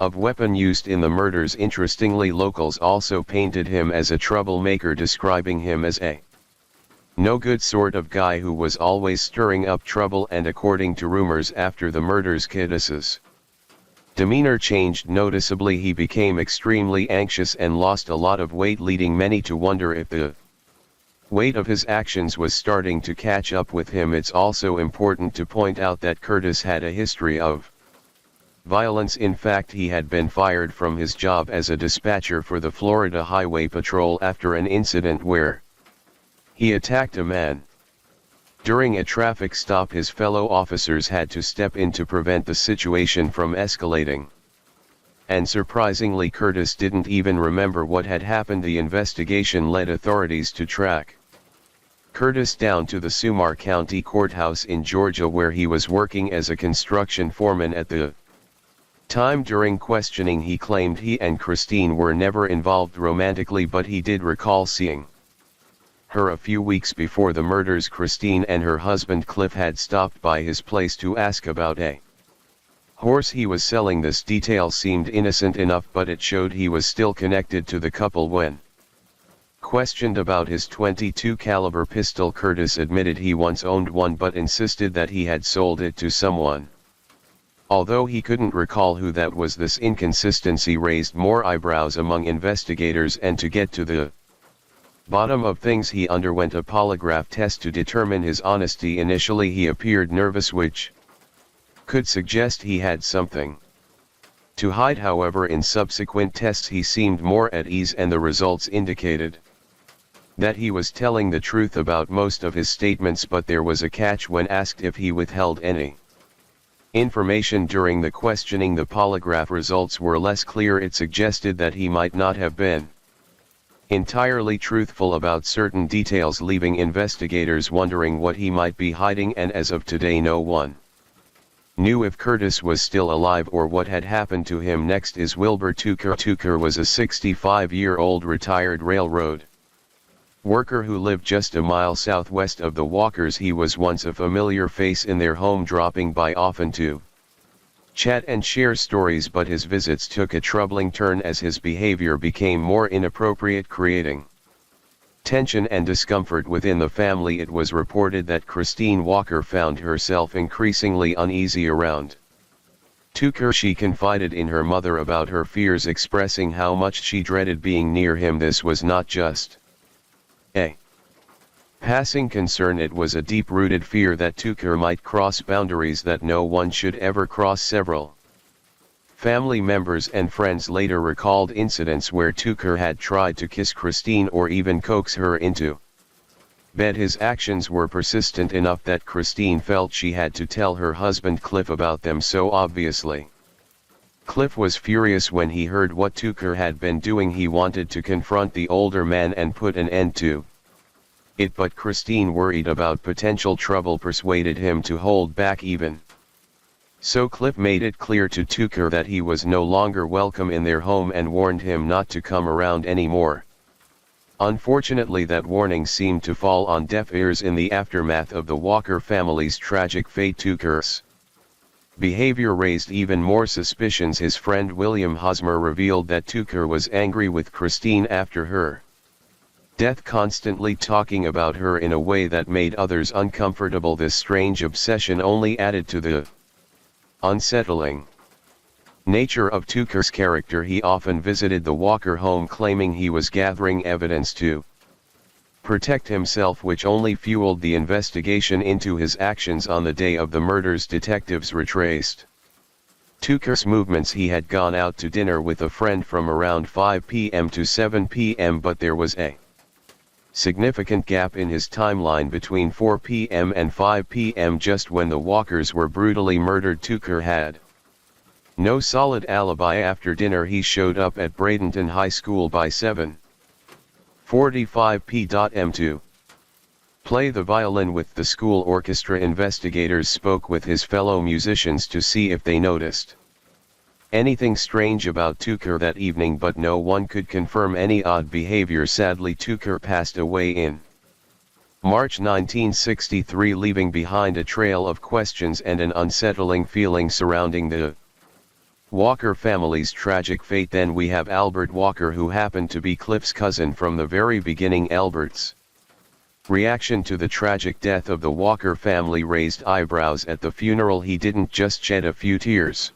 S1: of weapon used in the murders. Interestingly, locals also painted him as a troublemaker, describing him as a no-good sort of guy who was always stirring up trouble. And according to rumors, after the murders, Curtis's demeanor changed noticeably. He became extremely anxious and lost a lot of weight, leading many to wonder if the weight of his actions was starting to catch up with him. It's also important to point out that Curtis had a history of violence. In fact, he had been fired from his job as a dispatcher for the Florida Highway Patrol after an incident where he attacked a man during a traffic stop. His fellow officers had to step in to prevent the situation from escalating. And surprisingly, Curtis didn't even remember what had happened. The investigation led authorities to track Curtis down to the Sumar County Courthouse in Georgia, where he was working as a construction foreman at the time. During questioning, he claimed he and Christine were never involved romantically, but he did recall seeing her a few weeks before the murders. Christine and her husband Cliff had stopped by his place to ask about a horse he was selling. This detail seemed innocent enough, but it showed he was still connected to the couple. When questioned about his .22 caliber pistol, Curtis admitted he once owned one, but insisted that he had sold it to someone, although he couldn't recall who that was. This inconsistency raised more eyebrows among investigators, and to get to the bottom of things, he underwent a polygraph test to determine his honesty. Initially, he appeared nervous, which could suggest he had something to hide. However, in subsequent tests he seemed more at ease, and the results indicated that he was telling the truth about most of his statements. But there was a catch. When asked if he withheld any information during the questioning, the polygraph results were less clear. It suggested that he might not have been entirely truthful about certain details, leaving investigators wondering what he might be hiding. And as of today, no one knew if Curtis was still alive or what had happened to him. Next is Wilbur Tucker. Tucker was a 65-year-old retired railroad worker who lived just a mile southwest of the Walkers. He was once a familiar face in their home, dropping by often to chat and share stories, but his visits took a troubling turn as his behavior became more inappropriate, creating tension and discomfort within the family. It was reported that Christine Walker found herself increasingly uneasy around Tucker. She confided in her mother about her fears, expressing how much she dreaded being near him. This was not just a passing concern. It was a deep-rooted fear that Tucker might cross boundaries that no one should ever cross. Several family members and friends later recalled incidents where Tucker had tried to kiss Christine or even coax her into bed. His actions were persistent enough that Christine felt she had to tell her husband Cliff about them so obviously. Cliff was furious when he heard what Tucker had been doing. He wanted to confront the older man and put an end to it, but Christine, worried about potential trouble, persuaded him to hold back. Even so, Cliff made it clear to Tucker that he was no longer welcome in their home and warned him not to come around anymore. Unfortunately, that warning seemed to fall on deaf ears. In the aftermath of the Walker family's tragic fate, Tucker's behavior raised even more suspicions. His friend William Hosmer revealed that Tucker was angry with Christine after her death, constantly talking about her in a way that made others uncomfortable. This strange obsession only added to the unsettling nature of Tucker's character. He often visited the Walker home, claiming he was gathering evidence to protect himself, which only fueled the investigation into his actions on the day of the murders. Detectives retraced Tucker's movements. He had gone out to dinner with a friend from around 5 p.m. to 7 p.m., but there was a significant gap in his timeline between 4 p.m. and 5 p.m., just when the Walkers were brutally murdered. Tucker had no solid alibi. After dinner, he showed up at Bradenton High School by 7:45 p.m. to play the violin with the school orchestra. Investigators spoke with his fellow musicians to see if they noticed anything strange about Tucker that evening, but no one could confirm any odd behavior. Sadly, Tucker passed away in March 1963, leaving behind a trail of questions and an unsettling feeling surrounding the Walker family's tragic fate. Then we have Albert Walker, who happened to be Cliff's cousin from the very beginning. Albert's reaction to the tragic death of the Walker family raised eyebrows. At the funeral, he didn't just shed a few tears.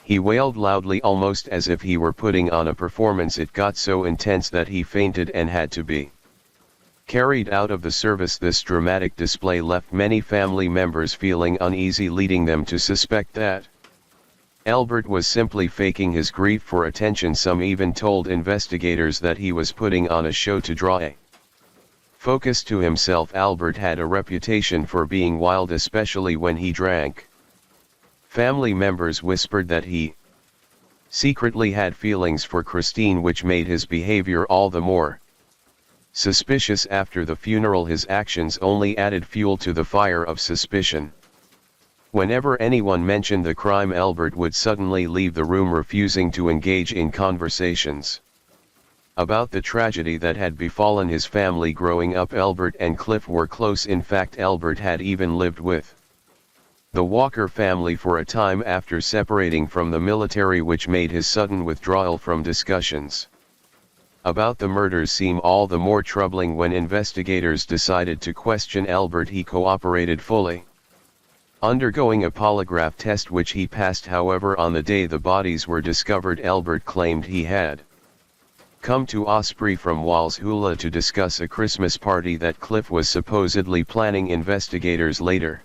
S1: He wailed loudly, almost as if he were putting on a performance. It got so intense that he fainted and had to be carried out of the service. This dramatic display left many family members feeling uneasy, leading them to suspect that Albert was simply faking his grief for attention. Some even told investigators that he was putting on a show to draw a focus to himself. Albert had a reputation for being wild, especially when he drank. Family members whispered that he secretly had feelings for Christine, which made his behavior all the more suspicious. After the funeral, his actions only added fuel to the fire of suspicion. Whenever anyone mentioned the crime, Albert would suddenly leave the room, refusing to engage in conversations about the tragedy that had befallen his family. Growing up, Albert and Cliff were close. In fact, Albert had even lived with the Walker family for a time after separating from the military, which made his sudden withdrawal from discussions about the murders seem all the more troubling. When investigators decided to question Albert, he cooperated fully, undergoing a polygraph test which he passed. However, on the day the bodies were discovered, Albert claimed he had come to Osprey from Walshula to discuss a Christmas party that Cliff was supposedly planning. Investigators later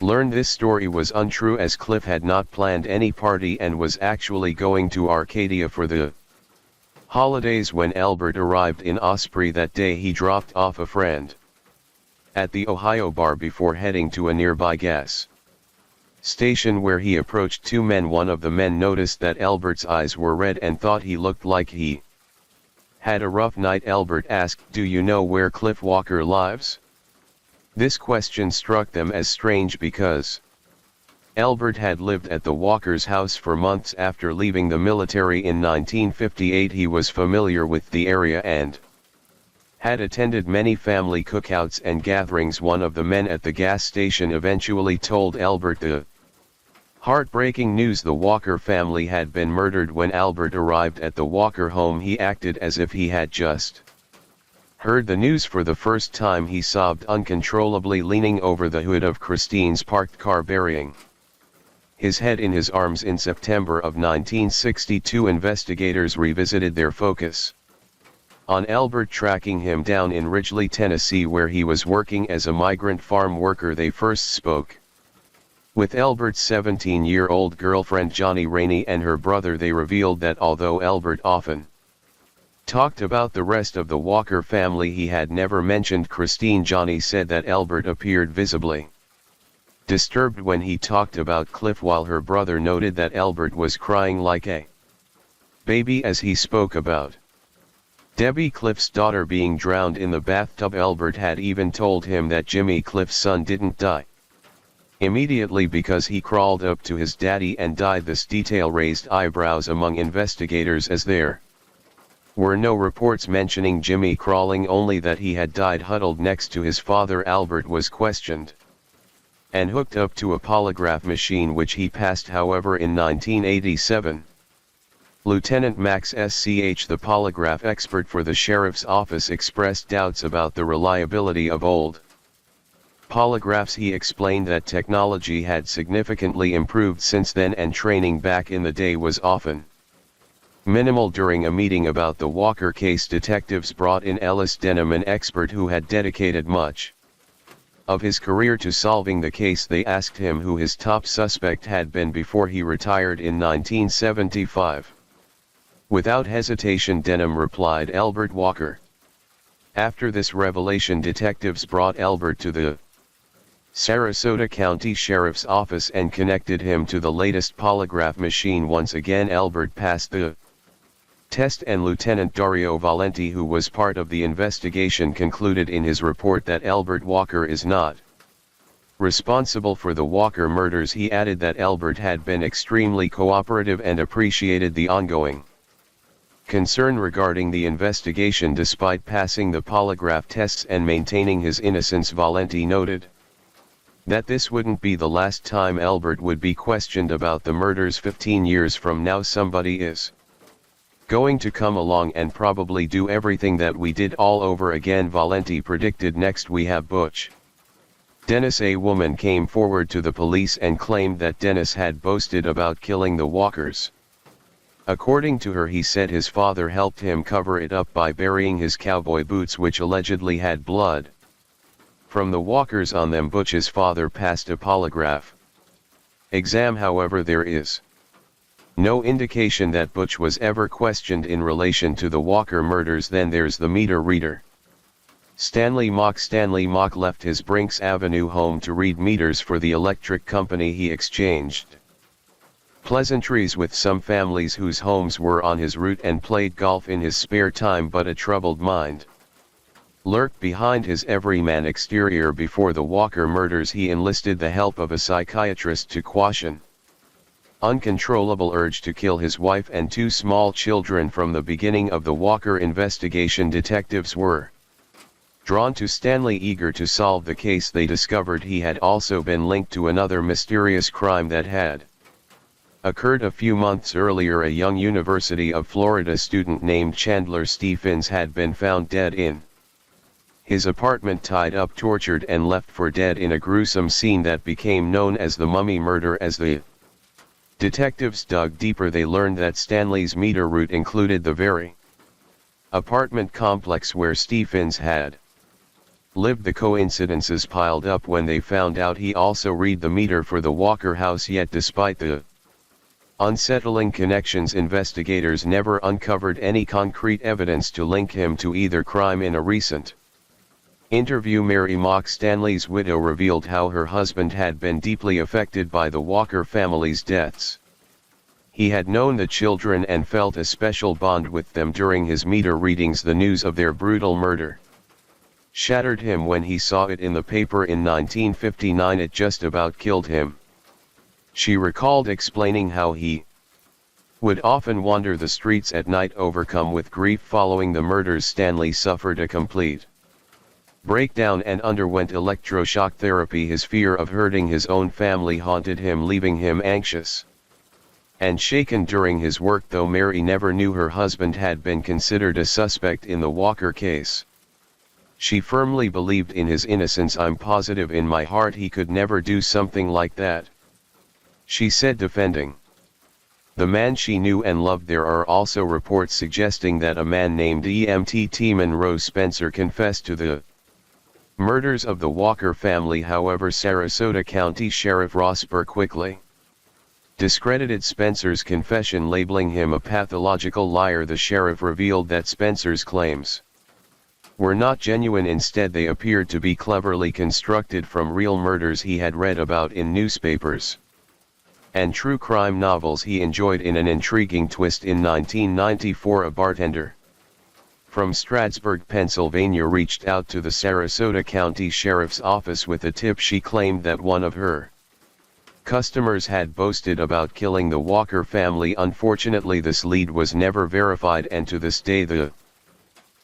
S1: learned this story was untrue, as Cliff had not planned any party and was actually going to Arcadia for the holidays. When Albert arrived in Osprey that day, he dropped off a friend at the Ohio bar before heading to a nearby gas station, where he approached two men. One of the men noticed that Albert's eyes were red and thought he looked like he had a rough night. Albert asked, "Do you know where Cliff Walker lives?" This question struck them as strange because Albert had lived at the Walker's house for months after leaving the military in 1958. He was familiar with the area and had attended many family cookouts and gatherings. One of the men at the gas station eventually told Albert the heartbreaking news: the Walker family had been murdered. When Albert arrived at the Walker home, he acted as if he had just heard the news for the first time. He sobbed uncontrollably, leaning over the hood of Christine's parked car, burying his head in his arms. In September of 1962, investigators revisited their focus On Albert tracking him down in Ridgely, Tennessee, where he was working as a migrant farm worker, they first spoke. With Albert's 17-year-old girlfriend Johnny Rainey and her brother, they revealed that although Albert often talked about the rest of the Walker family, he had never mentioned Christine. Johnny said that Albert appeared visibly disturbed when he talked about Cliff, while her brother noted that Albert was crying like a baby as he spoke about Debbie, Cliff's daughter, being drowned in the bathtub. Albert had even told him that Jimmy, Cliff's son, didn't die immediately because he crawled up to his daddy and died. This detail raised eyebrows among investigators, as there were no reports mentioning Jimmy crawling, only that he had died huddled next to his father. Albert was questioned and hooked up to a polygraph machine, which he passed, however, in 1987. Lieutenant Max Sch, the polygraph expert for the sheriff's office, expressed doubts about the reliability of old polygraphs. He explained that technology had significantly improved since then, and training back in the day was often minimal. During a meeting about the Walker case, detectives brought in Ellis Denham, an expert who had dedicated much of his career to solving the case. They asked him who his top suspect had been before he retired in 1975. Without hesitation, Denham replied, "Albert Walker." After this revelation, detectives brought Albert to the Sarasota County Sheriff's Office and connected him to the latest polygraph machine. Once again, Albert passed the test, and Lieutenant Dario Valenti, who was part of the investigation, concluded in his report that Albert Walker is not responsible for the Walker murders. He added that Albert had been extremely cooperative and appreciated the ongoing concern regarding the investigation despite passing the polygraph tests and maintaining his innocence. Valenti noted that this wouldn't be the last time Albert would be questioned about the murders. 15 years from now, somebody is going to come along and probably do everything that we did all over again, Valenti predicted. Next we have Butch Dennis. A woman came forward to the police and claimed that Dennis had boasted about killing the Walkers. According to her, he said his father helped him cover it up by burying his cowboy boots, which allegedly had blood from the Walkers on them. Butch's father passed a polygraph exam, however there is no indication that Butch was ever questioned in relation to the Walker murders. Then there's the meter reader, Stanley Mock. Stanley Mock left his Brinks Avenue home to read meters for the electric company. He exchanged pleasantries with some families whose homes were on his route and played golf in his spare time, but a troubled mind lurked behind his everyman exterior. Before the Walker murders, he enlisted the help of a psychiatrist to quash an uncontrollable urge to kill his wife and two small children. From the beginning of the Walker investigation, detectives were drawn to Stanley, eager to solve the case. They discovered he had also been linked to another mysterious crime that had occurred a few months earlier. A young University of Florida student named Chandler Stephens had been found dead in his apartment, tied up, tortured, and left for dead in a gruesome scene that became known as the Mummy murder. As the detectives dug deeper, they learned that Stanley's meter route included the very apartment complex where Stephens had lived. The coincidences piled up when they found out he also read the meter for the Walker house. Yet despite the unsettling connections, investigators never uncovered any concrete evidence to link him to either crime. In a recent interview, Mary Mock, Stanley's widow, revealed how her husband had been deeply affected by the Walker family's deaths. He had known the children and felt a special bond with them during his meter readings. The news of their brutal murder shattered him when he saw it in the paper in 1959. It just about killed him, she recalled, explaining how he would often wander the streets at night, overcome with grief following the murders. Stanley suffered a complete breakdown and underwent electroshock therapy. His fear of hurting his own family haunted him, leaving him anxious and shaken during his work. Though Mary never knew her husband had been considered a suspect in the Walker case, she firmly believed in his innocence. "I'm positive in my heart he could never do something like that," she said, defending the man she knew and loved. There are also reports suggesting that a man named EMT Teeman Rose Spencer confessed to the murders of the Walker family. However, Sarasota County Sheriff Rosper quickly discredited Spencer's confession, labeling him a pathological liar. The sheriff revealed that Spencer's claims were not genuine. Instead, they appeared to be cleverly constructed from real murders he had read about in newspapers and true crime novels he enjoyed. In an intriguing twist, in 1994 a bartender from Stratford, Pennsylvania reached out to the Sarasota County Sheriff's Office with a tip. She claimed that one of her customers had boasted about killing the Walker family. Unfortunately, this lead was never verified, and to this day the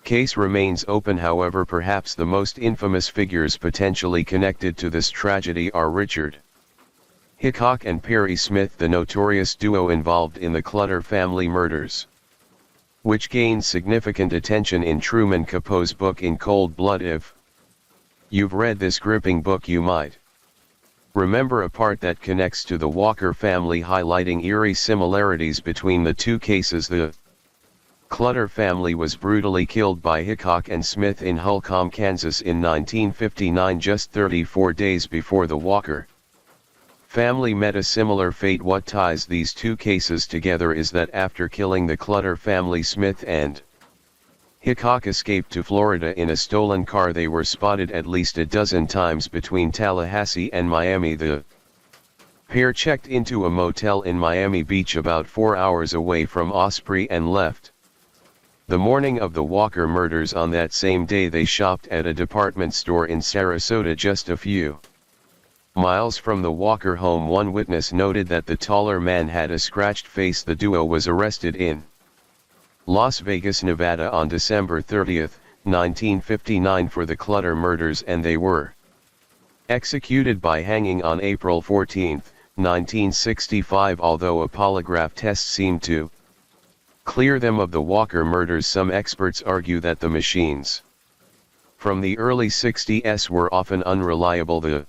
S1: case remains open. However, perhaps the most infamous figures potentially connected to this tragedy are Richard Hickok and Perry Smith, the notorious duo involved in the Clutter family murders, which gained significant attention in Truman Capote's book In Cold Blood. If you've read this gripping book, you might remember a part that connects to the Walker family, highlighting eerie similarities between the two cases. The Clutter family was brutally killed by Hickok and Smith in Holcomb, Kansas in 1959, just 34 days before the Walker family met a similar fate. What ties these two cases together is that after killing the Clutter family, Smith and Hickok escaped to Florida in a stolen car. They were spotted at least a dozen times between Tallahassee and Miami. The pair checked into a motel in Miami Beach, about 4 hours away from Osprey, and left the morning of the Walker murders. On that same day, they shopped at a department store in Sarasota, just a few miles from the Walker home. One witness noted that the taller man had a scratched face. The duo was arrested in Las Vegas, Nevada on December 30, 1959 for the Clutter murders, and they were executed by hanging on April 14, 1965. Although a polygraph test seemed to clear them of the Walker murders, some experts argue that the machines from the early 60s were often unreliable. The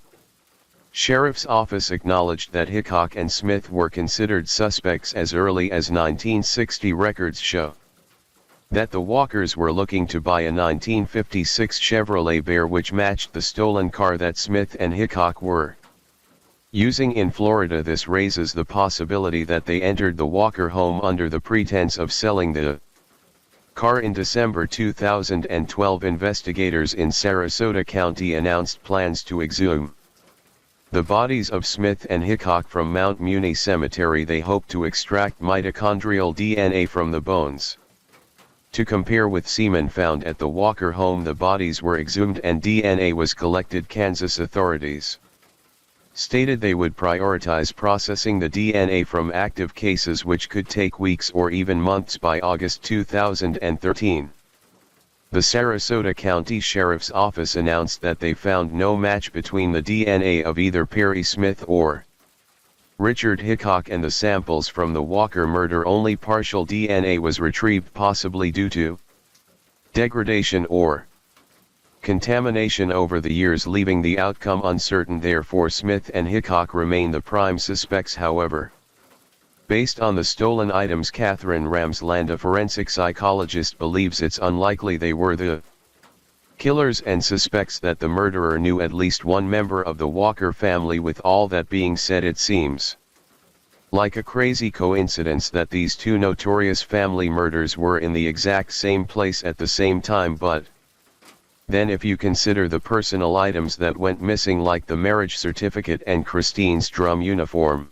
S1: sheriff's office acknowledged that Hickok and Smith were considered suspects as early as 1960. Records show that the Walkers were looking to buy a 1956 Chevrolet Bear, which matched the stolen car that Smith and Hickok were using in Florida. This raises the possibility that they entered the Walker home under the pretense of selling the car. In December 2012, investigators in Sarasota County announced plans to exhume the bodies of Smith and Hickok from Mount Muni Cemetery. They hoped to extract mitochondrial DNA from the bones to compare with semen found at the Walker home. The bodies were exhumed and DNA was collected. Kansas authorities stated they would prioritize processing the DNA from active cases, which could take weeks or even months. By August 2013, the Sarasota County Sheriff's Office announced that they found no match between the DNA of either Perry Smith or Richard Hickok and the samples from the Walker murder. Only partial DNA was retrieved, possibly due to degradation or contamination over the years, leaving the outcome uncertain. Therefore, Smith and Hickok remain the prime suspects. However, based on the stolen items, Catherine Ramsland, a forensic psychologist, believes it's unlikely they were the killers and suspects that the murderer knew at least one member of the Walker family. With all that being said, it seems like a crazy coincidence that these two notorious family murders were in the exact same place at the same time. But then if you consider the personal items that went missing, like the marriage certificate and Christine's drum uniform,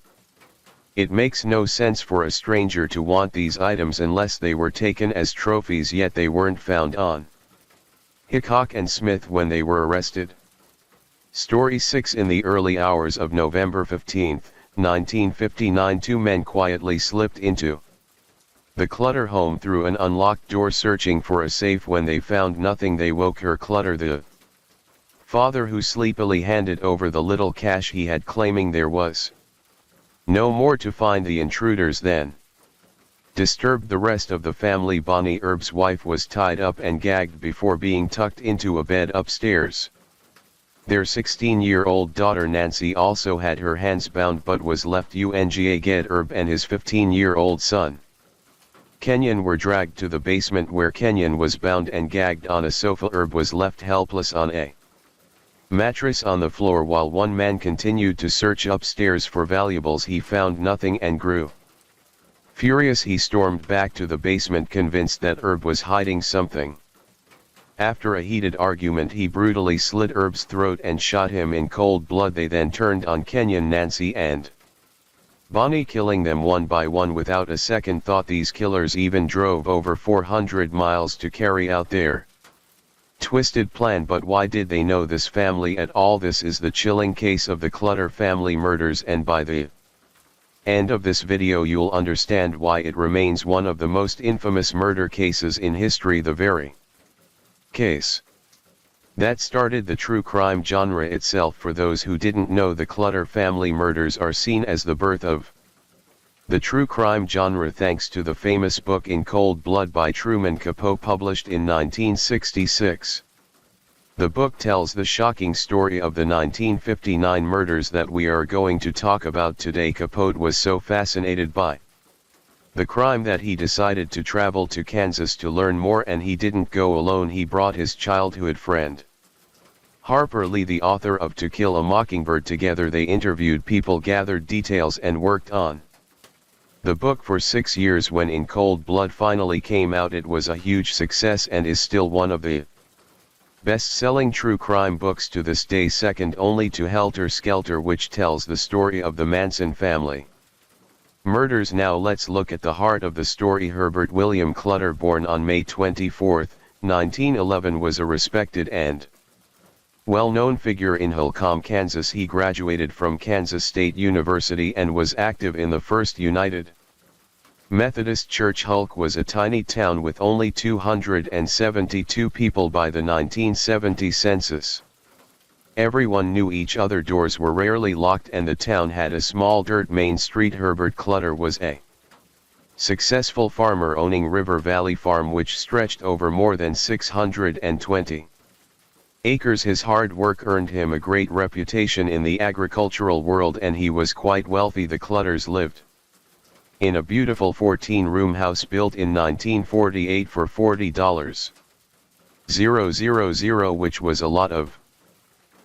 S1: it makes no sense for a stranger to want these items unless they were taken as trophies, yet they weren't found on Hickok and Smith when they were arrested. Story 6. In the early hours of November 15, 1959, two men quietly slipped into the Clutter home through an unlocked door, searching for a safe. When they found nothing, they woke her Clutter, the father, who sleepily handed over the little cash he had, claiming there was no more to find. The intruders then disturbed the rest of the family. Bonnie Erb's wife was tied up and gagged before being tucked into a bed upstairs. Their 16-year-old daughter Nancy also had her hands bound but was left ungagged. Herb and his 15-year-old son Kenyon were dragged to the basement where Kenyon was bound and gagged on a sofa. Herb was left helpless on a mattress on the floor while one man continued to search upstairs for valuables. He found nothing and grew furious. He stormed back to the basement convinced that Herb was hiding something. After a heated argument he brutally slit Herb's throat and shot him in cold blood. They then turned on Kenyon, Nancy and Bonnie, killing them one by one without a second thought. These killers even drove over 400 miles to carry out their twisted plan. But why did they know this family at all? This is the chilling case of the Clutter family murders, and by the end of this video you'll understand why it remains one of the most infamous murder cases in history. The very case that started the true crime genre itself. For those who didn't know, the Clutter family murders are seen as the birth of the true crime genre thanks to the famous book In Cold Blood by Truman Capote, published in 1966. The book tells the shocking story of the 1959 murders that we are going to talk about today. Capote was so fascinated by the crime that he decided to travel to Kansas to learn more, and he didn't go alone. He brought his childhood friend Harper Lee, the author of To Kill a Mockingbird. Together they interviewed people, gathered details, and worked on the book for 6 years. When In Cold Blood finally came out, it was a huge success and is still one of the best-selling true crime books to this day, second only to Helter Skelter, which tells the story of the Manson family murders. Now let's look at the heart of the story. Herbert William Clutter, born on May 24, 1911, was a respected and well-known figure in Holcomb, Kansas. He graduated from Kansas State University and was active in the First United Methodist Church. Hulk was a tiny town with only 272 people by the 1970 census. Everyone knew each other, doors were rarely locked, and the town had a small dirt main street. Herbert Clutter was a successful farmer owning River Valley Farm, which stretched over more than 620 acres. His hard work earned him a great reputation in the agricultural world, and he was quite wealthy. The Clutters lived in a beautiful 14-room house built in 1948 for $40,000, which was a lot of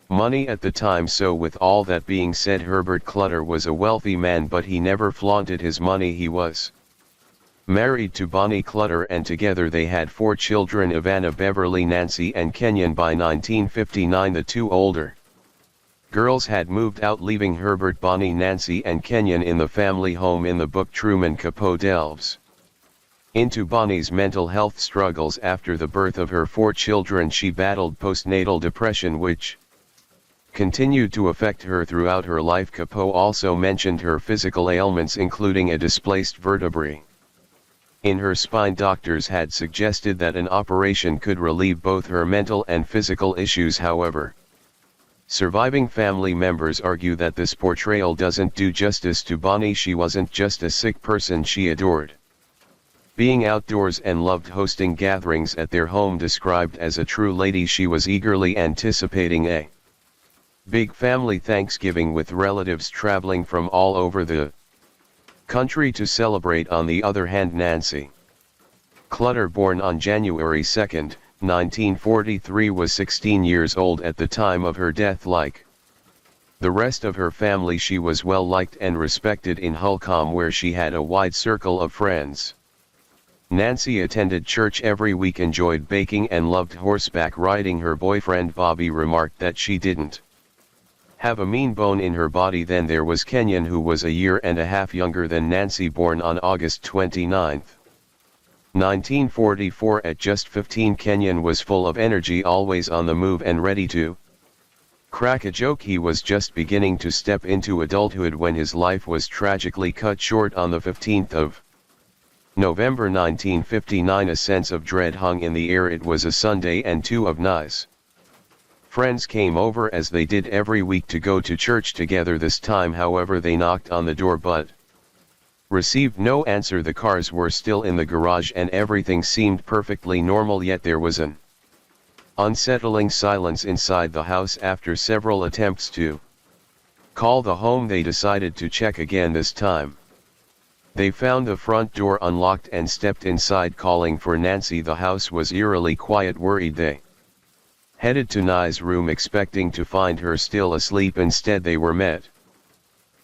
S1: money at the time. So with all that being said, Herbert Clutter was a wealthy man, but he never flaunted his money. He was married to Bonnie Clutter, and together they had 4 children: Ivana, Beverly, Nancy, and Kenyon. By 1959 the 2 older girls had moved out, leaving Herbert, Bonnie, Nancy, and Kenyon in the family home. In the book, Truman Capote delves into Bonnie's mental health struggles. After the birth of her 4 children, she battled postnatal depression, which continued to affect her throughout her life. Capote also mentioned her physical ailments, including a displaced vertebrae in her spine. Doctors had suggested that an operation could relieve both her mental and physical issues. However, surviving family members argue that this portrayal doesn't do justice to Bonnie. She wasn't just a sick person, she adored being outdoors and loved hosting gatherings at their home. Described as a true lady, she was eagerly anticipating a big family Thanksgiving with relatives traveling from all over the country to celebrate. On the other hand, Nancy Clutter, born on January 2, 1943, was 16 years old at the time of her death. Like the rest of her family, she was well liked and respected in Holcomb, where she had a wide circle of friends. Nancy attended church every week, enjoyed baking, and loved horseback riding. Her boyfriend Bobby remarked that she didn't have a mean bone in her body. Then there was Kenyon, who was a year and a half younger than Nancy, born on August 29, 1944. At just 15, Kenyon was full of energy, always on the move and ready to crack a joke. He was just beginning to step into adulthood when his life was tragically cut short on the 15th of November 1959. A sense of dread hung in the air. It was a Sunday, and 2 of Nye's friends came over, as they did every week, to go to church together. This time, however, they knocked on the door but received no answer. The cars were still in the garage and everything seemed perfectly normal, yet there was an Unsettling silence inside the house. After several attempts to call the home, they decided to check again this time. They found the front door unlocked and stepped inside calling for Nancy. The house was eerily quiet. Worried, they headed to Nai's room expecting to find her still asleep. Instead they were met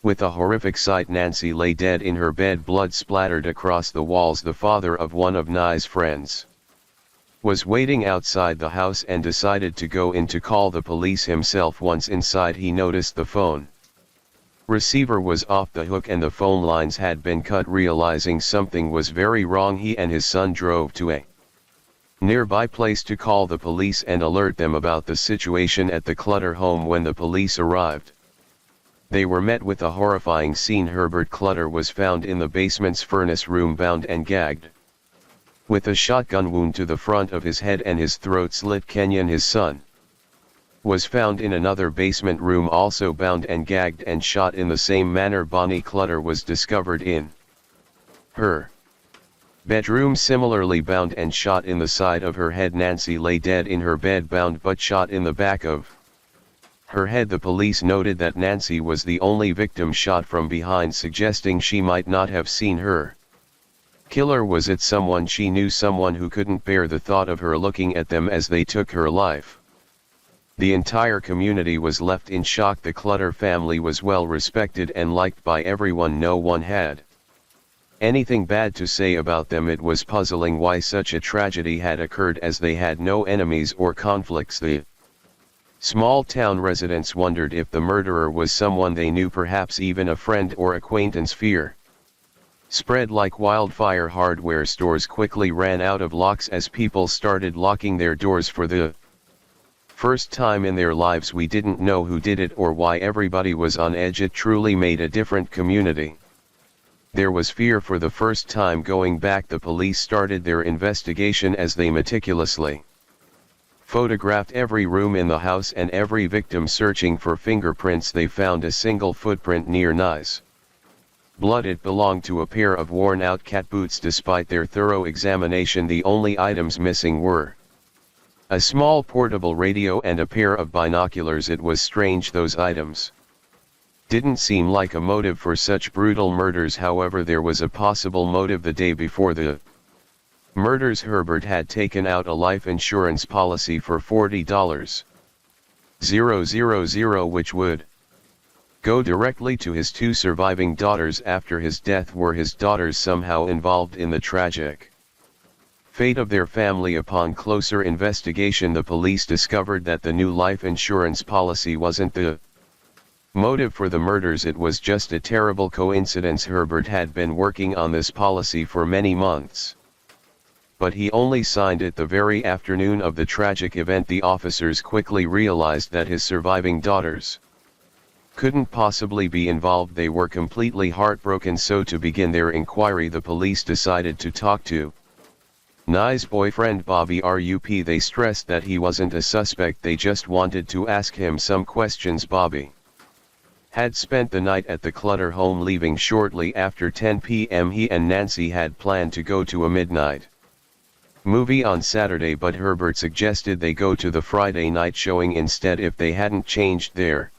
S1: with a horrific sight. Nancy lay dead in her bed, blood splattered across the walls. The father of one of Nai's friends was waiting outside the house and decided to go in to call the police himself. Once inside, he noticed the phone receiver was off the hook and the phone lines had been cut. Realizing something was very wrong, he and his son drove to a nearby place to call the police and alert them about the situation at the Clutter home. When the police arrived, they were met with a horrifying scene. Herbert Clutter was found in the basement's furnace room, bound and gagged, with a shotgun wound to the front of his head and his throat slit. Kenyon, his son, was found in another basement room, also bound and gagged and shot in the same manner. Bonnie Clutter was discovered in her bedroom, similarly bound and shot in the side of her head. Nancy lay dead in her bed, bound but shot in the back of her head. The police noted that Nancy was the only victim shot from behind, suggesting she might not have seen her killer. Was it someone she knew, someone who couldn't bear the thought of her looking at them as they took her life? The entire community was left in shock. The Clutter family was well respected and liked by everyone. No one had anything bad to say about them. It was puzzling why such a tragedy had occurred, as they had no enemies or conflicts. The small town residents wondered if the murderer was someone they knew, perhaps even a friend or acquaintance. Fear spread like wildfire. Hardware stores quickly ran out of locks as people started locking their doors for the first time in their lives. We didn't know who did it or why everybody was on edge. It truly made a different community. There was fear for the first time. Going back, the police started their investigation as they meticulously photographed every room in the house and every victim, searching for fingerprints. They found a single footprint near Nai's blood. It belonged to a pair of worn-out cat boots. Despite their thorough examination, the only items missing were a small portable radio and a pair of binoculars. It was strange, those items didn't seem like a motive for such brutal murders. However, there was a possible motive. The day before the murders, Herbert had taken out a life insurance policy for $40,000, which would go directly to his two surviving daughters after his death. Were his daughters somehow involved in the tragic fate of their family? Upon closer investigation, the police discovered that the new life insurance policy wasn't the motive for the murders. It was just a terrible coincidence. Herbert had been working on this policy for many months, but he only signed it the very afternoon of the tragic event. The officers quickly realized that his surviving daughters couldn't possibly be involved. They were completely heartbroken. So to begin their inquiry, the police decided to talk to Nai's boyfriend Bobby Rup. They stressed that he wasn't a suspect, they just wanted to ask him some questions. Bobby had spent the night at the Clutter home. Leaving shortly after 10 p.m. he and Nancy had planned to go to a midnight movie on Saturday, but Herbert suggested they go to the Friday night showing instead. If they hadn't changed their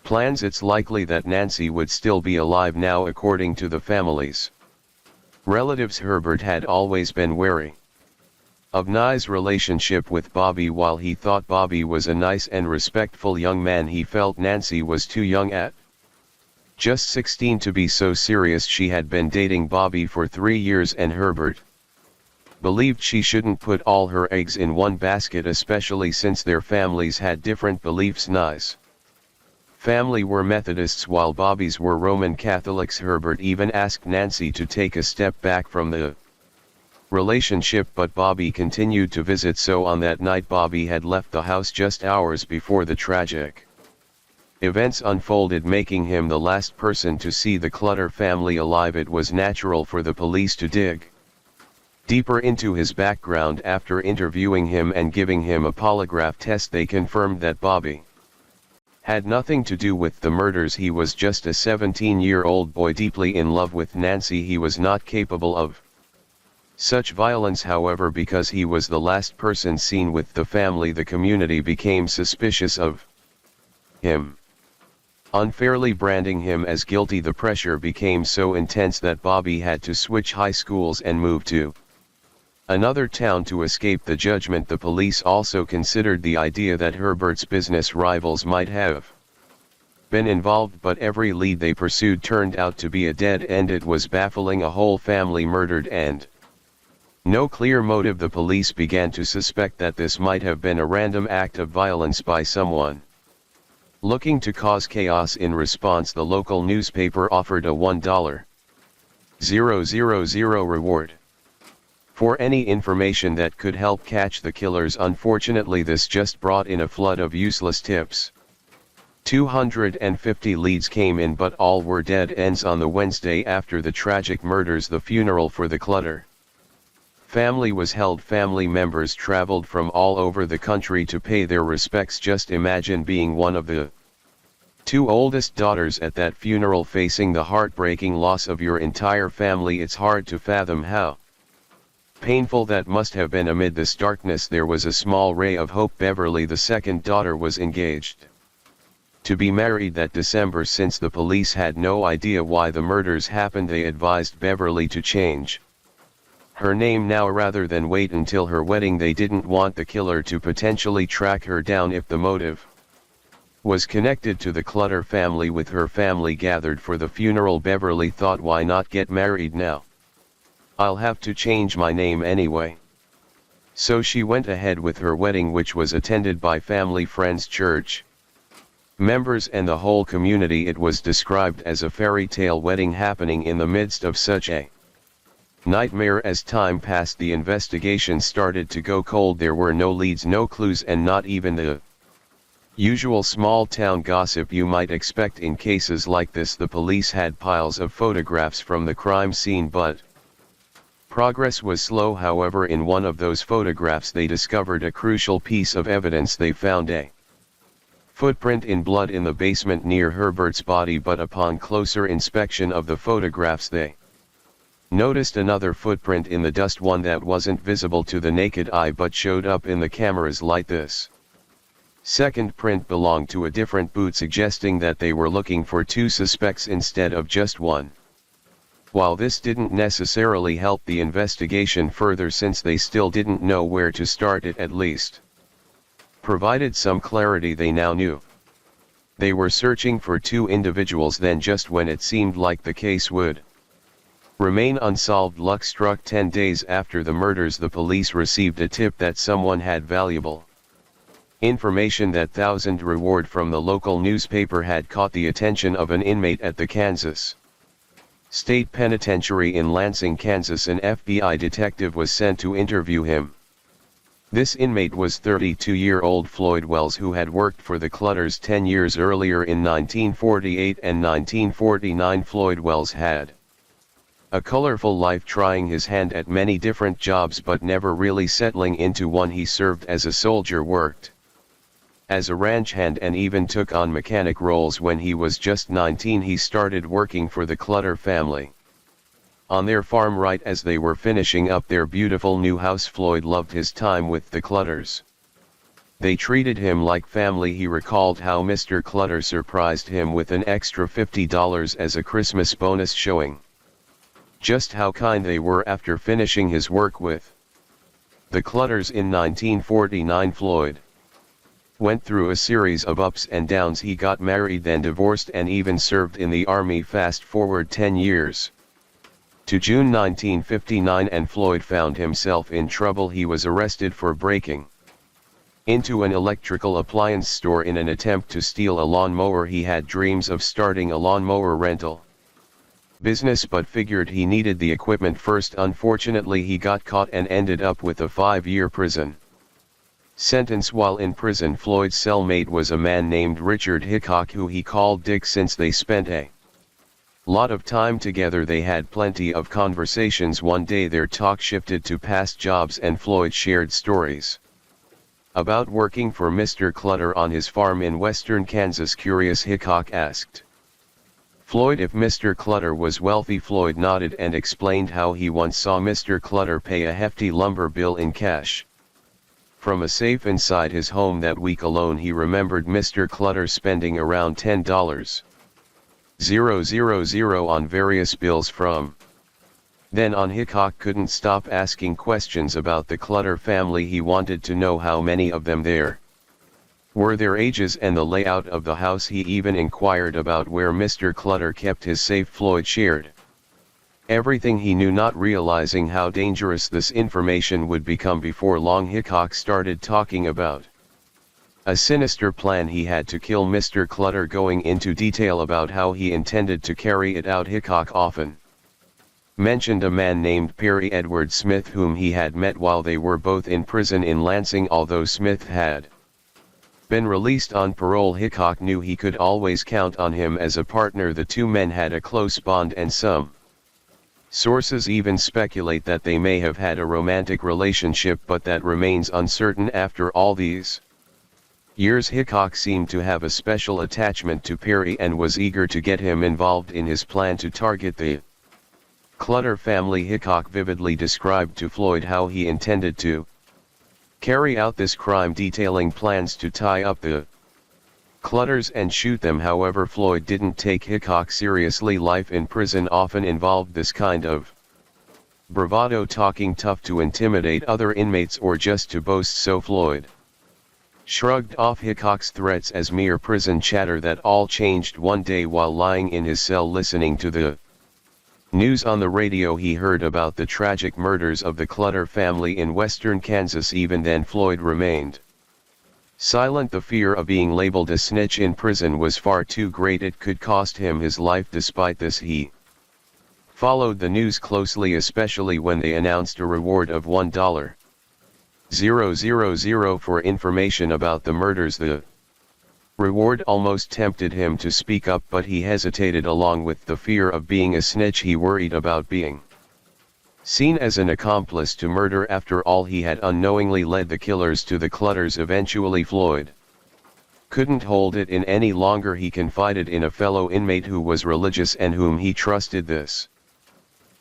S1: plans, it's likely that Nancy would still be alive now. According to the family's relatives, Herbert had always been wary of Nai's relationship with Bobby. While he thought Bobby was a nice and respectful young man, he felt Nancy was too young, at just 16, to be so serious. She had been dating Bobby for 3 years, and Herbert believed she shouldn't put all her eggs in one basket, especially since their families had different beliefs. Nai's family were Methodists while Bobby's were Roman Catholics. Herbert even asked Nancy to take a step back from the relationship, but Bobby continued to visit. So on that night, Bobby had left the house just hours before the tragic events unfolded, making him the last person to see the Clutter family alive. It was natural for the police to dig deeper into his background. After interviewing him and giving him a polygraph test, they confirmed that Bobby had nothing to do with the murders. He was just a 17-year-old boy deeply in love with Nancy. He was not capable of Such violence, however, because he was the last person seen with the family, the community became suspicious of him, unfairly branding him as guilty. The pressure became so intense that Bobby had to switch high schools and move to another town to escape the judgment. The police also considered the idea that Herbert's business rivals might have been involved, but every lead they pursued turned out to be a dead end. It was baffling, a whole family murdered and no clear motive. The police began to suspect that this might have been a random act of violence by someone looking to cause chaos. In response, the local newspaper offered a $1,000 reward for any information that could help catch the killers. Unfortunately, this just brought in a flood of useless tips. 250 leads came in, but all were dead ends. On the Wednesday after the tragic murders, the funeral for the Clutter family was held. Family members traveled from all over the country to pay their respects. Just imagine being one of the two oldest daughters at that funeral, facing the heartbreaking loss of your entire family. It's hard to fathom how painful that must have been. Amid this darkness, there was a small ray of hope. Beverly, the second daughter, was engaged to be married that December. Since the police had no idea why the murders happened, they advised Beverly to change her name now rather than wait until her wedding. They didn't want the killer to potentially track her down if the motive was connected to the Clutter family. With her family gathered for the funeral, Beverly thought, why not get married now? I'll have to change my name anyway. So she went ahead with her wedding, which was attended by family, friends, church members, and the whole community. It was described as a fairy tale wedding happening in the midst of such a nightmare. As time passed, the investigation started to go cold. There were no leads, no clues, and not even the usual small town gossip you might expect in cases like this. The police had piles of photographs from the crime scene, but progress was slow. However, in one of those photographs they discovered a crucial piece of evidence. They found a footprint in blood in the basement near Herbert's body, but upon closer inspection of the photographs they noticed another footprint in the dust, one that wasn't visible to the naked eye but showed up in the camera's light. This second print belonged to a different boot, suggesting that they were looking for two suspects instead of just one. While this didn't necessarily help the investigation further, since they still didn't know where to start, it at least provided some clarity. They now knew they were searching for two individuals. Then, just when it seemed like the case would remain unsolved, luck struck. 10 days after the murders, the police received a tip that someone had valuable information. That $1,000 reward from the local newspaper had caught the attention of an inmate at the Kansas State Penitentiary in Lansing, Kansas. An FBI detective was sent to interview him. This inmate was 32-year-old Floyd Wells, who had worked for the Clutters 10 years earlier in 1948 and 1949. Floyd Wells had a colorful life, trying his hand at many different jobs but never really settling into one. He served as a soldier, worked as a ranch hand, and even took on mechanic roles. When he was just 19, he started working for the Clutter family on their farm. Right as they were finishing up their beautiful new house, Floyd loved his time with the Clutters. They treated him like family. He recalled how Mr. Clutter surprised him with an extra $50 as a Christmas bonus, showing just how kind they were. After finishing his work with the Clutters in 1949, Floyd went through a series of ups and downs. He got married, then divorced, and even served in the Army. Fast forward 10 years to June 1959, and Floyd found himself in trouble. He was arrested for breaking into an electrical appliance store in an attempt to steal a lawnmower. He had dreams of starting a lawnmower rental business, but figured he needed the equipment first. Unfortunately, he got caught and ended up with a 5-year prison sentence. While in prison, Floyd's cellmate was a man named Richard Hickok, who he called Dick. Since they spent a lot of time together, they had plenty of conversations. One day their talk shifted to past jobs, and Floyd shared stories about working for Mr. Clutter on his farm in western Kansas. Curious, Hickok asked Floyd, if Mr. Clutter was wealthy. Floyd nodded and explained how he once saw Mr. Clutter pay a hefty lumber bill in cash from a safe inside his home. That week alone he remembered Mr. Clutter spending around $10,000 on various bills from then on. Hickok couldn't stop asking questions about the Clutter family. He wanted to know how many of them there were, their ages and the layout of the house. He even inquired about where Mr. Clutter kept his safe. Floyd shared everything he knew, not realizing how dangerous this information would become. Before long Hickok started talking about a sinister plan he had to kill Mr. Clutter, going into detail about how he intended to carry it out. Hickok often mentioned a man named Perry Edward Smith, whom he had met while they were both in prison in Lansing. Although Smith had been released on parole, Hickok knew he could always count on him as a partner. The two men had a close bond, and some sources even speculate that they may have had a romantic relationship, but that remains uncertain. After all these years, Hickok seemed to have a special attachment to Perry and was eager to get him involved in his plan to target the Clutter family. Hickok vividly described to Floyd how he intended to carry out this crime, detailing plans to tie up the Clutters and shoot them. However, Floyd didn't take Hickok seriously. Life in prison often involved this kind of bravado, talking tough to intimidate other inmates or just to boast, so Floyd shrugged off Hickok's threats as mere prison chatter. That all changed one day while lying in his cell listening to the news on the radio. He heard about the tragic murders of the Clutter family in western Kansas. Even then Floyd remained silent. The fear of being labeled a snitch in prison was far too great. It could cost him his life. Despite this, he followed the news closely, especially when they announced a reward of $1,000 for information about the murders. The reward almost tempted him to speak up, but he hesitated. Along with the fear of being a snitch, he worried about being seen as an accomplice to murder. After all, he had unknowingly led the killers to the Clutters. Eventually Floyd couldn't hold it in any longer. He confided in a fellow inmate who was religious and whom he trusted. This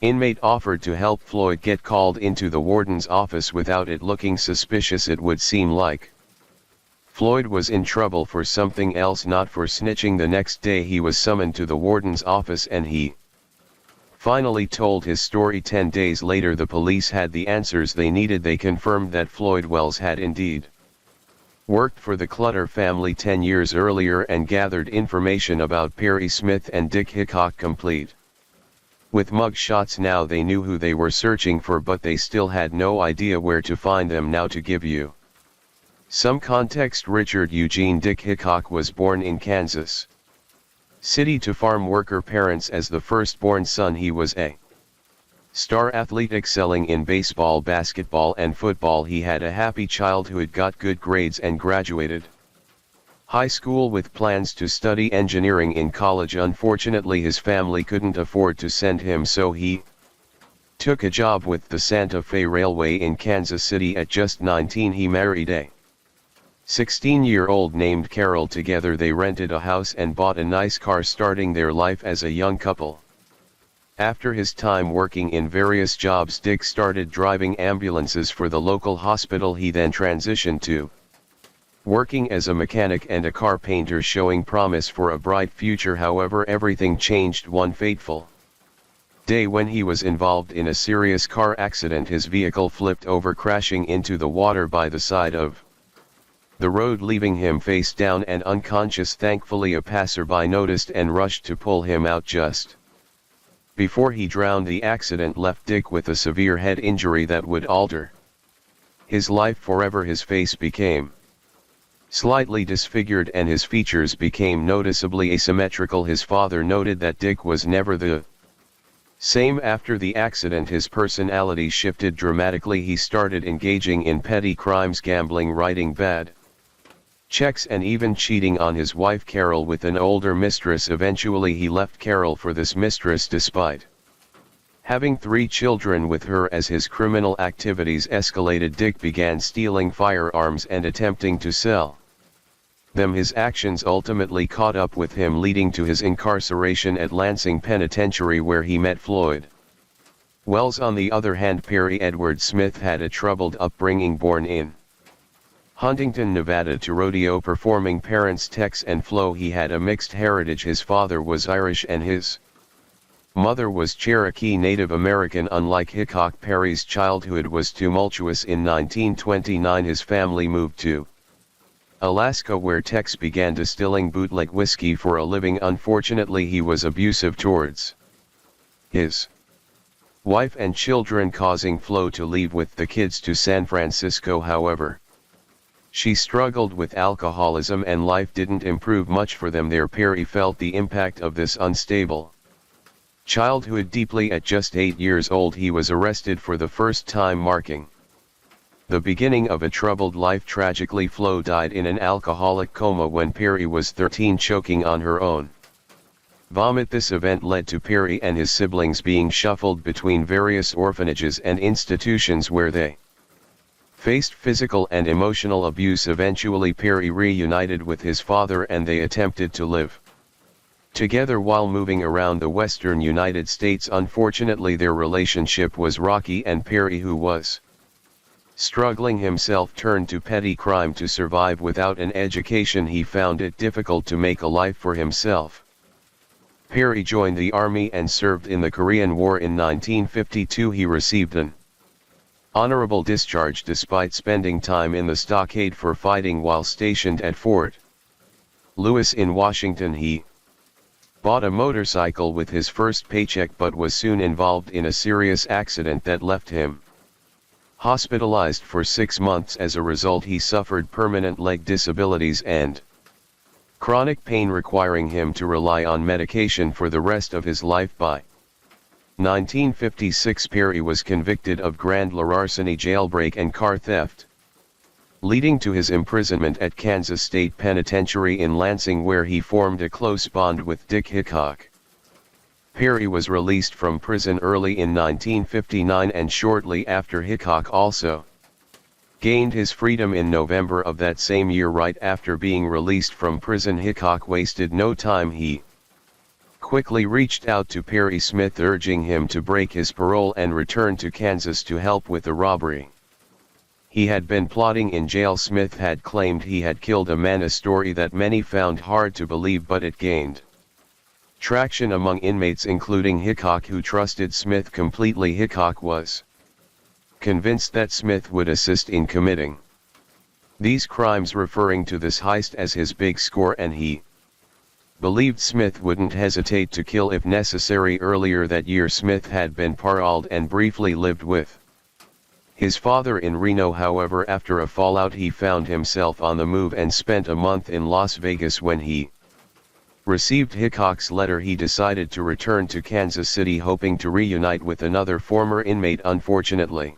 S1: inmate offered to help Floyd get called into the warden's office without it looking suspicious. It would seem like Floyd was in trouble for something else, not for snitching. The next day he was summoned to the warden's office and he finally told his story. 10 days later the police had the answers they needed. They confirmed that Floyd Wells had indeed worked for the Clutter family 10 years earlier and gathered information about Perry Smith and Dick Hickok, complete with mug shots. Now they knew who they were searching for, but they still had no idea where to find them. Now, to give you some context, Richard Eugene Dick Hickok was born in Kansas City to farm worker parents. As the firstborn son, he was a star athlete, excelling in baseball, basketball and football. He had a happy childhood, got good grades and graduated high school with plans to study engineering in college. Unfortunately, his family couldn't afford to send him, so he took a job with the Santa Fe Railway in Kansas City. At just 19 he married a 16-year-old named Carol. Together they rented a house and bought a nice car, starting their life as a young couple. After his time working in various jobs, Dick started driving ambulances for the local hospital. He then transitioned to working as a mechanic and a car painter, showing promise for a bright future. However, everything changed one fateful day when he was involved in a serious car accident. His vehicle flipped over, crashing into the water by the side of the road, leaving him face down and unconscious. Thankfully, a passerby noticed and rushed to pull him out just before he drowned. The accident left Dick with a severe head injury that would alter his life forever. His face became slightly disfigured and his features became noticeably asymmetrical. His father noted that Dick was never the same after the accident. His personality shifted dramatically. He started engaging in petty crimes, gambling, writing bad checks and even cheating on his wife Carol with an older mistress. Eventually he left Carol for this mistress despite having 3 children with her. As his criminal activities escalated, Dick began stealing firearms and attempting to sell His actions ultimately caught up with him, leading to his incarceration at Lansing Penitentiary, where he met Floyd. Wells. On the other hand, Perry Edward Smith had a troubled upbringing. Born in Huntington, Nevada to rodeo-performing parents Tex and Flo, he had a mixed heritage. His father was Irish and his mother was Cherokee Native American. Unlike Hickok, Perry's childhood was tumultuous. In 1929 his family moved to Alaska, where Tex began distilling bootleg whiskey for a living. Unfortunately, he was abusive towards his wife and children, causing Flo to leave with the kids to San Francisco. However, she struggled with alcoholism and life didn't improve much for them there. Perry felt the impact of this unstable childhood deeply. At just 8 years old he was arrested for the first time, marking the beginning of a troubled life. Tragically, Flo died in an alcoholic coma when Perry was 13, choking on her own vomit. This event led to Perry and his siblings being shuffled between various orphanages and institutions where they faced physical and emotional abuse. Eventually, Perry reunited with his father and they attempted to live together while moving around the western United States. Unfortunately, their relationship was rocky and Perry, who was struggling himself, turned to petty crime to survive. Without an education, he found it difficult to make a life for himself. Perry joined the Army and served in the Korean War. In 1952 he received an honorable discharge despite spending time in the stockade for fighting while stationed at Fort Lewis in Washington. He bought a motorcycle with his first paycheck but was soon involved in a serious accident that left him hospitalized for 6 months. As a result, he suffered permanent leg disabilities and chronic pain, requiring him to rely on medication for the rest of his life. By 1956 Perry was convicted of grand larceny, jailbreak and car theft, leading to his imprisonment at Kansas State Penitentiary in Lansing, where he formed a close bond with Dick Hickok. Perry was released from prison early in 1959 and shortly after Hickok also gained his freedom in November of that same year. Right after being released from prison, Hickok wasted no time. He quickly reached out to Perry Smith, urging him to break his parole and return to Kansas to help with the robbery he had been plotting in jail. Smith had claimed he had killed a man, a story that many found hard to believe, but it gained traction among inmates, including Hickok, who trusted Smith completely. Hickok was convinced that Smith would assist in committing these crimes, referring to this heist as his big score, and he believed Smith wouldn't hesitate to kill if necessary. Earlier that year, Smith had been paroled and briefly lived with his father in Reno. However, after a fallout, he found himself on the move and spent a month in Las Vegas. When he received Hickok's letter, he decided to return to Kansas City, hoping to reunite with another former inmate. Unfortunately,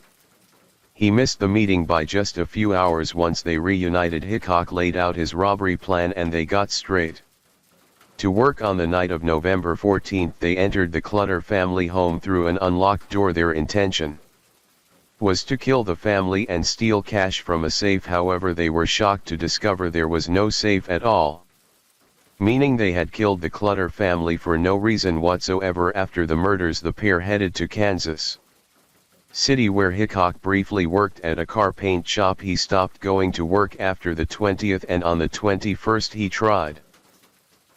S1: he missed the meeting by just a few hours. Once they reunited, Hickok laid out his robbery plan and they got straight to work. On the night of November 14th, they entered the Clutter family home through an unlocked door. Their intention was to kill the family and steal cash from a safe. However, they were shocked to discover there was no safe at all, meaning they had killed the Clutter family for no reason whatsoever. After the murders, the pair headed to Kansas City, where Hickok briefly worked at a car paint shop. He stopped going to work after the 20th, and on the 21st he tried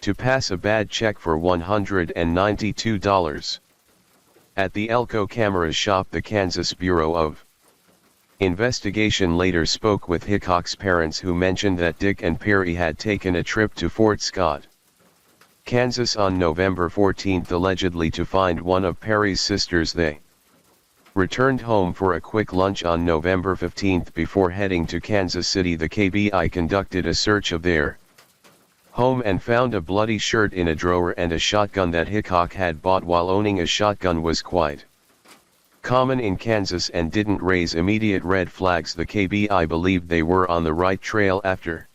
S1: to pass a bad check for $192. At the Elko Camera shop. The Kansas Bureau of Investigation later spoke with Hickok's parents, who mentioned that Dick and Perry had taken a trip to Fort Scott, Kansas on November 14, allegedly to find one of Perry's sisters. They returned home for a quick lunch on November 15 before heading to Kansas City. The KBI conducted a search of their home and found a bloody shirt in a drawer and a shotgun that Hickok had bought while owning a shotgun was quite common in Kansas and didn't raise immediate red flags. The KBI believed they were on the right trail. After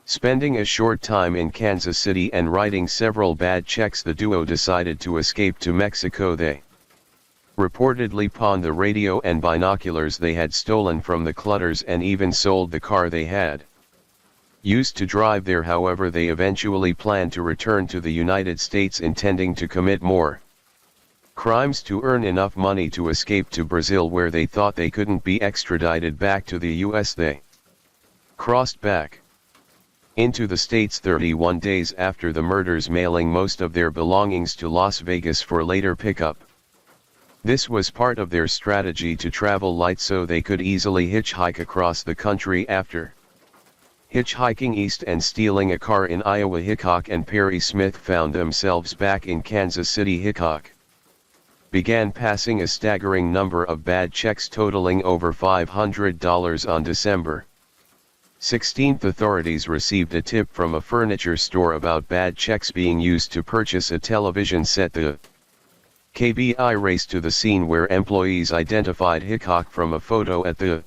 S1: spending a short time in Kansas City and writing several bad checks, the duo decided to escape to Mexico. They reportedly pawned the radio and binoculars they had stolen from the Clutters and even sold the car they had used to drive there. However, they eventually planned to return to the United States, intending to commit more crimes to earn enough money to escape to Brazil, where they thought they couldn't be extradited back to the US. They crossed back into the States 31 days after the murders, mailing most of their belongings to Las Vegas for later pickup. This was part of their strategy to travel light so they could easily hitchhike across the country. After hitchhiking east and stealing a car in Iowa, Hickok and Perry Smith found themselves back in Kansas City. Hickok began passing a staggering number of bad checks totaling over $500 on December 16th. Authorities received a tip from a furniture store about bad checks being used to purchase a television set. The KBI raced to the scene, where employees identified Hickok from a photo. At the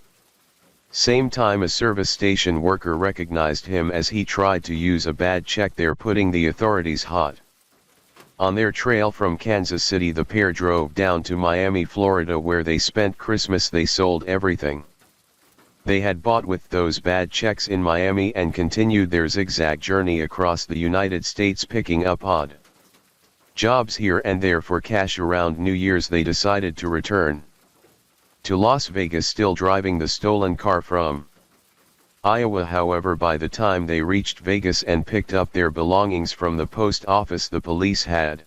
S1: same time, a service station worker recognized him as he tried to use a bad check there, putting the authorities hot. On their trail from Kansas City, the pair drove down to Miami, Florida, where they spent Christmas. They sold everything they had bought with those bad checks in Miami and continued their zigzag journey across the United States, picking up odd jobs here and there for cash. Around New Year's, they decided to return to Las Vegas, still driving the stolen car from Iowa. However, by the time they reached Vegas and picked up their belongings from the post office, the police had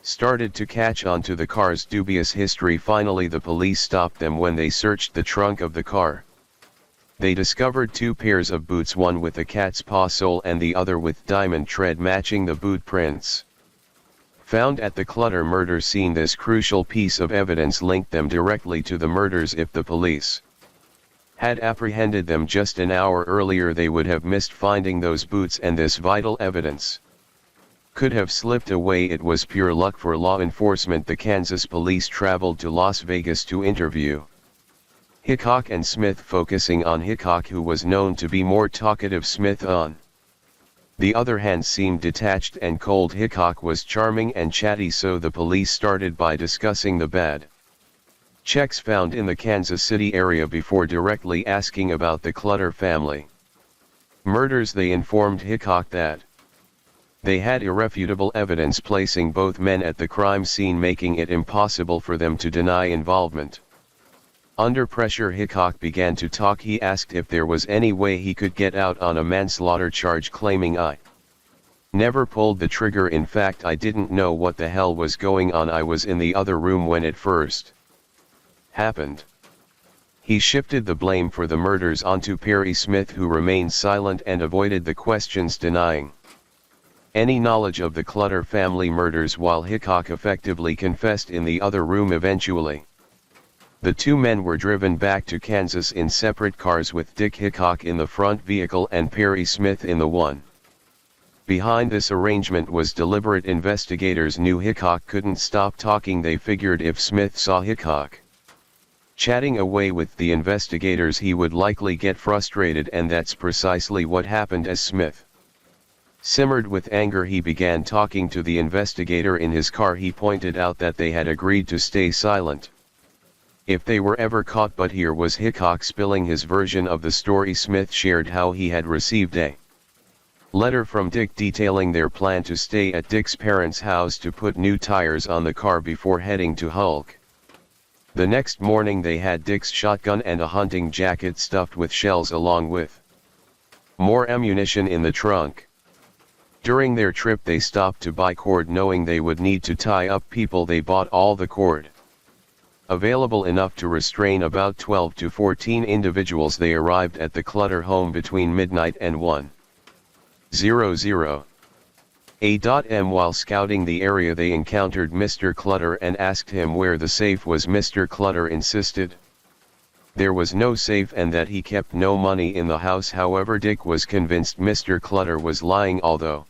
S1: started to catch on to the car's dubious history. Finally, the police stopped them when they searched the trunk of the car. They discovered 2 pairs of boots, one with a cat's paw sole and the other with diamond tread matching the boot prints found at the Clutter murder scene. This crucial piece of evidence linked them directly to the murders. If the police had apprehended them just an hour earlier, they would have missed finding those boots, and this vital evidence could have slipped away. It was pure luck for law enforcement. The Kansas police traveled to Las Vegas to interview Hickok and Smith, focusing on Hickok, who was known to be more talkative. Smith, on the other hand, seemed detached and cold. Hickok was charming and chatty, so the police started by discussing the bad checks found in the Kansas City area before directly asking about the Clutter family murders. They informed Hickok that they had irrefutable evidence placing both men at the crime scene, making it impossible for them to deny involvement. Under pressure, Hickok began to talk. He asked if there was any way he could get out on a manslaughter charge, claiming, "I never pulled the trigger. In fact, I didn't know what the hell was going on. I was in the other room when it first happened." He shifted the blame for the murders onto Perry Smith, who remained silent and avoided the questions, denying any knowledge of the Clutter family murders, while Hickok effectively confessed in the other room. Eventually, the 2 men were driven back to Kansas in separate cars, with Dick Hickok in the front vehicle and Perry Smith in the one behind. This arrangement was deliberate. Investigators knew Hickok couldn't stop talking. They figured if Smith saw Hickok chatting away with the investigators, he would likely get frustrated, and that's precisely what happened. As Smith simmered with anger, he began talking to the investigator in his car. He pointed out that they had agreed to stay silent if they were ever caught, but here was Hickok spilling his version of the story. Smith shared how he had received a letter from Dick detailing their plan to stay at Dick's parents' house to put new tires on the car before heading to Hulk. The next morning, they had Dick's shotgun and a hunting jacket stuffed with shells, along with more ammunition in the trunk. During their trip, they stopped to buy cord, knowing they would need to tie up people. They bought all the cord available, enough to restrain about 12 to 14 individuals. They arrived at the Clutter home between midnight and 1:00 a.m. While scouting the area, they encountered Mr. Clutter and asked him where the safe was. Mr. Clutter insisted there was no safe and that he kept no money in the house. However, Dick was convinced Mr. Clutter was lying, although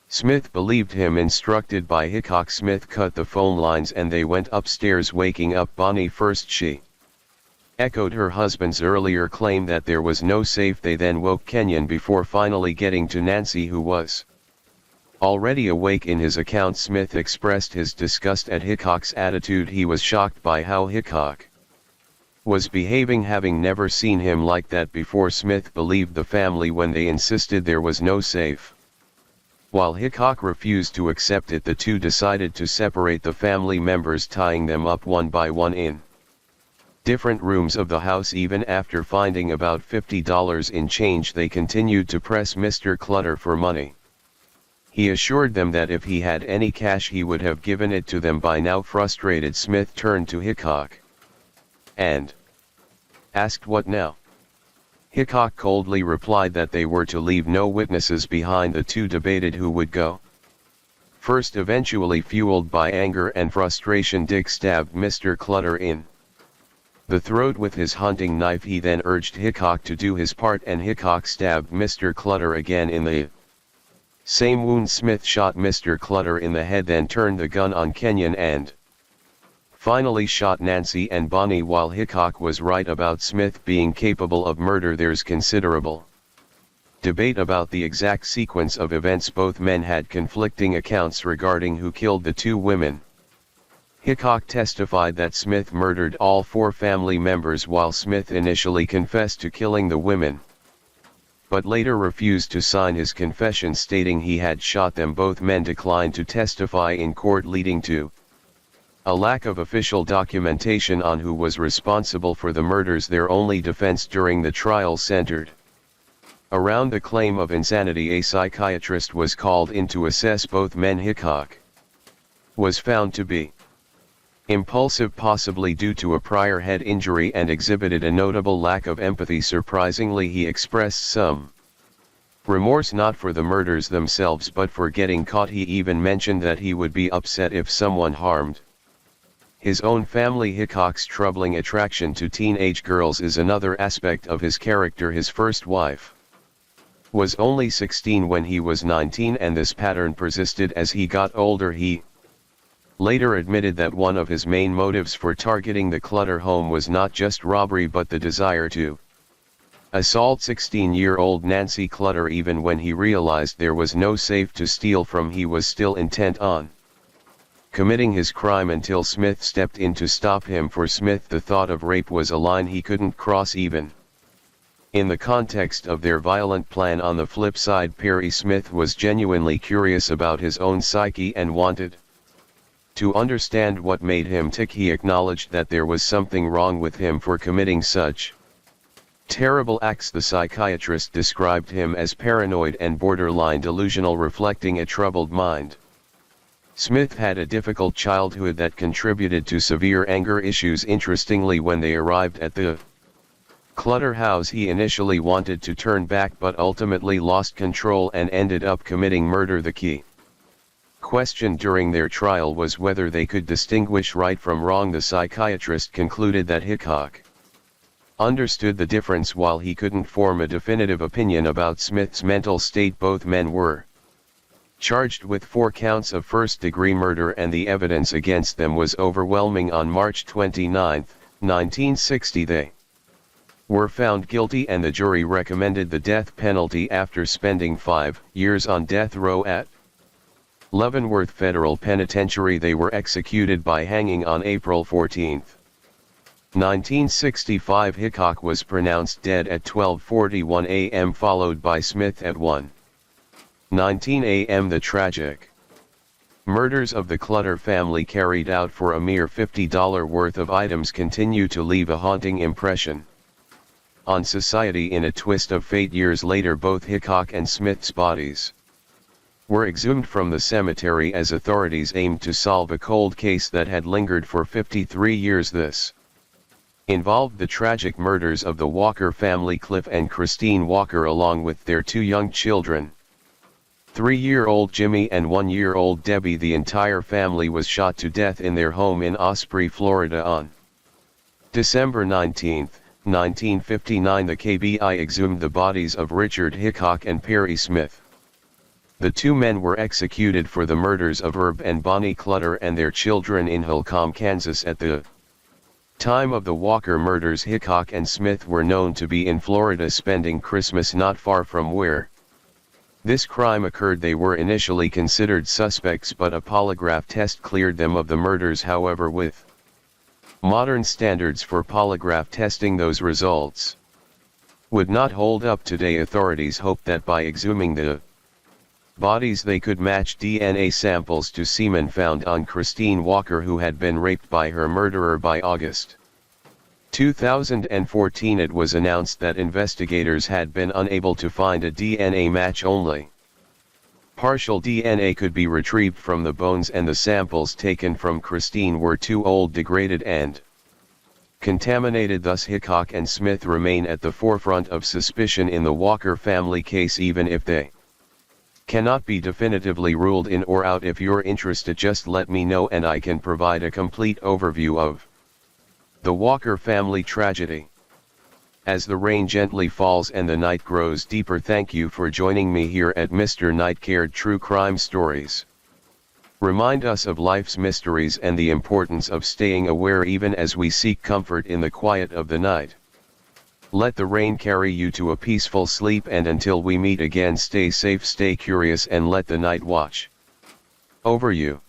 S1: Smith believed him. Instructed by Hickok, Smith cut the phone lines and they went upstairs, waking up Bonnie first. She echoed her husband's earlier claim that there was no safe. They then woke Kenyon before finally getting to Nancy, who was already awake. In his account, Smith expressed his disgust at Hickok's attitude. He was shocked by how Hickok was behaving, having never seen him like that before. Smith believed the family when they insisted there was no safe. While Hickok refused to accept it, the two decided to separate the family members, tying them up one by one in different rooms of the house. Even after finding about $50 in change, they continued to press Mr. Clutter for money. He assured them that if he had any cash he would have given it to them by now. Frustrated, Smith turned to Hickok and asked, "What now?" Hickok coldly replied that they were to leave no witnesses behind. The two debated who would go first. Eventually, fueled by anger and frustration, Dick stabbed Mr. Clutter in the throat with his hunting knife. He then urged Hickok to do his part, and Hickok stabbed Mr. Clutter again in the same wound. Smith shot Mr. Clutter in the head, then turned the gun on Kenyon and finally shot Nancy and Bonnie. While Hickok was right about Smith being capable of murder, there's considerable debate about the exact sequence of events. Both men had conflicting accounts regarding who killed the two women. Hickok testified that Smith murdered all four family members, while Smith initially confessed to killing the women, but later refused to sign his confession, stating he had shot them. Both men declined to testify in court, leading to a lack of official documentation on who was responsible for the murders. Their only defense during the trial centered around the claim of insanity. A psychiatrist was called in to assess both men. Hickok was found to be impulsive, possibly due to a prior head injury, and exhibited a notable lack of empathy. Surprisingly, he expressed some remorse, not for the murders themselves but for getting caught. He even mentioned that he would be upset if someone harmed his own family. Hickok's troubling attraction to teenage girls is another aspect of his character. His first wife was only 16 when he was 19, and this pattern persisted as he got older. He later admitted that one of his main motives for targeting the Clutter home was not just robbery but the desire to assault 16-year-old Nancy Clutter. Even when he realized there was no safe to steal from, he was still intent on committing his crime until Smith stepped in to stop him. For Smith, the thought of rape was a line he couldn't cross, even in the context of their violent plan. On the flip side, Perry Smith was genuinely curious about his own psyche and wanted to understand what made him tick. He acknowledged that there was something wrong with him for committing such terrible acts. The psychiatrist described him as paranoid and borderline delusional, reflecting a troubled mind. Smith had a difficult childhood that contributed to severe anger issues. Interestingly, when they arrived at the Clutter house, he initially wanted to turn back but ultimately lost control and ended up committing murder. The key question during their trial was whether they could distinguish right from wrong. The psychiatrist concluded that Hickok understood the difference while he couldn't form a definitive opinion about Smith's mental state. Both men were charged with 4 counts of first-degree murder, and the evidence against them was overwhelming. On March 29, 1960, they were found guilty, and the jury recommended the death penalty. After spending 5 years on death row at Leavenworth Federal Penitentiary, they were executed by hanging on April 14, 1965. Hickok was pronounced dead at 12:41 a.m., followed by Smith at 1:19 a.m. The tragic murders of the Clutter family, carried out for a mere $50 worth of items, continue to leave a haunting impression on society. In a twist of fate, years later, both Hickok and Smith's bodies were exhumed from the cemetery as authorities aimed to solve a cold case that had lingered for 53 years. This involved the tragic murders of the Walker family, Cliff and Christine Walker, along with their 2 young children, 3-year-old Jimmy and 1-year-old Debbie. The entire family was shot to death in their home in Osprey, Florida on December 19, 1959. The KBI exhumed the bodies of Richard Hickok and Perry Smith. The 2 men were executed for the murders of Herb and Bonnie Clutter and their children in Holcomb, Kansas. At the time of the Walker murders, Hickok and Smith were known to be in Florida spending Christmas not far from where this crime occurred. They were initially considered suspects, but a polygraph test cleared them of the murders. However, with Modern standards for polygraph testing, those results would not hold up today. Authorities hope that by exhuming the bodies they could match DNA samples to semen found on Christine Walker, who had been raped by her murderer. By August 2014 it was announced that investigators had been unable to find a DNA match. Only partial DNA could be retrieved from the bones, and the samples taken from Christine were too old, degraded and contaminated. Thus Hickok and Smith remain at the forefront of suspicion in the Walker family case, even if they cannot be definitively ruled in or out. If you're interested, just let me know and I can provide a complete overview of the Walker family tragedy. As the rain gently falls and the night grows deeper, thank you for joining me here at Mr. Nightcared True Crime Stories. Remind us of life's mysteries and the importance of staying aware even as we seek comfort in the quiet of the night. Let the rain carry you to a peaceful sleep, and until we meet again, stay safe, stay curious, and let the night watch over you.